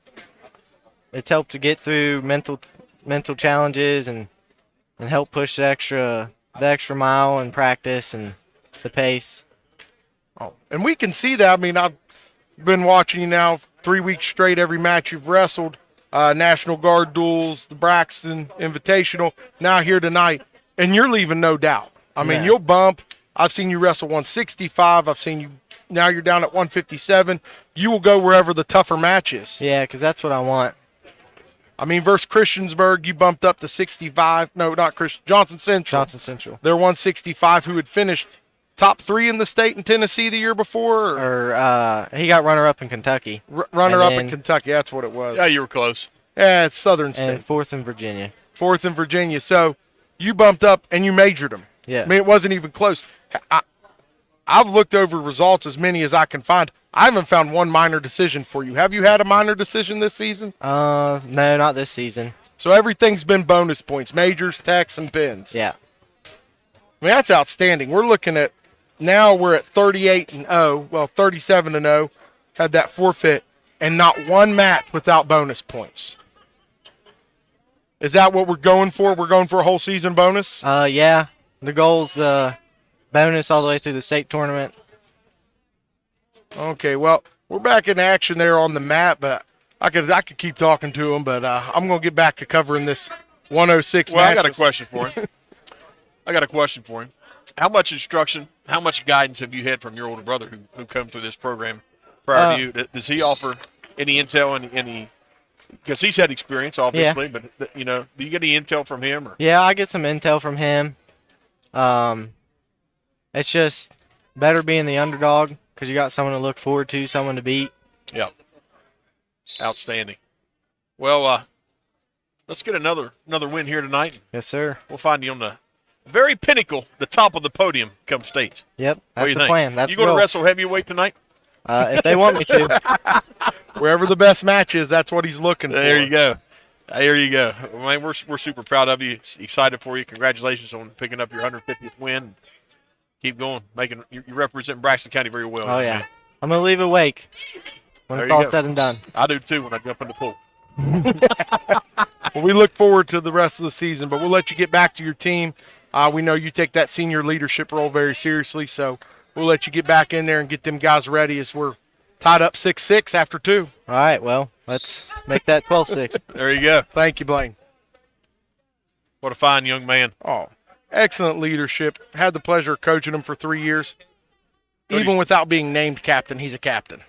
Speaker 3: helped to get through mental challenges and help push the extra mile in practice and the pace.
Speaker 2: Oh, and we can see that. I mean, I've been watching you now 3 weeks straight, every match you've wrestled, National Guard duels, the Braxton Invitational, now here tonight, and you're leaving no doubt. I mean, you'll bump. I've seen you wrestle 165. I've seen you, now you're down at 157. You will go wherever the tougher match is.
Speaker 3: Yeah, because that's what I want.
Speaker 2: I mean, versus Christiansburg, you bumped up to 65. No, not Christian. Johnson Central.
Speaker 3: Johnson Central.
Speaker 2: They're 165, who had finished top 3 in the state in Tennessee the year before?
Speaker 3: Or he got runner-up in Kentucky.
Speaker 2: Runner-up in Kentucky, that's what it was.
Speaker 1: Yeah, you were close.
Speaker 2: Yeah, it's Southern State.
Speaker 3: And 4th in Virginia.
Speaker 2: 4th in Virginia. So you bumped up and you majored them.
Speaker 3: Yeah.
Speaker 2: I mean, it wasn't even close. I've looked over results as many as I can find. I haven't found one minor decision for you. Have you had a minor decision this season?
Speaker 3: No, not this season.
Speaker 2: So everything's been bonus points, majors, techs, and pins.
Speaker 3: Yeah.
Speaker 2: I mean, that's outstanding. We're looking at, now we're at 38-0, well, 37-0, had that forfeit, and not one match without bonus points. Is that what we're going for? We're going for a whole season bonus?
Speaker 3: Yeah. The goal's bonus all the way through the state tournament.
Speaker 2: Okay, well, we're back in action there on the mat, but I could keep talking to him, but I'm going to get back to covering this 106
Speaker 1: Well,
Speaker 2: matches.
Speaker 1: I got a question for him. How much instruction, how much guidance have you had from your older brother who come through this program prior to you? Does he offer any intel, any because he's had experience, obviously, but, do you get any intel from him? Or?
Speaker 3: Yeah, I get some intel from him. It's just better being the underdog because you got someone to look forward to, someone to beat.
Speaker 1: Yeah. Outstanding. Well, let's get another win here tonight.
Speaker 3: Yes, sir.
Speaker 1: We'll find you on the very pinnacle, the top of the podium come states.
Speaker 3: Yep,
Speaker 1: What do
Speaker 3: that's
Speaker 1: you
Speaker 3: the
Speaker 1: think?
Speaker 3: plan. That's
Speaker 1: you going to
Speaker 3: goal.
Speaker 1: wrestle heavyweight tonight?
Speaker 3: If they want me to.
Speaker 2: Wherever the best match is, that's what he's looking for.
Speaker 1: There you go. There you go. Man, we're super proud of you. Excited for you. Congratulations on picking up your 150th win. Keep going. You represent Braxton County very well.
Speaker 3: Oh, yeah.
Speaker 1: Man.
Speaker 3: I'm going to leave awake when
Speaker 1: There
Speaker 3: it's
Speaker 1: you
Speaker 3: all
Speaker 1: go.
Speaker 3: said and done.
Speaker 1: I do, too, when I jump in the pool.
Speaker 2: Well, we look forward to the rest of the season, but we'll let you get back to your team. We know you take that senior leadership role very seriously, so we'll let you get back in there and get them guys ready as we're tied up 6-6 after 2.
Speaker 3: All right, well, let's make that 12-6.
Speaker 1: There you go.
Speaker 2: Thank you, Blaine.
Speaker 1: What a fine young man.
Speaker 2: Oh, excellent leadership. Had the pleasure of coaching him for 3 years.
Speaker 1: Cody's-
Speaker 2: Even without being named captain, he's a captain.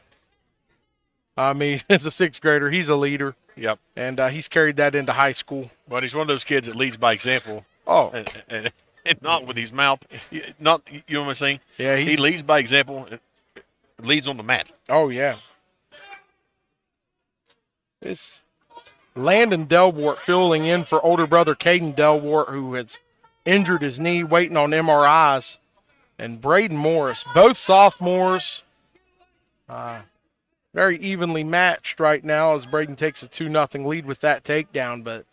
Speaker 2: I mean, as a 6th grader, he's a leader.
Speaker 1: Yep.
Speaker 2: And he's carried that into high school.
Speaker 1: But he's one of those kids that leads by example.
Speaker 2: Oh.
Speaker 1: And not with his mouth. Not, you know what I'm saying?
Speaker 2: Yeah,
Speaker 1: he leads by example. Leads on the mat.
Speaker 2: Oh, yeah. This Landon Delwart filling in for older brother Caden Delwart, who has injured his knee, waiting on MRIs. And Braden Morris, both sophomores. Very evenly matched right now as Braden takes a 2-0 lead with that takedown. But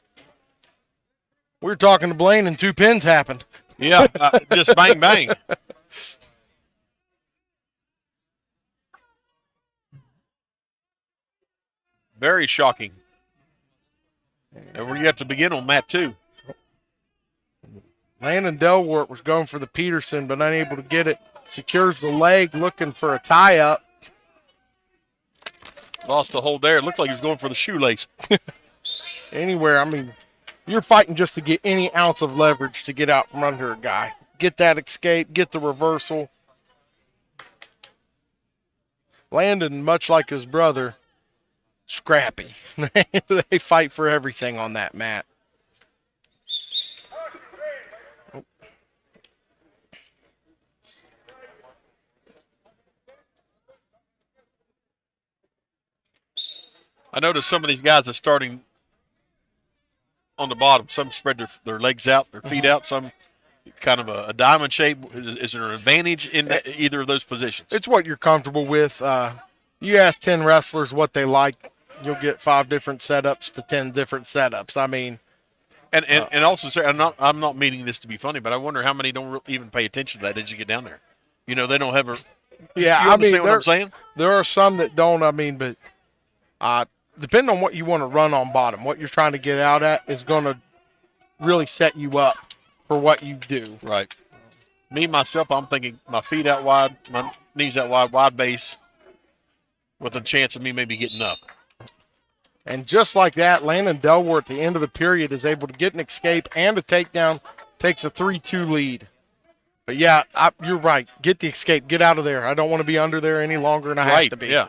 Speaker 2: we were talking to Blaine and 2 pins happened.
Speaker 1: Yeah, just bang, bang. Very shocking. And we have to begin on mat 2.
Speaker 2: Landon Delwart was going for the Peterson, but unable to get it. Secures the leg, looking for a tie-up.
Speaker 1: Lost the hold there. It looked like he was going for the shoelace.
Speaker 2: Anywhere, I mean, you're fighting just to get any ounce of leverage to get out from under a guy. Get that escape, get the reversal. Landon, much like his brother, scrappy. They fight for everything on that mat.
Speaker 1: I noticed some of these guys are starting on the bottom. Some spread their legs out, their feet out. Some kind of a diamond shape. Is there an advantage in either of those positions?
Speaker 2: It's what you're comfortable with. You ask 10 wrestlers what they like, you'll get 5 different setups to 10 different setups. I mean,
Speaker 1: And also, say, I'm not meaning this to be funny, but I wonder how many don't even pay attention to that as you get down there. You know, they don't have a.
Speaker 2: Yeah,
Speaker 1: you
Speaker 2: I mean,
Speaker 1: understand what I'm saying?
Speaker 2: There are some that don't. I mean, but depending on what you want to run on bottom, what you're trying to get out at is going to really set you up for what you do.
Speaker 1: Right. Me, myself, I'm thinking my feet out wide, my knees out wide, wide base, with a chance of me maybe getting up.
Speaker 2: And just like that, Landon Delwar at the end of the period is able to get an escape and a takedown, takes a 3-2 lead. But, yeah, you're right. Get the escape. Get out of there. I don't want to be under there any longer than I have to be.
Speaker 1: Yeah.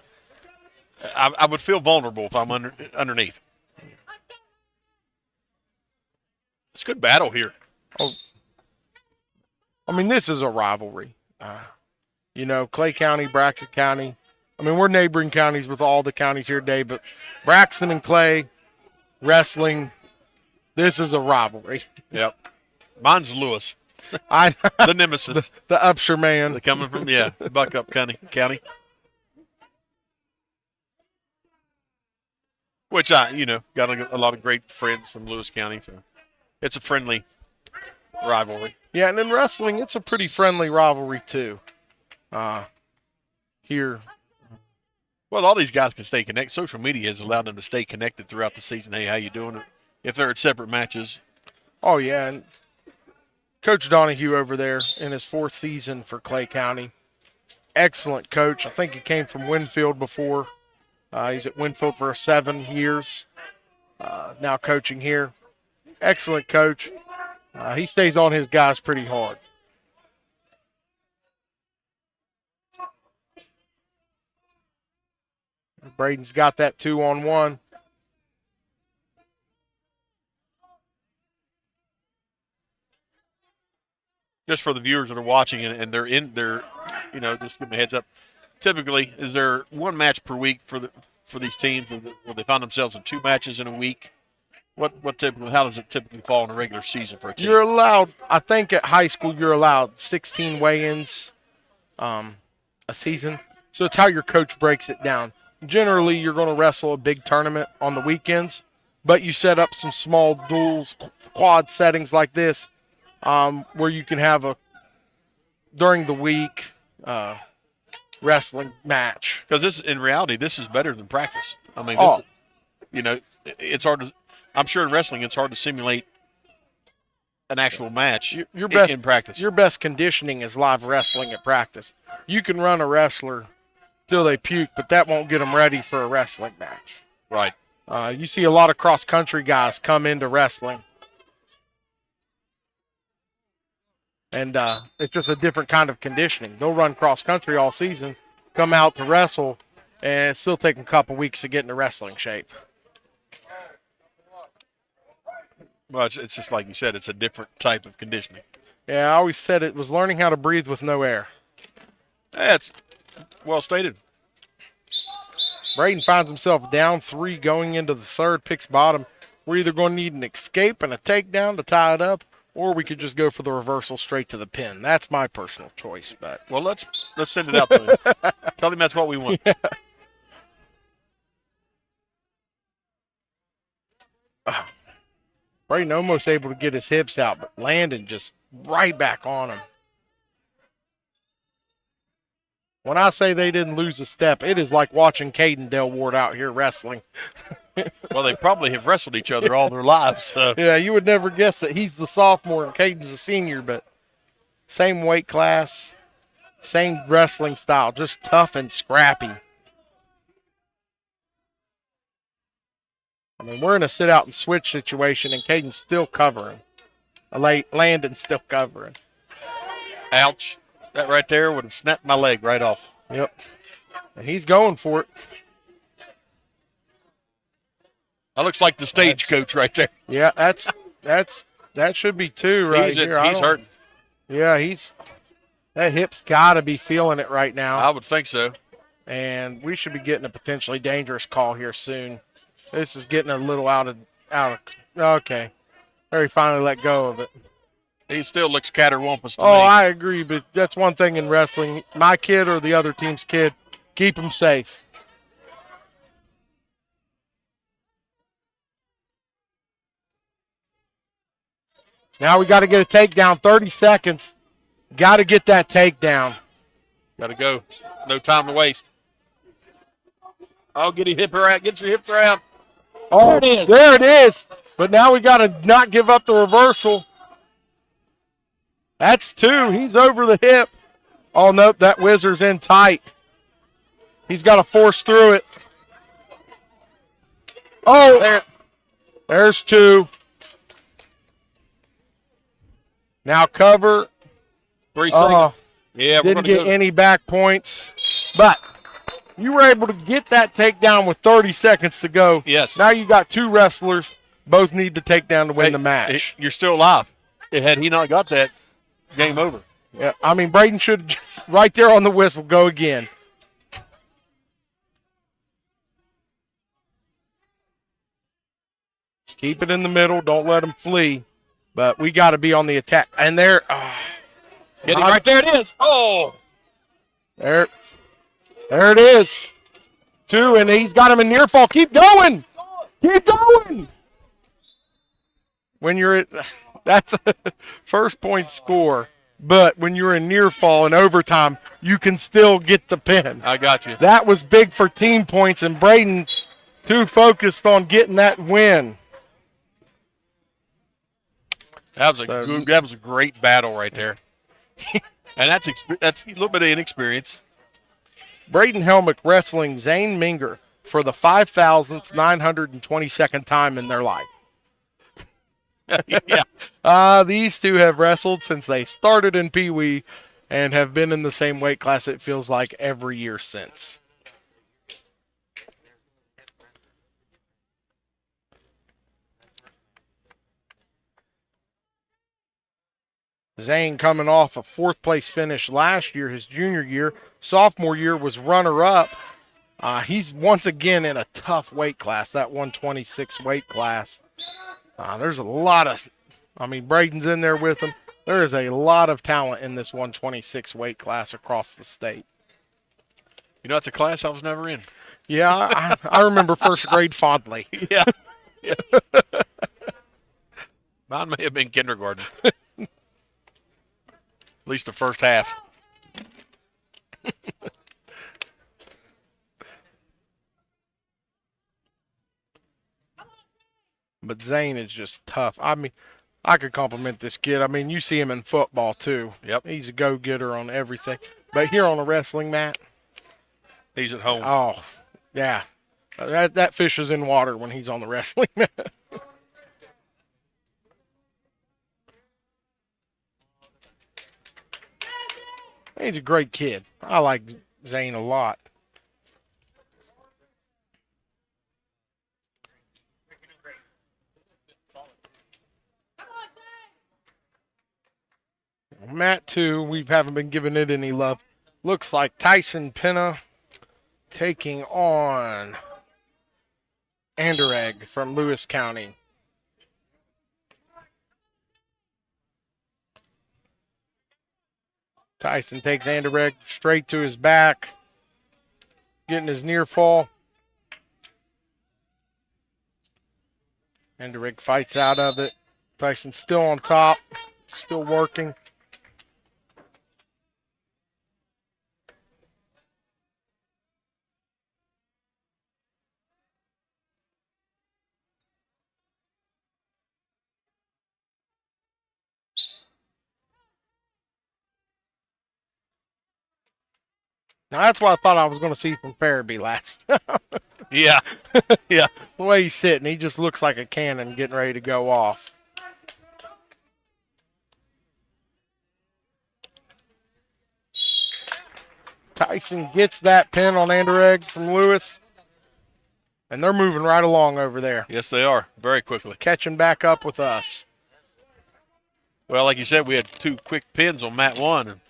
Speaker 1: I would feel vulnerable if I'm underneath. It's a good battle here.
Speaker 2: Oh, I mean, this is a rivalry. You know, Clay County, Braxton County. I mean, we're neighboring counties with all the counties here today, but Braxton and Clay, wrestling, this is a rivalry.
Speaker 1: Yep. Mine's Lewis. The nemesis.
Speaker 2: The Upshur man.
Speaker 1: They're coming from, Buckup County. Which got a lot of great friends from Lewis County, so it's a friendly rivalry.
Speaker 2: Yeah, and in wrestling, it's a pretty friendly rivalry too. Here.
Speaker 1: Well, all these guys can stay connected. Social media has allowed them to stay connected throughout the season. Hey, how you doing? If they're at separate matches.
Speaker 2: Oh, yeah, and Coach Donahue over there in his 4th season for Clay County. Excellent coach. I think he came from Winfield before. He's at Winfield for 7 years, now coaching here. Excellent coach. He stays on his guys pretty hard. Braden's got that 2-on-1.
Speaker 1: Just for the viewers that are watching and they're just give them a heads up. Typically, is there one match per week for these teams where they find themselves in 2 matches in a week? How does it typically fall in a regular season for a team?
Speaker 2: You're allowed, I think at high school, you're allowed 16 weigh-ins a season. So it's how your coach breaks it down. Generally, you're going to wrestle a big tournament on the weekends, but you set up some small duels, quad settings like this, where you can have during the week wrestling match.
Speaker 1: Because in reality, this is better than practice. I mean, it's hard to. I'm sure in wrestling, it's hard to simulate an actual match in practice.
Speaker 2: Your best conditioning is live wrestling at practice. You can run a wrestler till they puke, but that won't get them ready for a wrestling match.
Speaker 1: Right.
Speaker 2: You see a lot of cross-country guys come into wrestling. And it's just a different kind of conditioning. They'll run cross-country all season, come out to wrestle, and it's still taking a couple weeks to get into wrestling shape.
Speaker 1: Well, it's just like you said, it's a different type of conditioning.
Speaker 2: Yeah, I always said it was learning how to breathe with no air.
Speaker 1: That's well stated.
Speaker 2: Braden finds himself down 3 going into the 3rd, picks bottom. We're either going to need an escape and a takedown to tie it up, or we could just go for the reversal straight to the pin. That's my personal choice. But
Speaker 1: well, let's send it out to him. Tell him that's what we want.
Speaker 2: Yeah. Braden almost able to get his hips out, but Landon just right back on him. When I say they didn't lose a step, it is like watching Caden Delward out here wrestling.
Speaker 1: Well, they probably have wrestled each other all their lives. So.
Speaker 2: Yeah, you would never guess that he's the sophomore and Caden's the senior, but same weight class, same wrestling style, just tough and scrappy. I mean, we're in a sit-out and switch situation, and Caden's still covering. Landon's still covering.
Speaker 1: Ouch. That right there would have snapped my leg right off.
Speaker 2: Yep. And he's going for it.
Speaker 1: That looks like the stagecoach right there.
Speaker 2: Yeah, that should be 2 right here.
Speaker 1: He's hurting.
Speaker 2: Yeah, that hip's got to be feeling it right now.
Speaker 1: I would think so.
Speaker 2: And we should be getting a potentially dangerous call here soon. This is getting a little out of okay. There he finally let go of it.
Speaker 1: He still looks catterwampus to me.
Speaker 2: Oh, I agree, but that's one thing in wrestling. My kid or the other team's kid, keep him safe. Now we got to get a takedown. 30 seconds. Got to get that takedown.
Speaker 1: Got to go. No time to waste. Oh, get your hips around.
Speaker 2: Oh,
Speaker 1: There it is.
Speaker 2: there it is. But now we got to not give up the reversal. That's 2. He's over the hip. Oh, nope, that whizzer's in tight. He's got to force through it. Oh, there's 2. Now cover.
Speaker 1: 3 seconds. Yeah, we're
Speaker 2: didn't
Speaker 1: gonna
Speaker 2: get
Speaker 1: go.
Speaker 2: any back points. But you were able to get that takedown with 30 seconds to go.
Speaker 1: Yes.
Speaker 2: Now you got 2 wrestlers. Both need the takedown to win the match.
Speaker 1: You're still alive. Had he not got that, game over.
Speaker 2: Yeah, I mean, Braden should just right there on the whistle go again. Just keep it in the middle. Don't let him flee. But we got to be on the attack. And there.
Speaker 1: Get him right there. It is. Oh.
Speaker 2: There it is. 2, and he's got him in near fall. Keep going. Keep going. When you're at, that's a first point score. But when you're in near fall and overtime, you can still get the pin.
Speaker 1: I got you.
Speaker 2: That was big for team points, and Braden too focused on getting that win.
Speaker 1: That was a great battle right there. And that's a little bit of inexperience.
Speaker 2: Braden Helmick wrestling Zane Minger for the 5,922nd time in their life.
Speaker 1: Yeah.
Speaker 2: These two have wrestled since they started in Pee Wee and have been in the same weight class, it feels like, every year since. Zane coming off a 4th place finish last year, his junior year. Sophomore year was runner-up. He's once again in a tough weight class, that 126 weight class. There's a lot of, Braden's in there with him. There is a lot of talent in this 126 weight class across the state.
Speaker 1: You know, it's a class I was never in.
Speaker 2: Yeah, I remember first grade fondly.
Speaker 1: Yeah. Mine may have been kindergarten. At least the first half.
Speaker 2: But Zane is just tough. I could compliment this kid. You see him in football, too.
Speaker 1: Yep.
Speaker 2: He's a go-getter on everything. But here on a wrestling mat.
Speaker 1: He's at home.
Speaker 2: Oh, yeah. That fish is in water when he's on the wrestling mat. He's a great kid. I like Zane a lot. Mat 2, we haven't been giving it any love. Looks like Tyson Penna taking on Anderegg from Lewis County. Tyson takes Anderegg straight to his back, getting his near fall. Anderegg fights out of it. Tyson still on top, still working. Now, that's what I thought I was going to see from Farabee last.
Speaker 1: Yeah. Yeah.
Speaker 2: The way he's sitting, he just looks like a cannon getting ready to go off. Tyson gets that pin on Anderegg from Lewis. And they're moving right along over there.
Speaker 1: Yes, they are. Very quickly.
Speaker 2: Catching back up with us.
Speaker 1: Well, like you said, we had 2 quick pins on mat 1.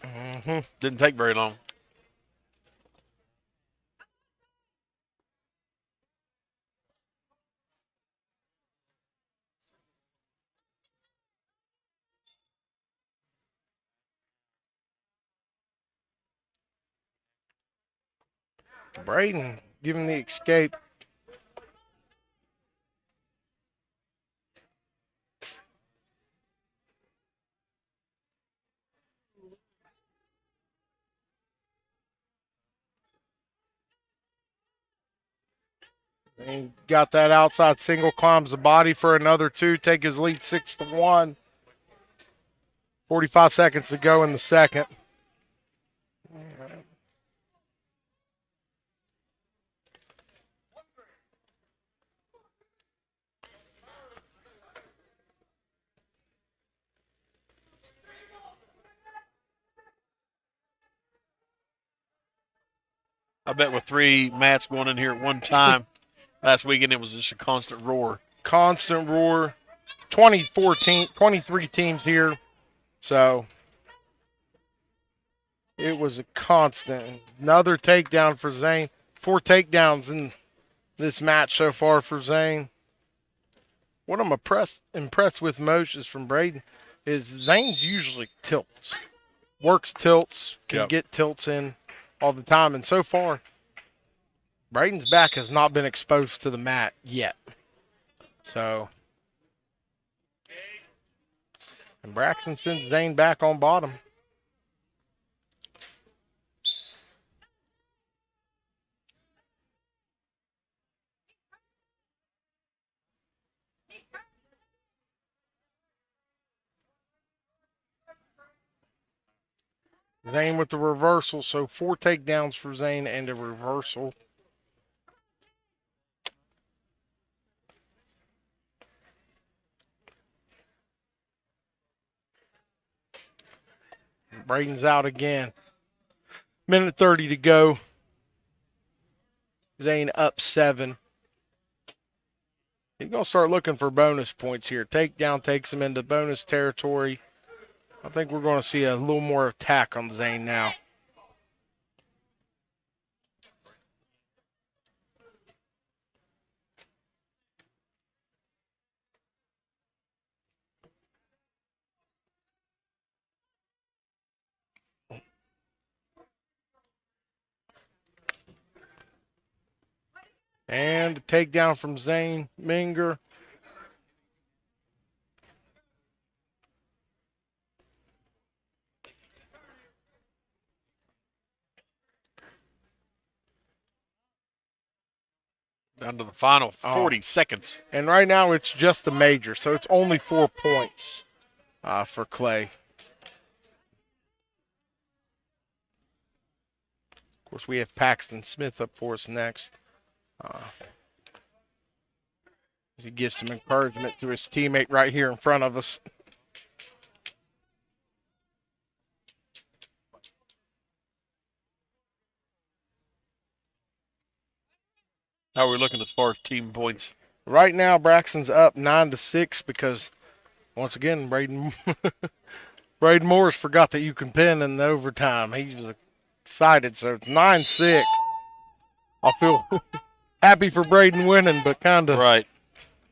Speaker 1: And didn't take very long.
Speaker 2: Braden giving the escape. And got that outside single, climbs the body for another 2, take his lead 6-1. 45 seconds to go in the second.
Speaker 1: I bet with 3 mats going in here at one time last weekend, it was just a constant roar.
Speaker 2: Constant roar. 23 teams here. So it was a constant. Another takedown for Zane. 4 takedowns in this match so far for Zane. What I'm impressed with most is from Braden is Zane's usually tilts. Works tilts, can get tilts in all the time. And so far, Braden's back has not been exposed to the mat yet. So, and Braxton sends Zane back on bottom. Zane with the reversal, so 4 takedowns for Zane and a reversal. Braden's out again. Minute 30 to go. Zane up 7. He's going to start looking for bonus points here. Takedown takes him into bonus territory. I think we're going to see a little more attack on Zane now. And a takedown from Zane Minger.
Speaker 1: Down to the final 40 seconds.
Speaker 2: And right now it's just the major, so it's only 4 points for Clay. Of course, we have Paxton Smith up for us next. As he gives some encouragement to his teammate right here in front of us.
Speaker 1: How are we looking as far as team points?
Speaker 2: Right now, Braxton's up 9-6 because, once again, Braden Morris forgot that you can pin in the overtime. He was excited, so it's 9-6. I feel happy for Braden winning, but kind of
Speaker 1: right.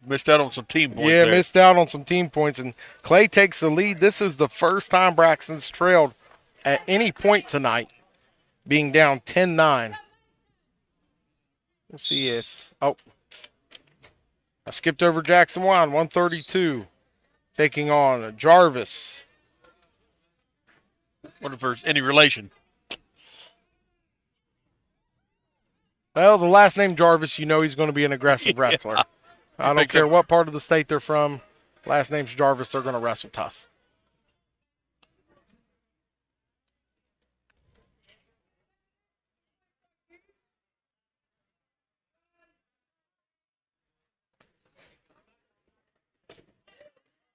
Speaker 1: Missed out on some team points.
Speaker 2: Yeah,
Speaker 1: there.
Speaker 2: missed out on some team points, and Clay takes the lead. This is the first time Braxton's trailed at any point tonight, being down 10-9. Let's see if I skipped over Jackson Wine, 132, taking on Jarvis.
Speaker 1: Wonder if there's any relation.
Speaker 2: Well, the last name Jarvis, you know he's going to be an aggressive wrestler. I don't care what part of the state they're from. Last name's Jarvis, they're going to wrestle tough.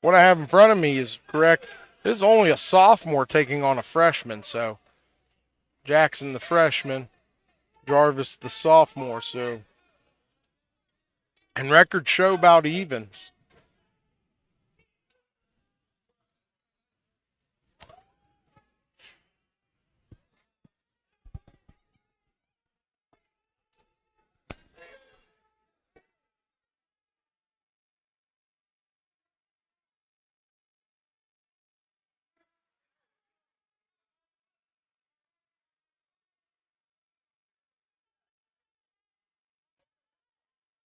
Speaker 2: What I have in front of me is correct. This is only a sophomore taking on a freshman, so Jackson the freshman, Jarvis the sophomore, so and records show about evens.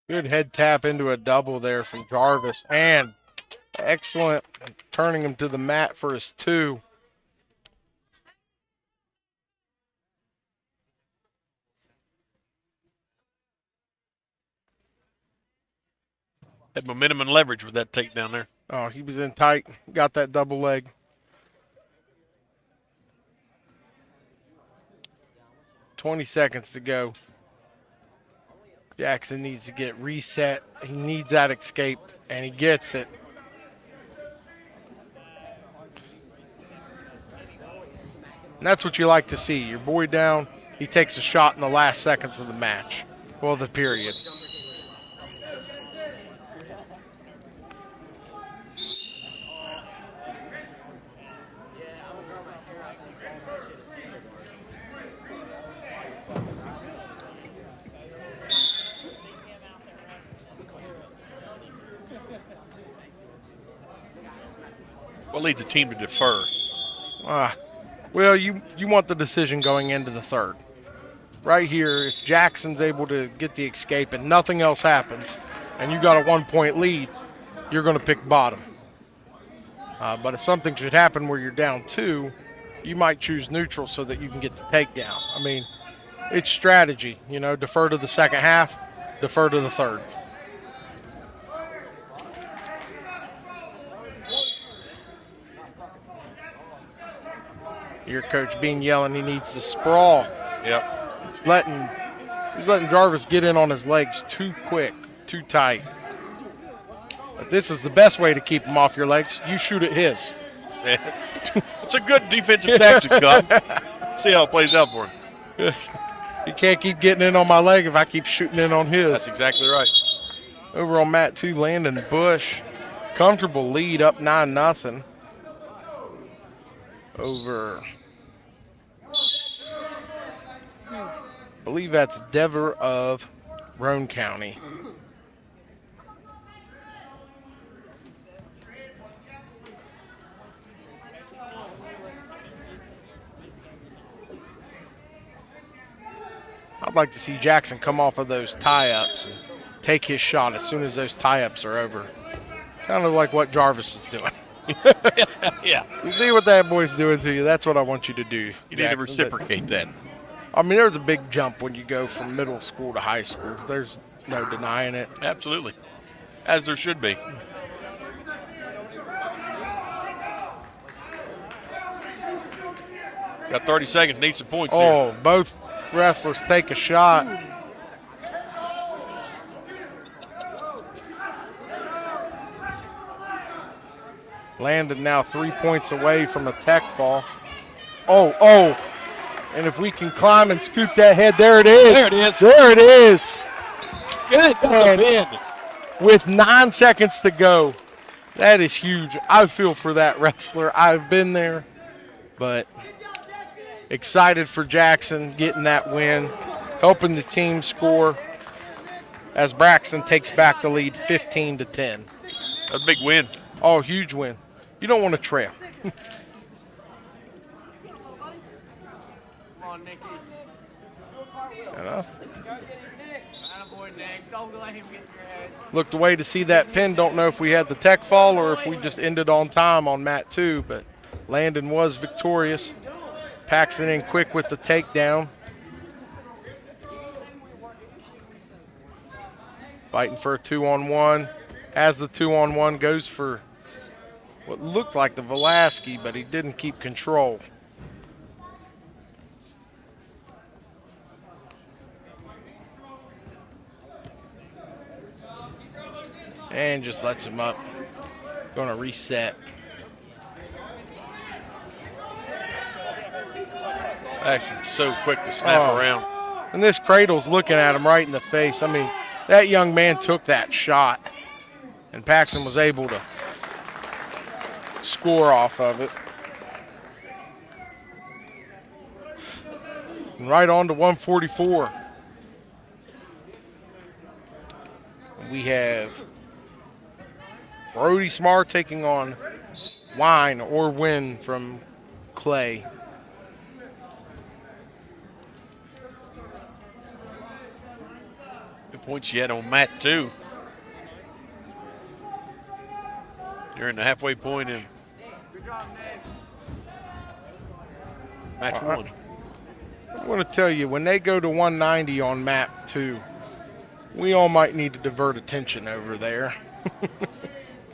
Speaker 2: Good head tap into a double there from Jarvis, and excellent turning him to the mat for his 2.
Speaker 1: Had momentum and leverage with that takedown there.
Speaker 2: Oh, he was in tight. Got that double leg. $20 seconds to go. Jackson needs to get reset. He needs that escape, and he gets it. And that's what you like to see. Your boy down, he takes a shot in the last seconds of the match. Well, the period.
Speaker 1: What leads a team to defer?
Speaker 2: Well, you want the decision going into the third. Right here, if Jackson's able to get the escape and nothing else happens, and you got a 1-point lead, you're going to pick bottom. But if something should happen where you're down 2, you might choose neutral so that you can get the takedown. I mean, it's strategy. You know, defer to the second half, defer to the third. Your Coach Bean yelling he needs to sprawl.
Speaker 1: Yep.
Speaker 2: He's letting Jarvis get in on his legs too quick, too tight. But this is the best way to keep him off your legs. You shoot at his.
Speaker 1: It's a good defensive tactic, Cub. See how it plays out for him.
Speaker 2: He can't keep getting in on my leg if I keep shooting in on his.
Speaker 1: That's exactly right.
Speaker 2: Over on mat 2, Landon Bush. Comfortable lead, up 9-0. Over, I believe that's Dever of Roane County. I'd like to see Jackson come off of those tie-ups and take his shot as soon as those tie-ups are over. Kind of like what Jarvis is doing.
Speaker 1: Yeah.
Speaker 2: You see what that boy's doing to you, that's what I want you to do.
Speaker 1: You need to reciprocate that.
Speaker 2: I mean, there's a big jump when you go from middle school to high school. There's no denying it.
Speaker 1: Absolutely. As there should be. Got 30 seconds, need some points here.
Speaker 2: Oh, both wrestlers take a shot. Landon now 3 points away from a tech fall. Oh. And if we can climb and scoop that head, there it is.
Speaker 1: There it is.
Speaker 2: There it is.
Speaker 1: Good.
Speaker 2: And with 9 seconds to go, that is huge. I feel for that wrestler. I've been there, but excited for Jackson getting that win, helping the team score as Braxton takes back the lead 15-10.
Speaker 1: A big win.
Speaker 2: Oh, huge win. You don't want to trail. Looked away to see that pin. Don't know if we had the tech fall or if we just ended on time on mat 2, but Landon was victorious. Paxton in quick with the takedown. Fighting for a 2-on-1. As the 2-on-1 goes for what looked like the Velasquez, but he didn't keep control. And just lets him up. Going to reset.
Speaker 1: Actually, so quick to snap around.
Speaker 2: And this cradle's looking at him right in the face. I mean, that young man took that shot, and Paxton was able to score off of it. And right on to 144. We have Brody Smar taking on Wine or Win from Clay.
Speaker 1: Good points yet on mat 2. You're in the halfway point in match 1.
Speaker 2: I want to tell you, when they go to 190 on map 2, we all might need to divert attention over there.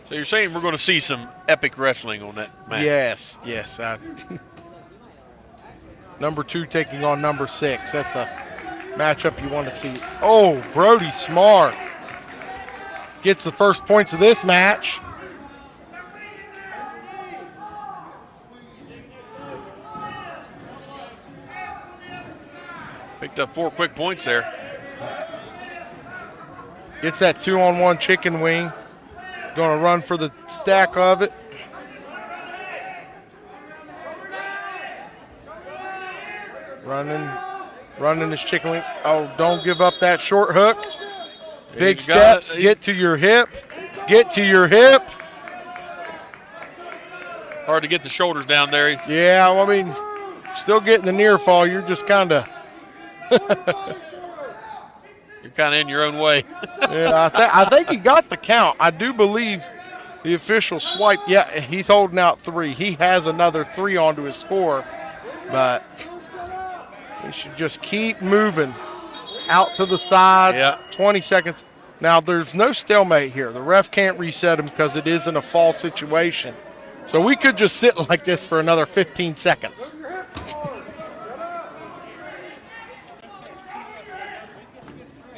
Speaker 1: So you're saying we're going to see some epic wrestling on that match?
Speaker 2: Yes. Number 2 taking on number 6. That's a matchup you want to see. Oh, Brody Smar gets the first points of this match.
Speaker 1: Picked up 4 quick points there.
Speaker 2: Gets that 2-on-1 chicken wing. Going to run for the stack of it. Running his chicken wing. Oh, don't give up that short hook. Big steps. Get to your hip. Get to your hip.
Speaker 1: Hard to get the shoulders down there.
Speaker 2: Yeah, well, I mean, still getting the near fall. You're just kind of.
Speaker 1: You're kind of in your own way.
Speaker 2: Yeah, I think he got the count. I do believe the official swipe. Yeah, he's holding out 3. He has another 3 onto his score, but he should just keep moving out to the side.
Speaker 1: Yeah.
Speaker 2: 20 seconds. Now, there's no stalemate here. The ref can't reset him because it isn't a fall situation. So we could just sit like this for another 15 seconds.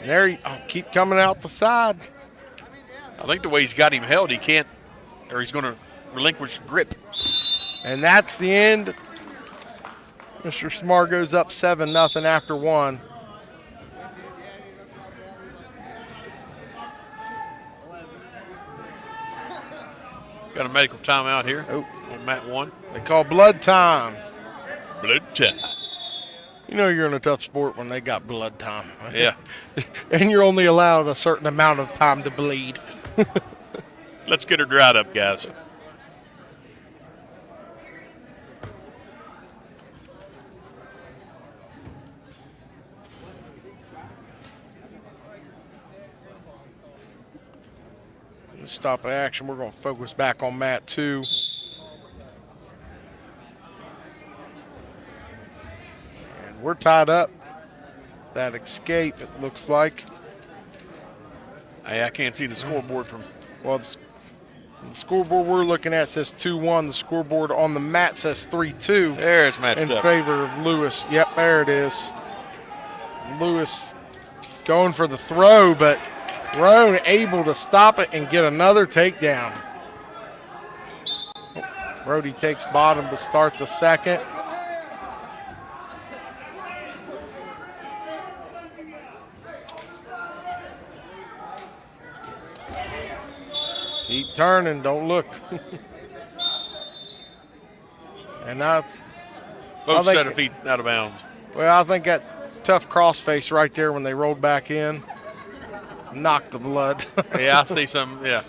Speaker 2: There he keep coming out the side.
Speaker 1: I think the way he's got him held, he can't, or he's going to relinquish grip.
Speaker 2: And that's the end. Mr. Smar goes up 7-0 after 1.
Speaker 1: Got a medical timeout here on mat 1.
Speaker 2: They call blood time.
Speaker 1: Blood time.
Speaker 2: You know you're in a tough sport when they got blood time.
Speaker 1: Yeah.
Speaker 2: And you're only allowed a certain amount of time to bleed.
Speaker 1: Let's get her dried up, guys.
Speaker 2: Stop action. We're going to focus back on mat 2. And we're tied up. That escape, it looks like.
Speaker 1: Hey, I can't see the scoreboard from.
Speaker 2: Well, the scoreboard we're looking at says 2-1. The scoreboard on the mat says 3-2.
Speaker 1: There it's matched
Speaker 2: in
Speaker 1: up.
Speaker 2: favor of Lewis. Yep, there it is. Lewis going for the throw, but Roane able to stop it and get another takedown. Brody takes bottom to start the second. Keep turning, don't look. And now
Speaker 1: both set of feet out of bounds.
Speaker 2: Well, I think that tough crossface right there when they rolled back in knocked the blood.
Speaker 1: Yeah, I see some, yeah.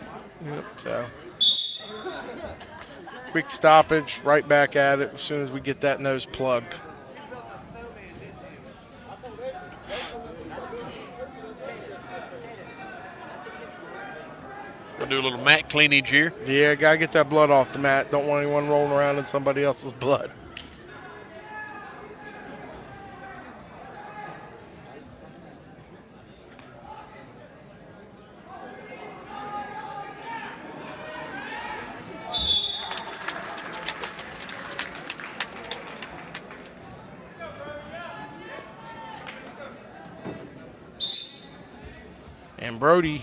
Speaker 2: Yep, so quick stoppage, right back at it as soon as we get that nose plugged.
Speaker 1: We'll do a little mat cleanage here.
Speaker 2: Yeah, gotta get that blood off the mat. Don't want anyone rolling around in somebody else's blood. And Brody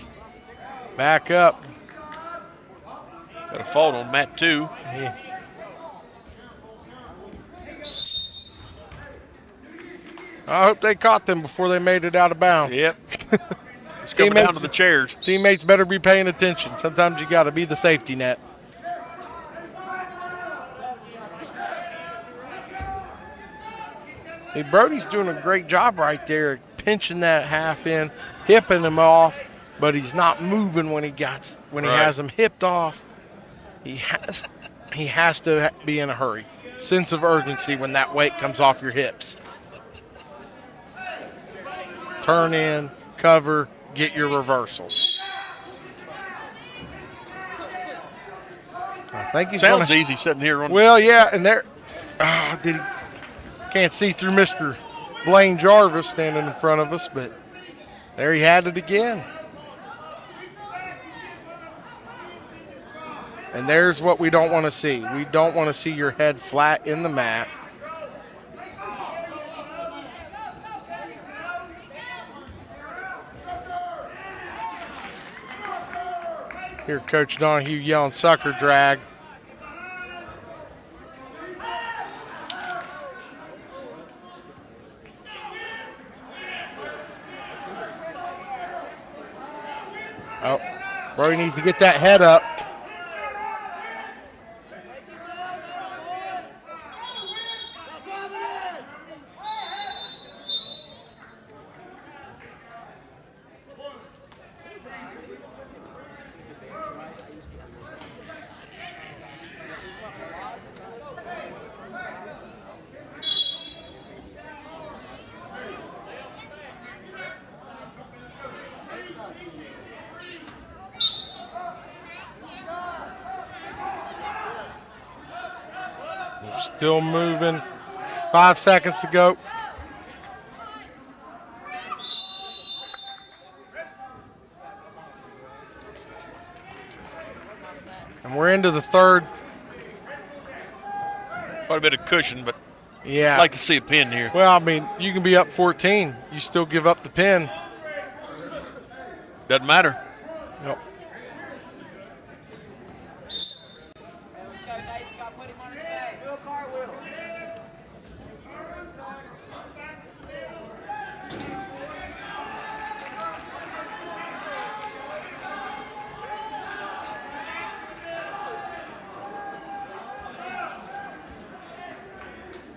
Speaker 2: back up.
Speaker 1: Got a fault on mat 2.
Speaker 2: Yeah. I hope they caught them before they made it out of bounds.
Speaker 1: Yep. It's coming down to the chairs.
Speaker 2: Teammates better be paying attention. Sometimes you got to be the safety net. Hey, Brody's doing a great job right there, pinching that half in, hipping him off, but he's not moving when he has him hipped off. He has to be in a hurry. Sense of urgency when that weight comes off your hips. Turn in, cover, get your reversal. I think he's
Speaker 1: sounds easy sitting here on.
Speaker 2: Well, yeah, and there, can't see through Mr. Blaine Jarvis standing in front of us, but there he had it again. And there's what we don't want to see. We don't want to see your head flat in the mat. Here, Coach Donahue yelling sucker drag. Oh, Brody needs to get that head up. Still moving. 5 seconds to go. And we're into the third.
Speaker 1: Quite a bit of cushion, but
Speaker 2: yeah,
Speaker 1: I'd like to see a pin here.
Speaker 2: Well, I mean, you can be up 14. You still give up the pin.
Speaker 1: Doesn't matter.
Speaker 2: Yep.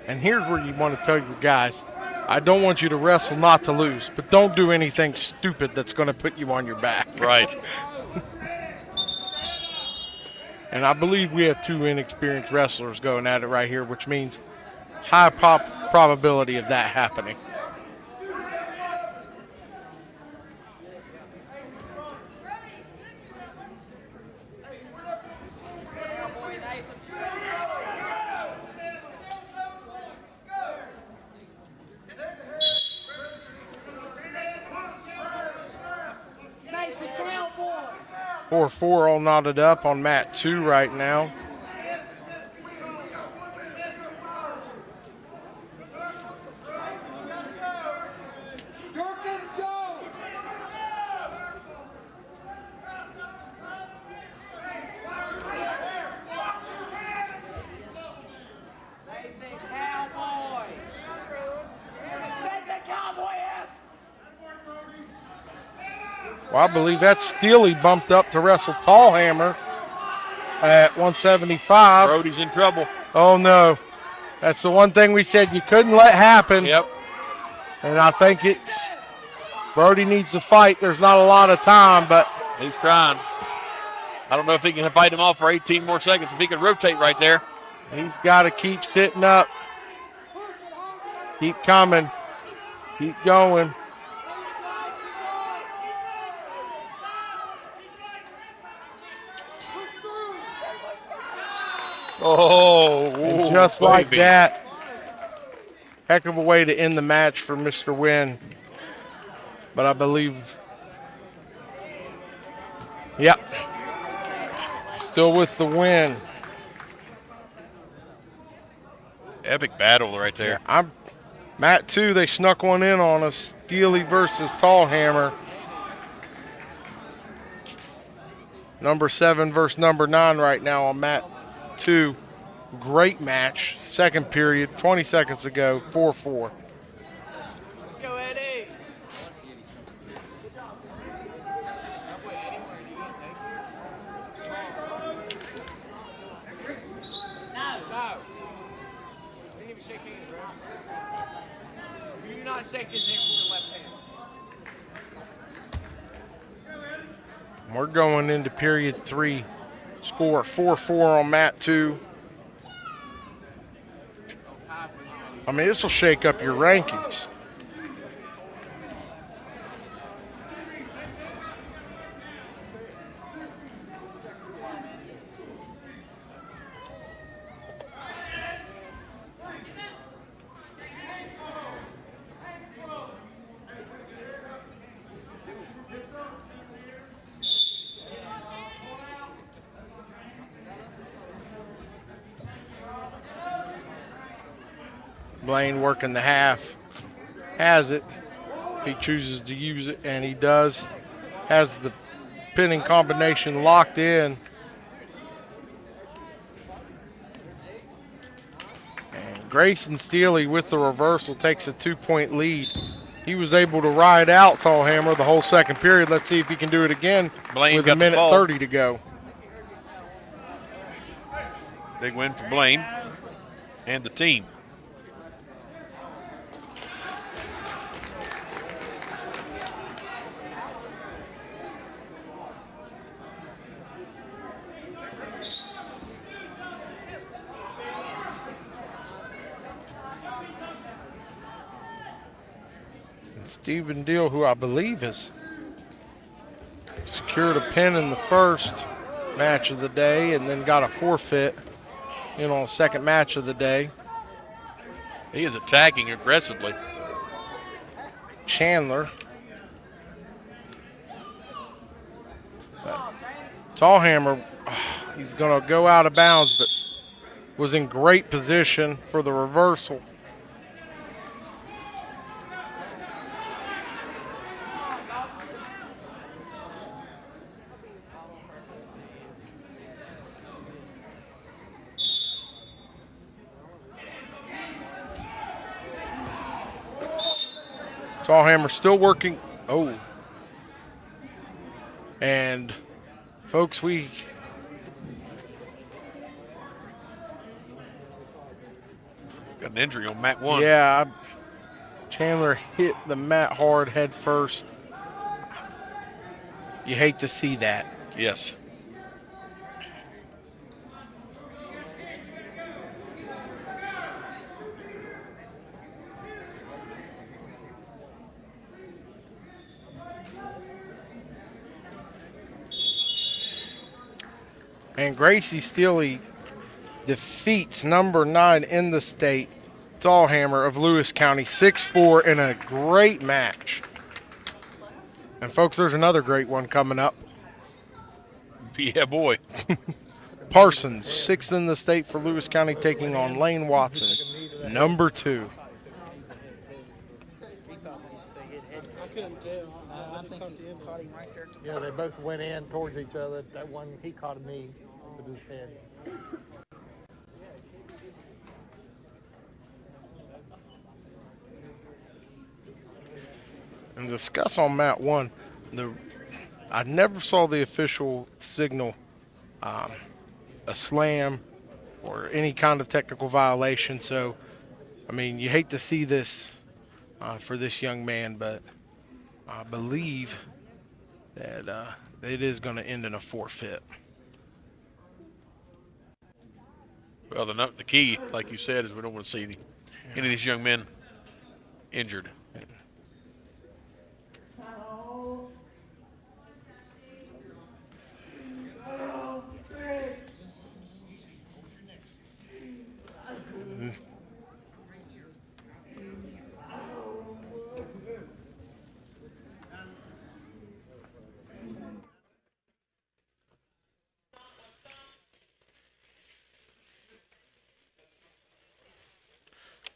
Speaker 2: And here's where you want to tell your guys, I don't want you to wrestle not to lose, but don't do anything stupid that's going to put you on your back.
Speaker 1: Right.
Speaker 2: And I believe we have two inexperienced wrestlers going at it right here, which means high probability of that happening. Four all knotted up on mat 2 right now. Well, I believe that's Steely bumped up to wrestle Tallhammer at 175.
Speaker 1: Brody's in trouble.
Speaker 2: Oh, no. That's the one thing we said you couldn't let happen.
Speaker 1: Yep.
Speaker 2: And I think it's Brody needs to fight. There's not a lot of time, but
Speaker 1: he's trying. I don't know if he can fight him off for 18 more seconds. If he can rotate right there.
Speaker 2: He's got to keep sitting up. Keep coming. Keep going.
Speaker 1: Oh,
Speaker 2: and just like that, heck of a way to end the match for Mr. Wynn. But I believe, yep, still with the win.
Speaker 1: Epic battle right there.
Speaker 2: Yeah, mat 2, they snuck one in on us. Steely versus Tallhammer. Number 7 versus number 9 right now on mat 2. Great match. Second period, 20 seconds ago, 4-4.
Speaker 20: Let's go, Eddie. No. We didn't even shake hands, bro. You do not shake his hand with your left hand.
Speaker 2: We're going into period 3. Score 4-4 on mat 2. I mean, this will shake up your rankings. Blaine working the half. Has it if he chooses to use it, and he does. Has the pinning combination locked in. And Grayson Steele with the reversal takes a 2-point lead. He was able to ride out Tallhammer the whole second period. Let's see if he can do it again
Speaker 1: Blaine
Speaker 2: with
Speaker 1: got
Speaker 2: a
Speaker 1: the
Speaker 2: minute
Speaker 1: fall.
Speaker 2: 30 to go.
Speaker 1: Big win for Blaine and the team.
Speaker 2: Stephen Deal, who I believe has secured a pin in the first match of the day and then got a forfeit in on the second match of the day.
Speaker 1: He is attacking aggressively.
Speaker 2: Chandler. Tallhammer, he's going to go out of bounds, but was in great position for the reversal. Tallhammer still working. Oh. And, folks, we
Speaker 1: got an injury on mat 1.
Speaker 2: Yeah. Chandler hit the mat hard head first. You hate to see that.
Speaker 1: Yes.
Speaker 2: And Gracie Steele defeats number 9 in the state, Tallhammer of Lewis County, 6-4 in a great match. And, folks, there's another great one coming up.
Speaker 1: Yeah, boy.
Speaker 2: Parsons, 6th in the state for Lewis County, taking on Lane Watson, number 2.
Speaker 4: I couldn't tell. I think he caught him right there. Yeah, they both went in towards each other. That one, he caught a knee with his head.
Speaker 2: And discuss on mat 1, I never saw the official signal a slam or any kind of technical violation. So, I mean, you hate to see this for this young man, but I believe that it is going to end in a forfeit.
Speaker 1: Well, the key, like you said, is we don't want to see any of these young men injured.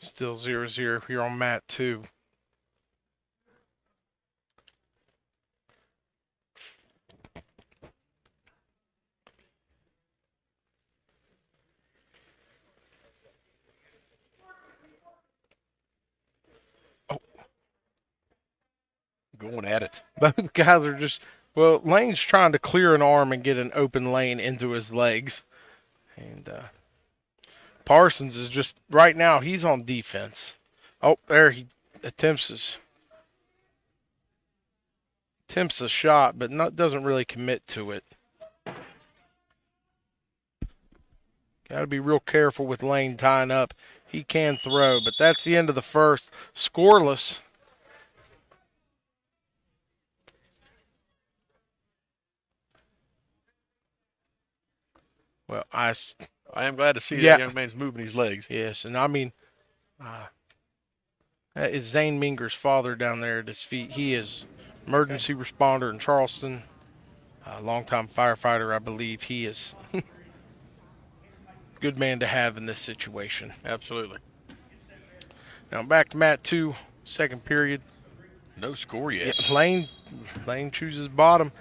Speaker 2: Still 0-0 here on mat 2.
Speaker 1: Going at it.
Speaker 2: Both guys are just, well, Lane's trying to clear an arm and get an open lane into his legs. And Parsons is just, right now, he's on defense. Oh, there he attempts a shot, but doesn't really commit to it. Got to be real careful with Lane tying up. He can throw, but that's the end of the first. Scoreless. Well, I
Speaker 1: am glad to see that young man's moving his legs.
Speaker 2: Yes, and I mean, that is Zane Minger's father down there at his feet. He is emergency responder in Charleston, a longtime firefighter, I believe. He is a good man to have in this situation.
Speaker 1: Absolutely.
Speaker 2: Now back to mat 2, second period.
Speaker 1: No score yet.
Speaker 2: Yeah, Lane chooses bottom.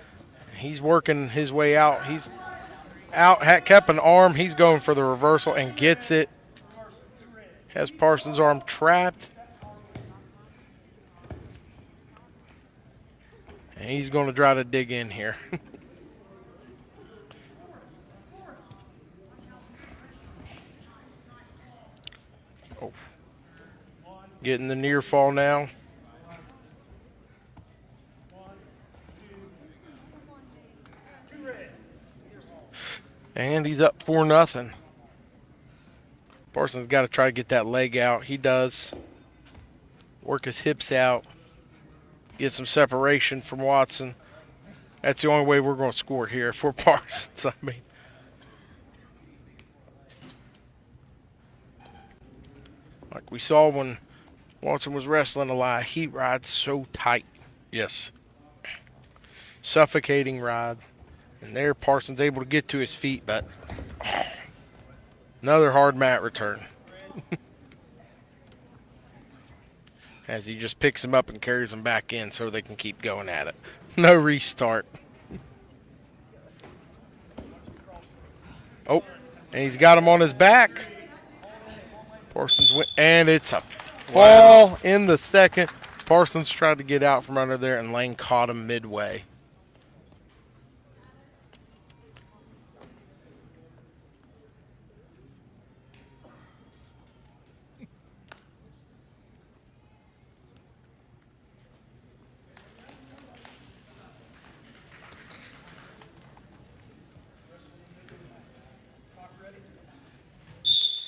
Speaker 2: He's working his way out. He's out, kept an arm. He's going for the reversal and gets it. Has Parsons' arm trapped. And he's going to try to dig in here. Oh. Getting the near fall now. And he's up 4-0. Parsons got to try to get that leg out. He does. Work his hips out. Get some separation from Watson. That's the only way we're going to score here for Parsons. I mean, like we saw when Watson was wrestling a lot, heat ride's so tight.
Speaker 1: Yes.
Speaker 2: Suffocating ride. And there Parsons able to get to his feet, but another hard mat return. As he just picks him up and carries him back in so they can keep going at it. No restart. Oh, and he's got him on his back. Parsons went, and it's a fall in the second. Parsons tried to get out from under there, and Lane caught him midway.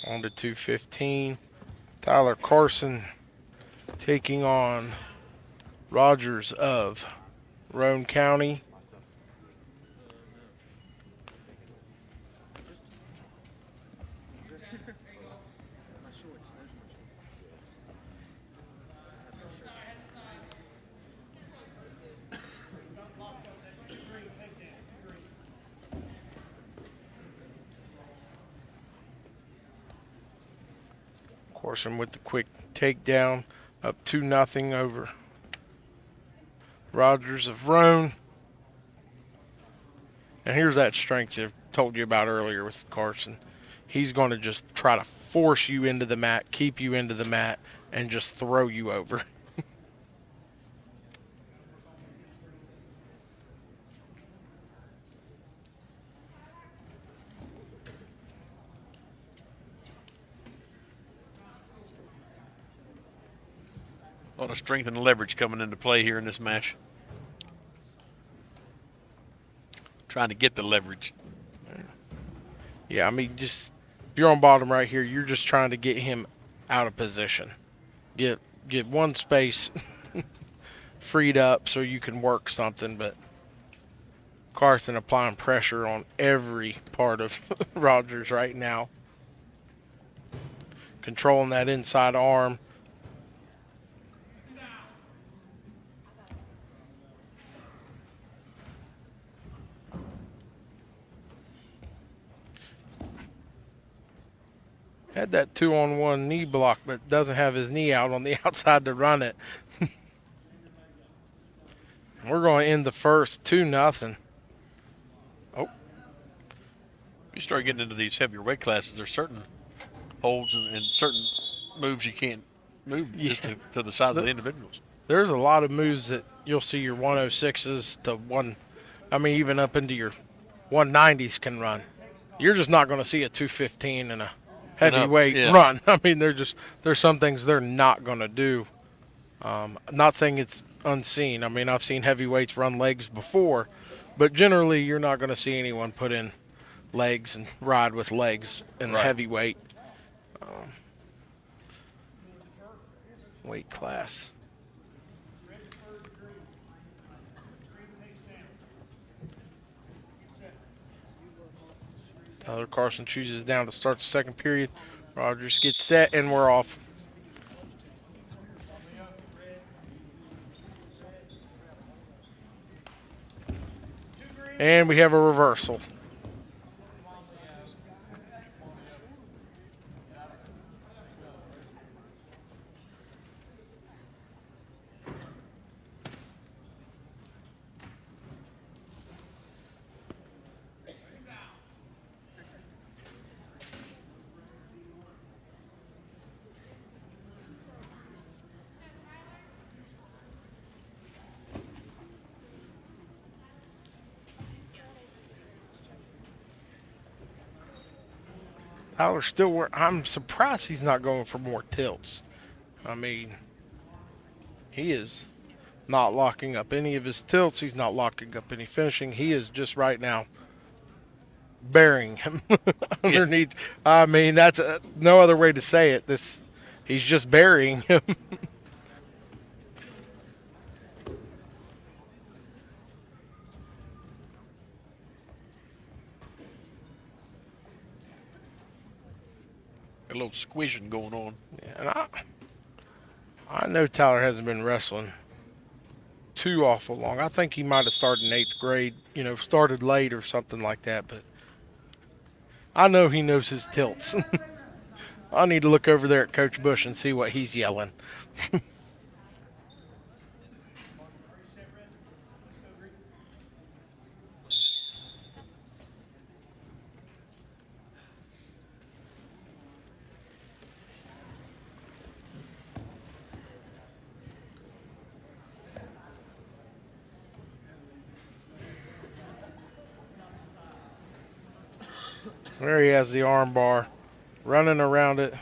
Speaker 2: On to 2:15. Tyler Carson taking on Rogers of Roane County. Carson with the quick takedown, up 2-0 over Rogers of Roane. And here's that strength I told you about earlier with Carson. He's going to just try to force you into the mat, keep you into the mat, and just throw you over.
Speaker 1: A lot of strength and leverage coming into play here in this match. Trying to get the leverage.
Speaker 2: Yeah, I mean, just if you're on bottom right here, you're just trying to get him out of position. Get one space freed up so you can work something, but Carson applying pressure on every part of Rogers right now. Controlling that inside arm. Had that 2-on-1 knee block, but doesn't have his knee out on the outside to run it. We're going to end the first 2-0. Oh.
Speaker 1: You start getting into these heavier weight classes, there's certain holds and certain moves you can't move just to the size of the individuals.
Speaker 2: There's a lot of moves that you'll see your 106s to even up into your 190s can run. You're just not going to see a 215 and a heavyweight run. I mean, there's some things they're not going to do. Not saying it's unseen. I mean, I've seen heavyweights run legs before, but generally you're not going to see anyone put in legs and ride with legs in the heavyweight weight class. Tyler Carson chooses down to start the second period. Rogers gets set, and we're off. And we have a reversal. Tyler still, I'm surprised he's not going for more tilts. I mean, he is not locking up any of his tilts. He's not locking up any finishing. He is just right now burying him underneath. I mean, that's no other way to say it. He's just burying him.
Speaker 1: A little squishing going on.
Speaker 2: Yeah, and I know Tyler hasn't been wrestling too awful long. I think he might have started in 8th grade, started late or something like that, but I know he knows his tilts. I need to look over there at Coach Bush and see what he's yelling. There he has the arm bar, running around it.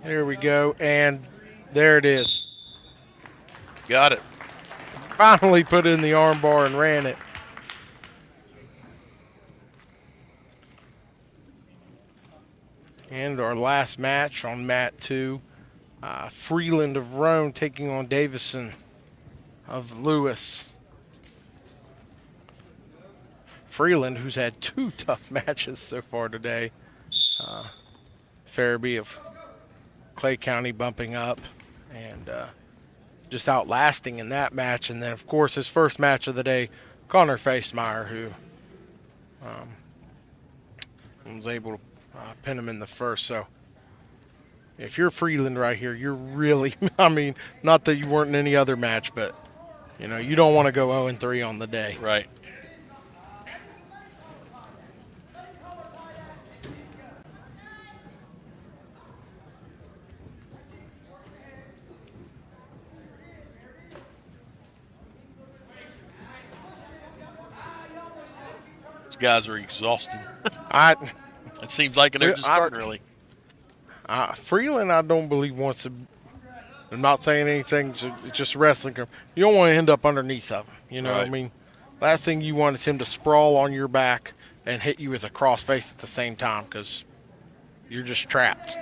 Speaker 2: Here we go, and there it is.
Speaker 1: Got it.
Speaker 2: Finally put in the arm bar and ran it. And our last match on mat 2, Freeland of Roane taking on Davison of Lewis. Freeland, who's had 2 tough matches so far today. Farabee of Clay County bumping up and just outlasting in that match. And then, of course, his first match of the day, Connor Facemeyer, who was able to pin him in the first. So if you're Freeland right here, you're really, I mean, not that you weren't in any other match, but, you don't want to go 0-3 on the day.
Speaker 1: Right. Guys are exhausted. It seems like they're just starting early.
Speaker 2: Freeland, I don't believe wants to. I'm not saying anything. It's just wrestling. You don't want to end up underneath of him. You know what I mean? Last thing you want is him to sprawl on your back and hit you with a cross face at the same time, because you're just trapped.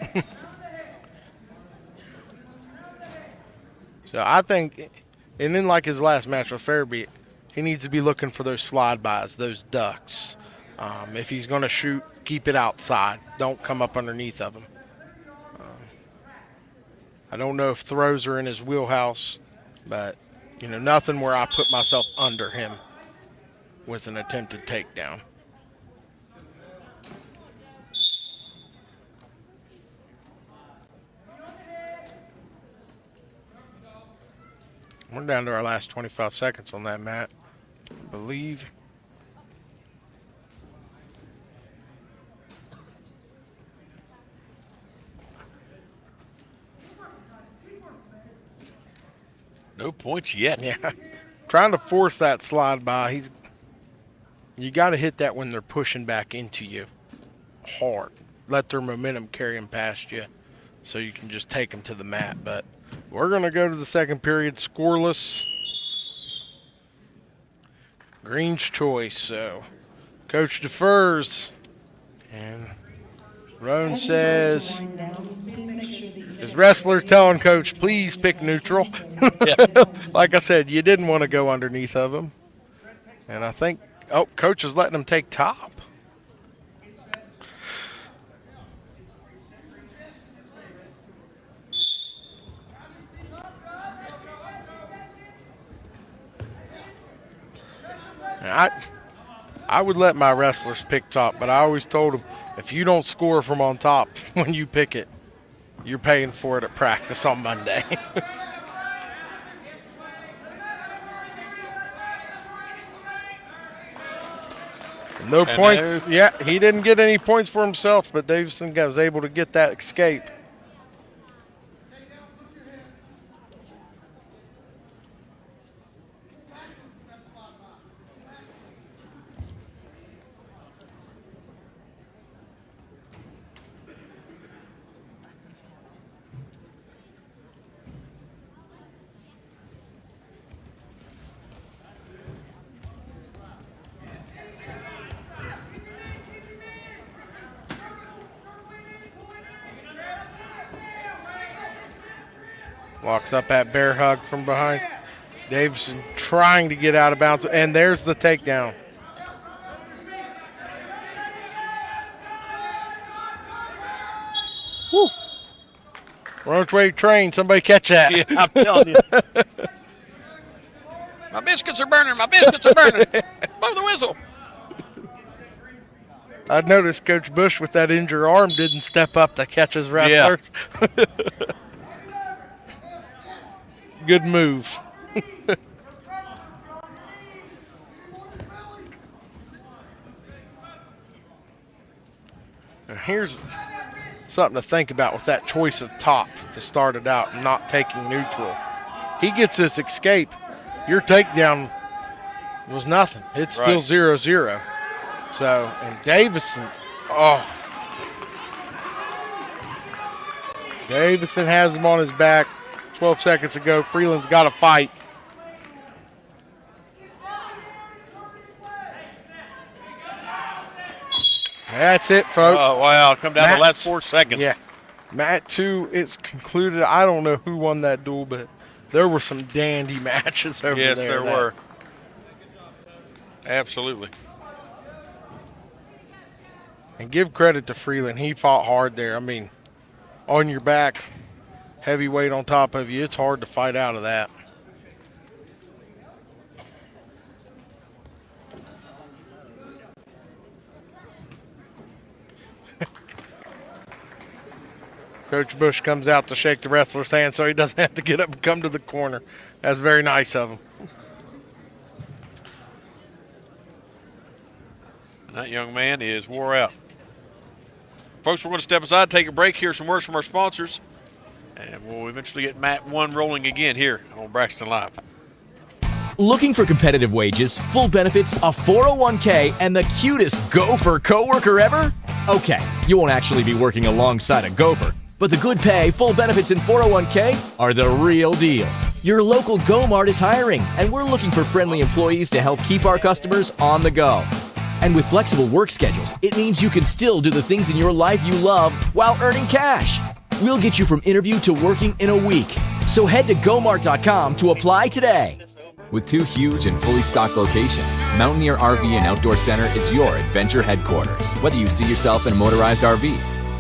Speaker 2: So I think, and then like his last match with Farabee, he needs to be looking for those slide bys, those ducks. If he's going to shoot, keep it outside. Don't come up underneath of him. I don't know if throws are in his wheelhouse, but, nothing where I put myself under him with an attempted takedown. We're down to our last 25 seconds on that, Matt. I believe.
Speaker 1: No points yet.
Speaker 2: Yeah. Trying to force that slide by. You got to hit that when they're pushing back into you hard. Let their momentum carry them past you so you can just take them to the mat. But we're going to go to the second period scoreless. Green's choice. So coach defers. And Roane says, his wrestler telling coach, please pick neutral. Like I said, you didn't want to go underneath of him. And I think, coach is letting him take top. I would let my wrestlers pick top, but I always told them, if you don't score from on top when you pick it, you're paying for it at practice on Monday. No points. Yeah, he didn't get any points for himself, but Davison was able to get that escape. Walks up at bear hug from behind. Davison trying to get out of bounds, and there's the takedown. Woo. Roach wave train. Somebody catch that.
Speaker 1: Yeah, I'm telling you. My biscuits are burning. My biscuits are burning. Blow the whistle.
Speaker 2: I noticed Coach Bush with that injured arm didn't step up to catch his wrestlers. Yeah. Good move. Now here's something to think about with that choice of top to start it out and not taking neutral. He gets this escape. Your takedown was nothing. It's still 0-0. So, and Davison, Davison has him on his back. 12 seconds ago, Freeland's got to fight. That's it, folks.
Speaker 1: Oh, wow. Come down to the last 4 seconds.
Speaker 2: Yeah. Mat 2 is concluded. I don't know who won that duel, but there were some dandy matches over there.
Speaker 1: Yes, there were. Absolutely.
Speaker 2: And give credit to Freeland. He fought hard there. I mean, on your back, heavy weight on top of you, it's hard to fight out of that. Coach Bush comes out to shake the wrestler's hand so he doesn't have to get up and come to the corner. That's very nice of him.
Speaker 1: That young man is wore out. Folks, we're going to step aside, take a break, hear some words from our sponsors, and we'll eventually get Mat 1 rolling again here on Braxton Live.
Speaker 5: Looking for competitive wages, full benefits, a 401k, and the cutest gopher coworker ever? Okay, you won't actually be working alongside a gopher, but the good pay, full benefits, and 401k are the real deal. Your local Mart is hiring, and we're looking for friendly employees to help keep our customers on the go. And with flexible work schedules, it means you can still do the things in your life you love while earning cash. We'll get you from interview to working in a week. So head to gomart.com to apply today.
Speaker 22: With 2 huge and fully stocked locations, Mountaineer RV and Outdoor Center is your adventure headquarters. Whether you see yourself in a motorized RV,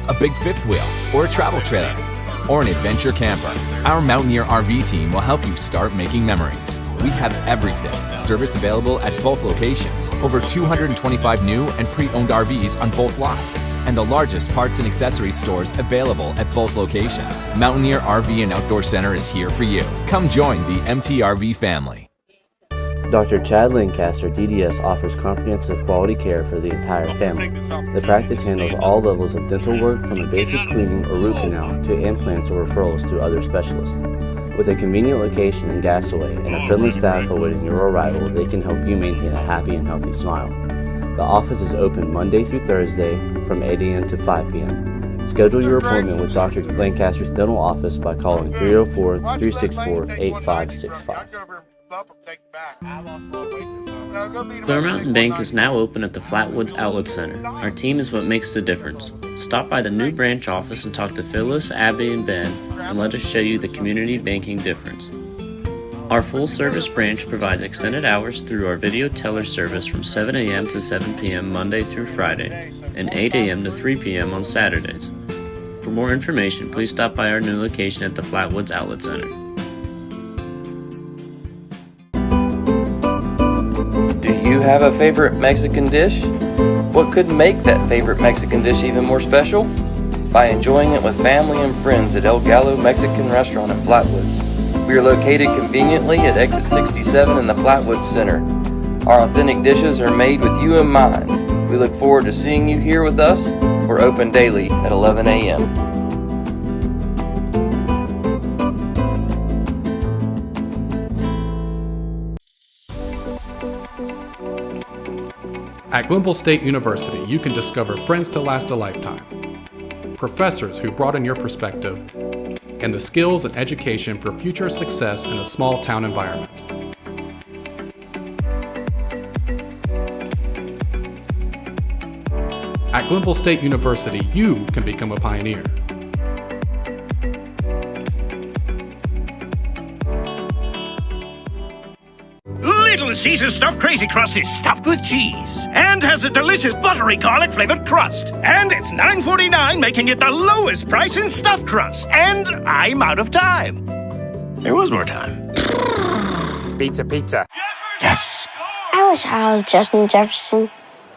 Speaker 22: a big fifth wheel, or a travel trailer, or an adventure camper, our Mountaineer RV team will help you start making memories. We have everything. Service available at both locations. Over 225 new and pre-owned RVs on both lots. And the largest parts and accessories stores available at both locations. Mountaineer RV and Outdoor Center is here for you. Come join the MTRV family.
Speaker 23: Dr. Chad Lancaster, DDS, offers comprehensive quality care for the entire family. The practice handles all levels of dental work from a basic cleaning or root canal to implants or referrals to other specialists. With a convenient location in Gassaway and a friendly staff awaiting your arrival, they can help you maintain a happy and healthy smile. The office is open Monday through Thursday from 8 a.m. to 5 p.m. Schedule your appointment with Dr. Lancaster's dental office by calling 304-364-8565.
Speaker 7: Clear Mountain Bank is now open at the Flatwoods Outlet Center. Our team is what makes the difference. Stop by the new branch office and talk to Phyllis, Abby, and Ben, and let us show you the community banking difference. Our full-service branch provides extended hours through our video teller service from 7 a.m. to 7 p.m. Monday through Friday, and 8 a.m. to 3 p.m. on Saturdays. For more information, please stop by our new location at the Flatwoods Outlet Center.
Speaker 8: Do you have a favorite Mexican dish? What could make that favorite Mexican dish even more special? By enjoying it with family and friends at El Gallo Mexican Restaurant in Flatwoods. We are located conveniently at exit 67 in the Flatwoods Center. Our authentic dishes are made with you in mind. We look forward to seeing you here with us. We're open daily at 11 a.m.
Speaker 9: At Glenville State University, you can discover friends to last a lifetime, professors who broaden your perspective, and the skills and education for future success in a small town environment. At Glenville State University, you can become a pioneer.
Speaker 6: Caesar's Stuffed Crazy Crust is stuffed with cheese and has a delicious buttery garlic-flavored crust. And it's $9.49, making it the lowest price in stuffed crust. And I'm out of time. There was more time.
Speaker 10: Pizza.
Speaker 6: Yes.
Speaker 10: I wish I was Justin Jefferson.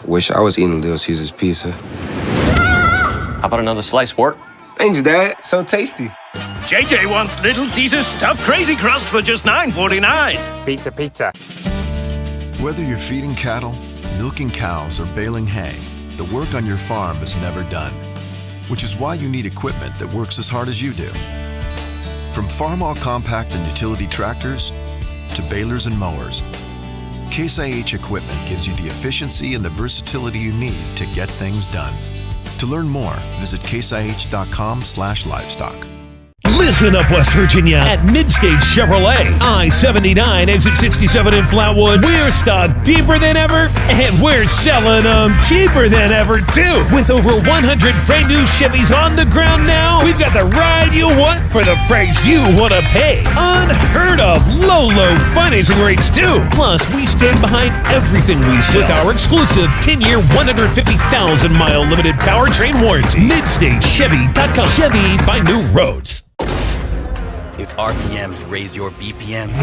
Speaker 11: Wish I was eating Little Caesar's pizza.
Speaker 7: How about another slice, Wart?
Speaker 11: Thanks, Dad. So tasty.
Speaker 6: JJ wants Little Caesar's Stuffed Crazy Crust for just $9.49.
Speaker 10: Pizza.
Speaker 13: Whether you're feeding cattle, milking cows, or baling hay, the work on your farm is never done. Which is why you need equipment that works as hard as you do. From farm-all compact and utility tractors to balers and mowers, Case IH equipment gives you the efficiency and the versatility you need to get things done. To learn more, visit caseih.com/livestock.
Speaker 15: Listen up, West Virginia. At Midstage Chevrolet, I-79, exit 67 in Flatwood. We're stocked deeper than ever, and we're selling them cheaper than ever, too. With over 100 brand new Chevys on the ground now, we've got the ride you want for the price you want to pay. Unheard of low financing rates, too. Plus, we stand behind everything we say with our exclusive 10-year, 150,000-mile limited powertrain warranty. MidstageChevy.com. Chevy by New Roads.
Speaker 16: If RPMs raise your BPMs,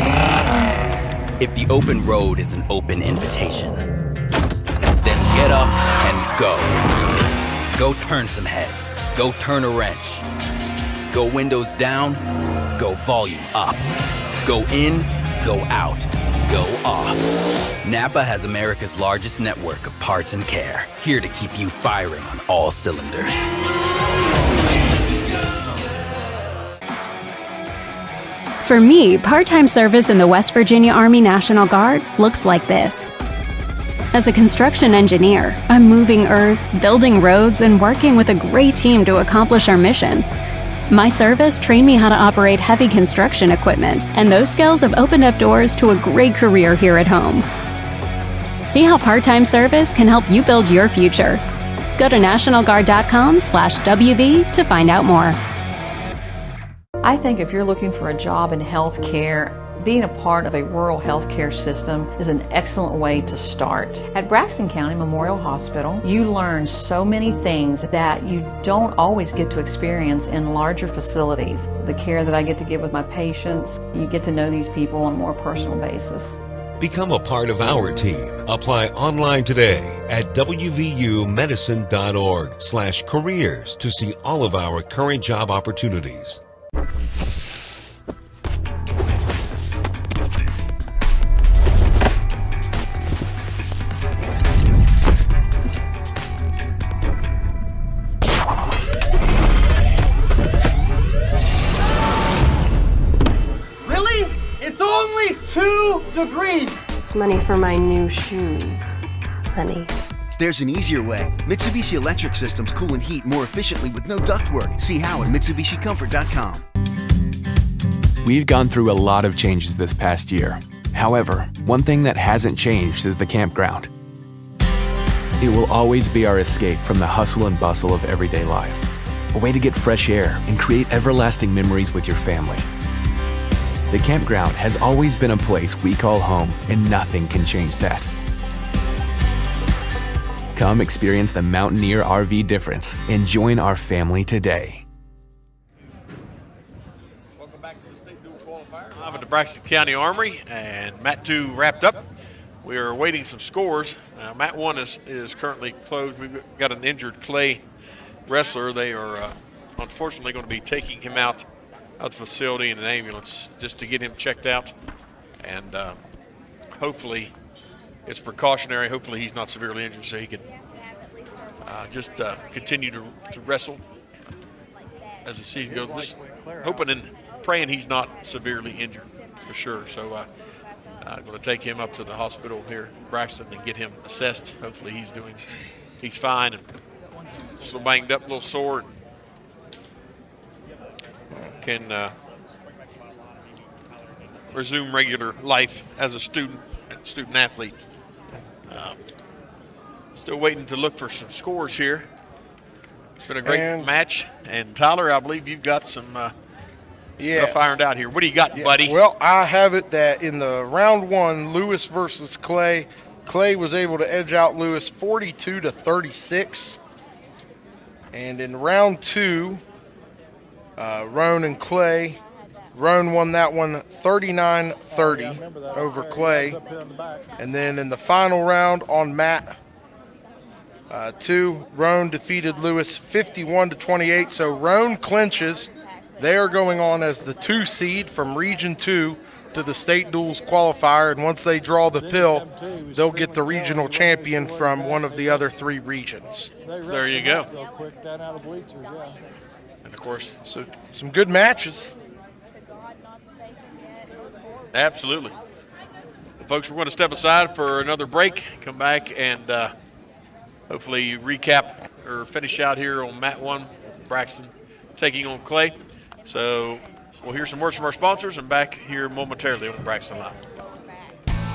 Speaker 16: if the open road is an open invitation, then get up and go. Go turn some heads. Go turn a wrench. Go windows down. Go volume up. Go in. Go out. Go off. NAPA has America's largest network of parts and care, here to keep you firing on all cylinders.
Speaker 17: For me, part-time service in the West Virginia Army National Guard looks like this. As a construction engineer, I'm moving earth, building roads, and working with a great team to accomplish our mission. My service trained me how to operate heavy construction equipment, and those skills have opened up doors to a great career here at home. See how part-time service can help you build your future. Go to nationalguard.com/WV to find out more.
Speaker 18: I think if you're looking for a job in health care, being a part of a rural health care system is an excellent way to start. At Braxton County Memorial Hospital, you learn so many things that you don't always get to experience in larger facilities. The care that I get to give with my patients, you get to know these people on a more personal basis.
Speaker 19: Become a part of our team. Apply online today at wvumedicine.org/careers to see all of our current job opportunities.
Speaker 20: Really? It's only 2 degrees.
Speaker 12: It's money for my new shoes, honey.
Speaker 21: There's an easier way. Mitsubishi Electric Systems cool and heat more efficiently with no ductwork. See how at MitsubishiComfort.com.
Speaker 24: We've gone through a lot of changes this past year. However, one thing that hasn't changed is the campground. It will always be our escape from the hustle and bustle of everyday life. A way to get fresh air and create everlasting memories with your family. The campground has always been a place we call home, and nothing can change that. Come experience the Mountaineer RV difference and join our family today.
Speaker 1: Welcome back to the state dual qualifier. I'm at the Braxton County Armory, and Mat 2 wrapped up. We are awaiting some scores. Mat 1 is currently closed. We've got an injured Clay wrestler. They are unfortunately going to be taking him out of the facility in an ambulance just to get him checked out. And hopefully it's precautionary. Hopefully he's not severely injured, so he can just continue to wrestle as the season goes. Just hoping and praying he's not severely injured for sure. So I'm going to take him up to the hospital here in Braxton and get him assessed. Hopefully he's fine and just a little banged up, a little sore. Can resume regular life as a student athlete. Still waiting to look for some scores here. It's been a great match. And Tyler, I believe you've got some stuff ironed out here. What do you got, buddy?
Speaker 2: Well, I have it that in the round one, Lewis versus Clay, Clay was able to edge out Lewis 42-36. And in round two, Roane and Clay, Roane won that one 39-30 over Clay. And then in the final round on mat 2, Roane defeated Lewis 51-28. So Roane clinches. They are going on as the 2 seed from Region 2 to the state duels qualifier. And once they draw the pill, they'll get the regional champion from one of the other 3 regions.
Speaker 1: There you go. And of course,
Speaker 2: so some good matches.
Speaker 1: Absolutely. Well, folks, we're going to step aside for another break, come back, and hopefully recap or finish out here on mat 1, Braxton taking on Clay. So we'll hear some words from our sponsors and back here momentarily on Braxton Live.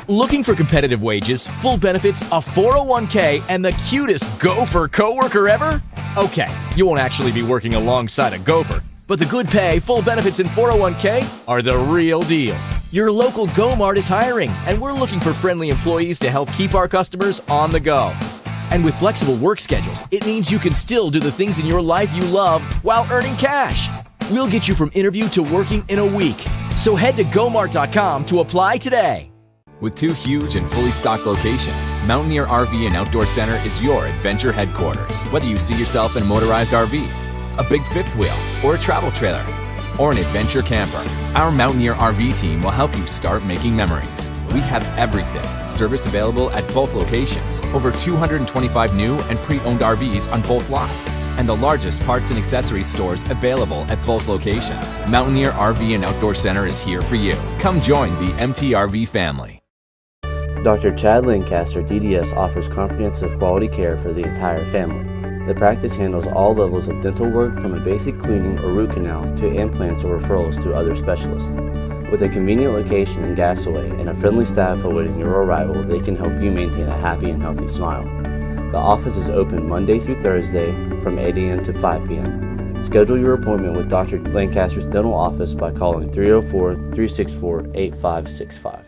Speaker 5: Looking for competitive wages, full benefits, a 401k, and the cutest gopher coworker ever? Okay, you won't actually be working alongside a gopher, but the good pay, full benefits, and 401k are the real deal. Your local Mart is hiring, and we're looking for friendly employees to help keep our customers on the go. And with flexible work schedules, it means you can still do the things in your life you love while earning cash. We'll get you from interview to working in a week. So head to gomart.com to apply today.
Speaker 22: With 2 huge and fully stocked locations, Mountaineer RV and Outdoor Center is your adventure headquarters. Whether you see yourself in a motorized RV, a big fifth wheel, or a travel trailer, or an adventure camper, our Mountaineer RV team will help you start making memories. We have everything. Service available at both locations. Over 225 new and pre-owned RVs on both lots. And the largest parts and accessories stores available at both locations. Mountaineer RV and Outdoor Center is here for you. Come join the MTRV family.
Speaker 23: Dr. Chad Lancaster, DDS, offers comprehensive quality care for the entire family. The practice handles all levels of dental work, from a basic cleaning or root canal to implants or referrals to other specialists. With a convenient location in Gassaway and a friendly staff awaiting your arrival, they can help you maintain a happy and healthy smile. The office is open Monday through Thursday from 8 a.m. to 5 p.m. Schedule your appointment with Dr. Lancaster's dental office by calling 304-364-8565.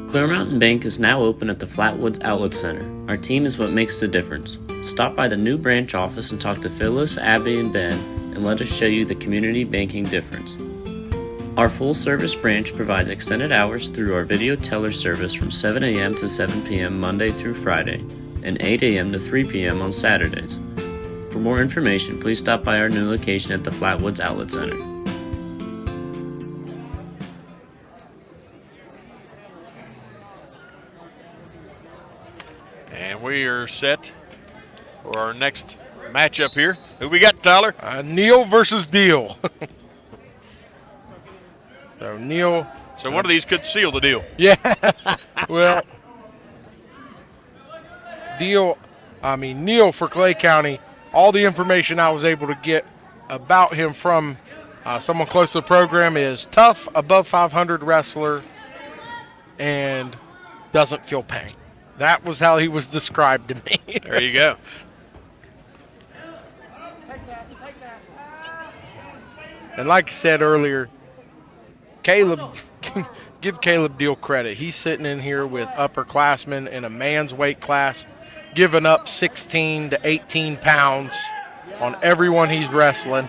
Speaker 7: Clear Mountain Bank is now open at the Flatwoods Outlet Center. Our team is what makes the difference. Stop by the new branch office and talk to Phyllis, Abby, and Ben, and let us show you the community banking difference. Our full-service branch provides extended hours through our video teller service from 7 a.m. to 7 p.m. Monday through Friday, and 8 a.m. to 3 p.m. on Saturdays. For more information, please stop by our new location at the Flatwoods Outlet Center.
Speaker 1: And we are set for our next matchup here. Who we got, Tyler?
Speaker 2: Neil versus Deal. So Neil.
Speaker 1: So one of these could seal the deal.
Speaker 2: Yes. Well, Neil for Clay County, all the information I was able to get about him from someone close to the program is tough, above 500 wrestler, and doesn't feel pain. That was how he was described to me.
Speaker 1: There you go.
Speaker 2: And like I said earlier, Caleb, give Caleb Deal credit. He's sitting in here with upperclassmen in a man's weight class, giving up 16 to 18 pounds on everyone he's wrestling.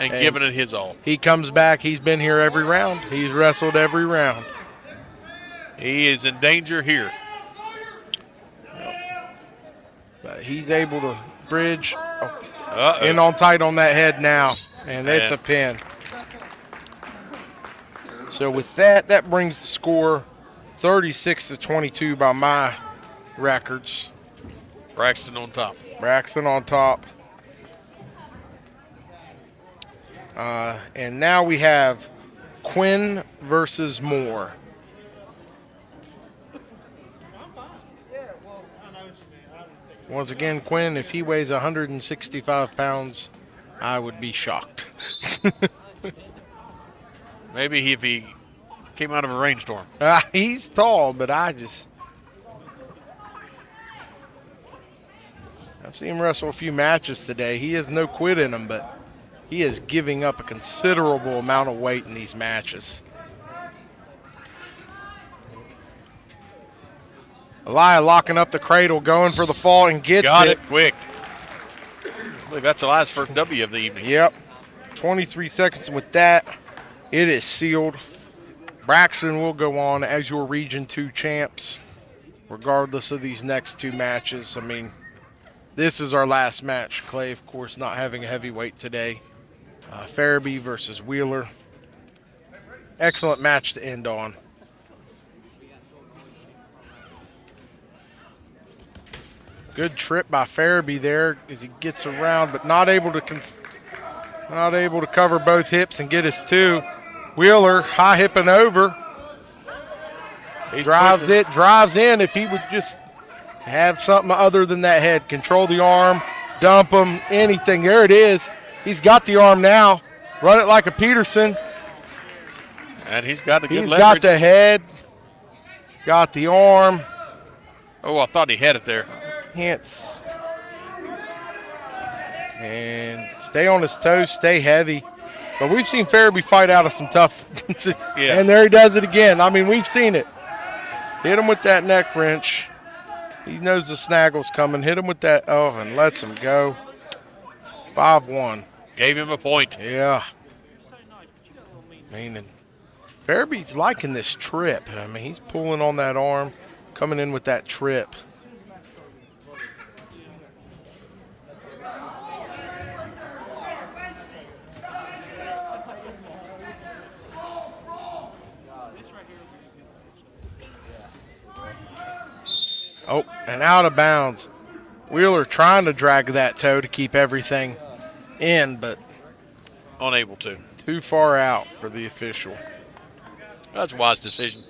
Speaker 1: And giving it his all.
Speaker 2: He comes back. He's been here every round. He's wrestled every round.
Speaker 1: He is in danger here.
Speaker 2: But he's able to bridge in on tight on that head now, and it's a pin. So with that, that brings the score 36-22 by my records.
Speaker 1: Braxton on top.
Speaker 2: Braxton on top. And now we have Quinn versus Moore. Once again, Quinn, if he weighs 165 pounds, I would be shocked.
Speaker 1: Maybe if he came out of a rainstorm.
Speaker 2: He's tall, but I've seen him wrestle a few matches today. He has no quit in him, but he is giving up a considerable amount of weight in these matches. Elia locking up the cradle, going for the fall, and gets
Speaker 1: Got it quick. I believe that's Elia's first W of the evening.
Speaker 2: Yep. 23 seconds with that. It is sealed. Braxton will go on as your Region 2 champs, regardless of these next two matches. I mean, this is our last match. Clay, of course, not having a heavyweight today. Farabee versus Wheeler. Excellent match to end on. Good trip by Farabee there as he gets around, but not able to cover both hips and get his two. Wheeler high hipping over. He drives in. If he would just have something other than that head, control the arm, dump him, anything. There it is. He's got the arm now. Run it like a Peterson.
Speaker 1: And he's got the good leverage.
Speaker 2: He's got the head, got the arm.
Speaker 1: Oh, I thought he had it there.
Speaker 2: Hence. And stay on his toes, stay heavy. But we've seen Farabee fight out of some tough.
Speaker 1: Yeah.
Speaker 2: And there he does it again. I mean, we've seen it. Hit him with that neck wrench. He knows the snaggle's coming. Hit him with that, and lets him go. 5-1.
Speaker 1: Gave him a point.
Speaker 2: Yeah. I mean, Farabee's liking this trip. I mean, he's pulling on that arm, coming in with that trip. Oh, and out of bounds. Wheeler trying to drag that toe to keep everything in, but
Speaker 1: unable to.
Speaker 2: Too far out for the official.
Speaker 1: That's a wise decision.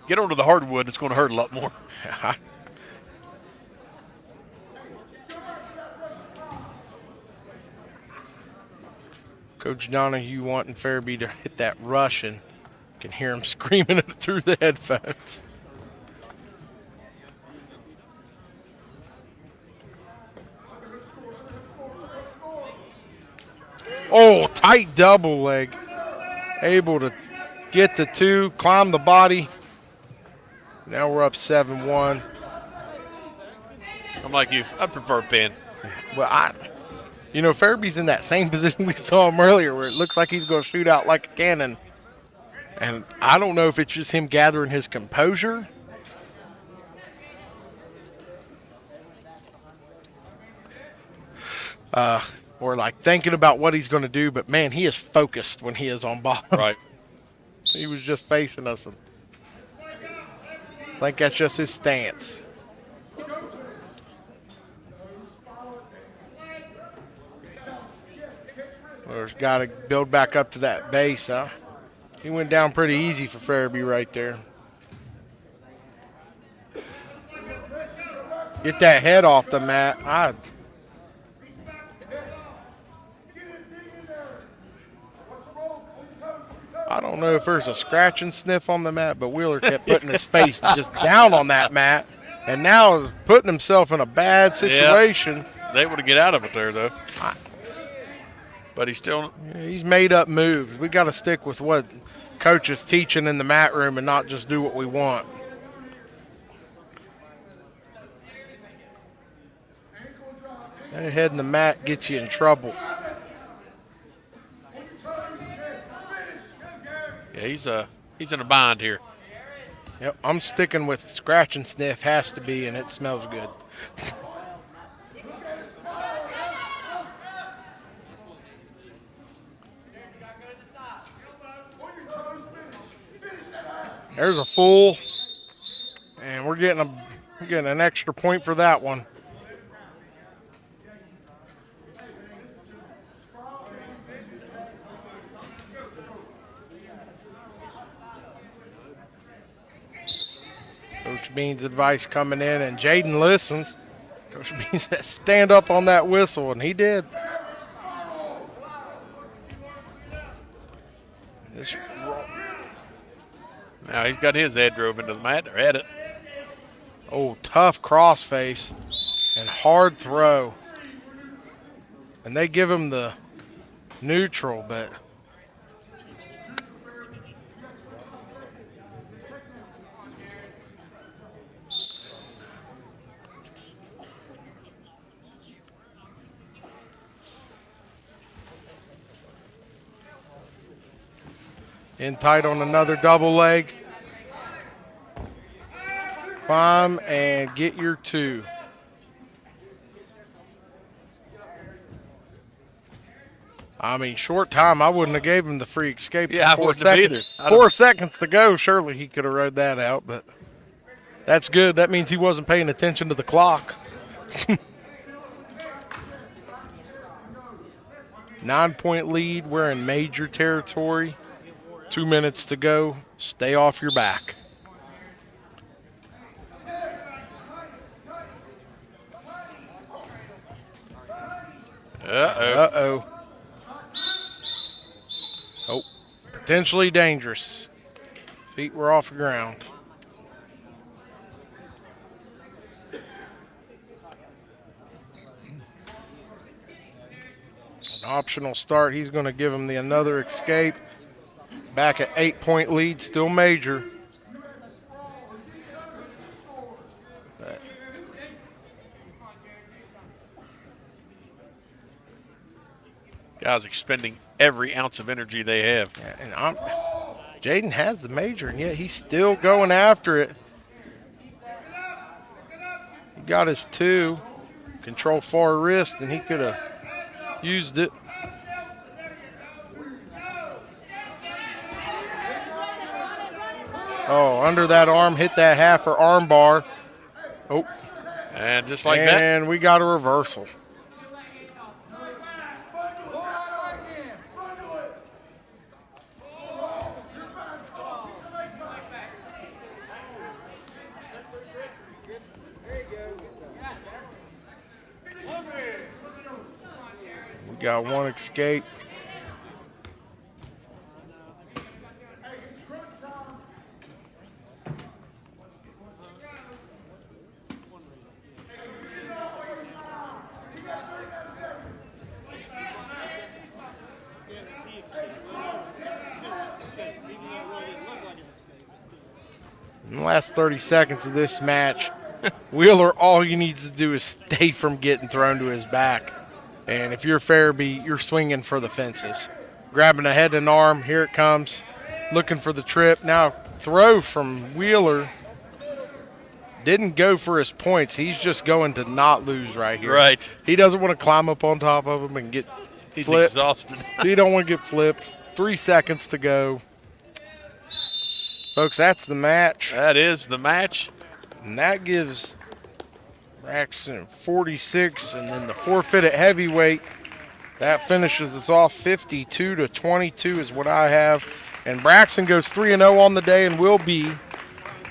Speaker 1: Get onto the hardwood, it's going to hurt a lot more. Coach Donahue wanting Farabee to hit that rush, and can hear him screaming it through the headphones. Oh, tight double leg. Able to get the two, climb the body. Now we're up 7-1. I'm like you. I prefer a pin.
Speaker 2: Well, Farabee's in that same position we saw him earlier where it looks like he's going to shoot out like a cannon. And I don't know if it's just him gathering his composure. Or like thinking about what he's going to do, but man, he is focused when he is on ball.
Speaker 1: Right.
Speaker 2: He was just facing us. I think that's just his stance. There's got to build back up to that base, huh? He went down pretty easy for Farabee right there. Get that head off the mat. I don't know if there's a scratch and sniff on the mat, but Wheeler kept putting his face just down on that mat, and now is putting himself in a bad situation.
Speaker 1: Yep. They able to get out of it there, though. But
Speaker 2: he's made up moves. We got to stick with what coach is teaching in the mat room and not just do what we want. That head in the mat gets you in trouble.
Speaker 1: Yeah, he's in a bind here.
Speaker 2: Yep, I'm sticking with scratch and sniff, has to be, and it smells good. There's a full, and we're getting an extra point for that one. Coach Bean's advice coming in, and Jaden listens. Coach Bean says, stand up on that whistle, and he did.
Speaker 1: Now he's got his head drove into the mat, or at it.
Speaker 2: Oh, tough crossface and hard throw. And they give him the neutral, but in tight on another double leg. Climb and get your 2. I mean, short time. I wouldn't have gave him the free escape.
Speaker 1: Yeah, I wouldn't have either.
Speaker 2: 4 seconds to go. Surely he could have rode that out, but that's good. That means he wasn't paying attention to the clock. 9-point lead. We're in major territory. 2 minutes to go. Stay off your back. Uh-oh. Oh, potentially dangerous. Feet were off the ground. An optional start. He's going to give him another escape. Back at 8-point lead, still major.
Speaker 1: Guys expending every ounce of energy they have.
Speaker 2: Yeah, and Jaden has the major, and yet he's still going after it. He got his 2. Control far wrist, and he could have used it. Oh, under that arm, hit that half or arm bar. Oh.
Speaker 1: And just like that.
Speaker 2: And we got a reversal. We got 1 escape. In the last 30 seconds of this match, Wheeler, all he needs to do is stay from getting thrown to his back. And if you're Farabee, you're swinging for the fences. Grabbing a head and arm, here it comes. Looking for the trip. Now throw from Wheeler. Didn't go for his points. He's just going to not lose right here.
Speaker 1: Right.
Speaker 2: He doesn't want to climb up on top of him and get
Speaker 1: He's
Speaker 2: flipped.
Speaker 1: exhausted.
Speaker 2: He don't want to get flipped. 3 seconds to go. Folks, that's the match.
Speaker 1: That is the match.
Speaker 2: And that gives Braxton 46, and then the forfeit at heavyweight. That finishes us off 52-22 is what I have. And Braxton goes 3-0 on the day and will be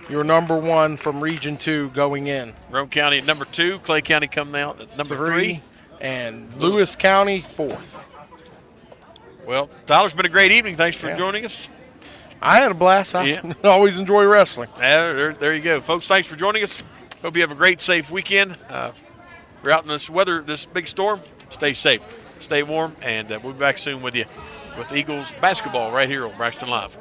Speaker 2: your number 1 from Region 2 going in.
Speaker 1: Roane County at number 2. Clay County coming out at number 3.
Speaker 2: And Lewis County 4th.
Speaker 1: Well, Tyler's been a great evening. Thanks for joining us.
Speaker 2: I had a blast. I always enjoy wrestling.
Speaker 1: There you go. Folks, thanks for joining us. Hope you have a great, safe weekend. If you're out in this weather, this big storm, stay safe, stay warm, and we'll be back soon with you with Eagles basketball right here on Braxton Live.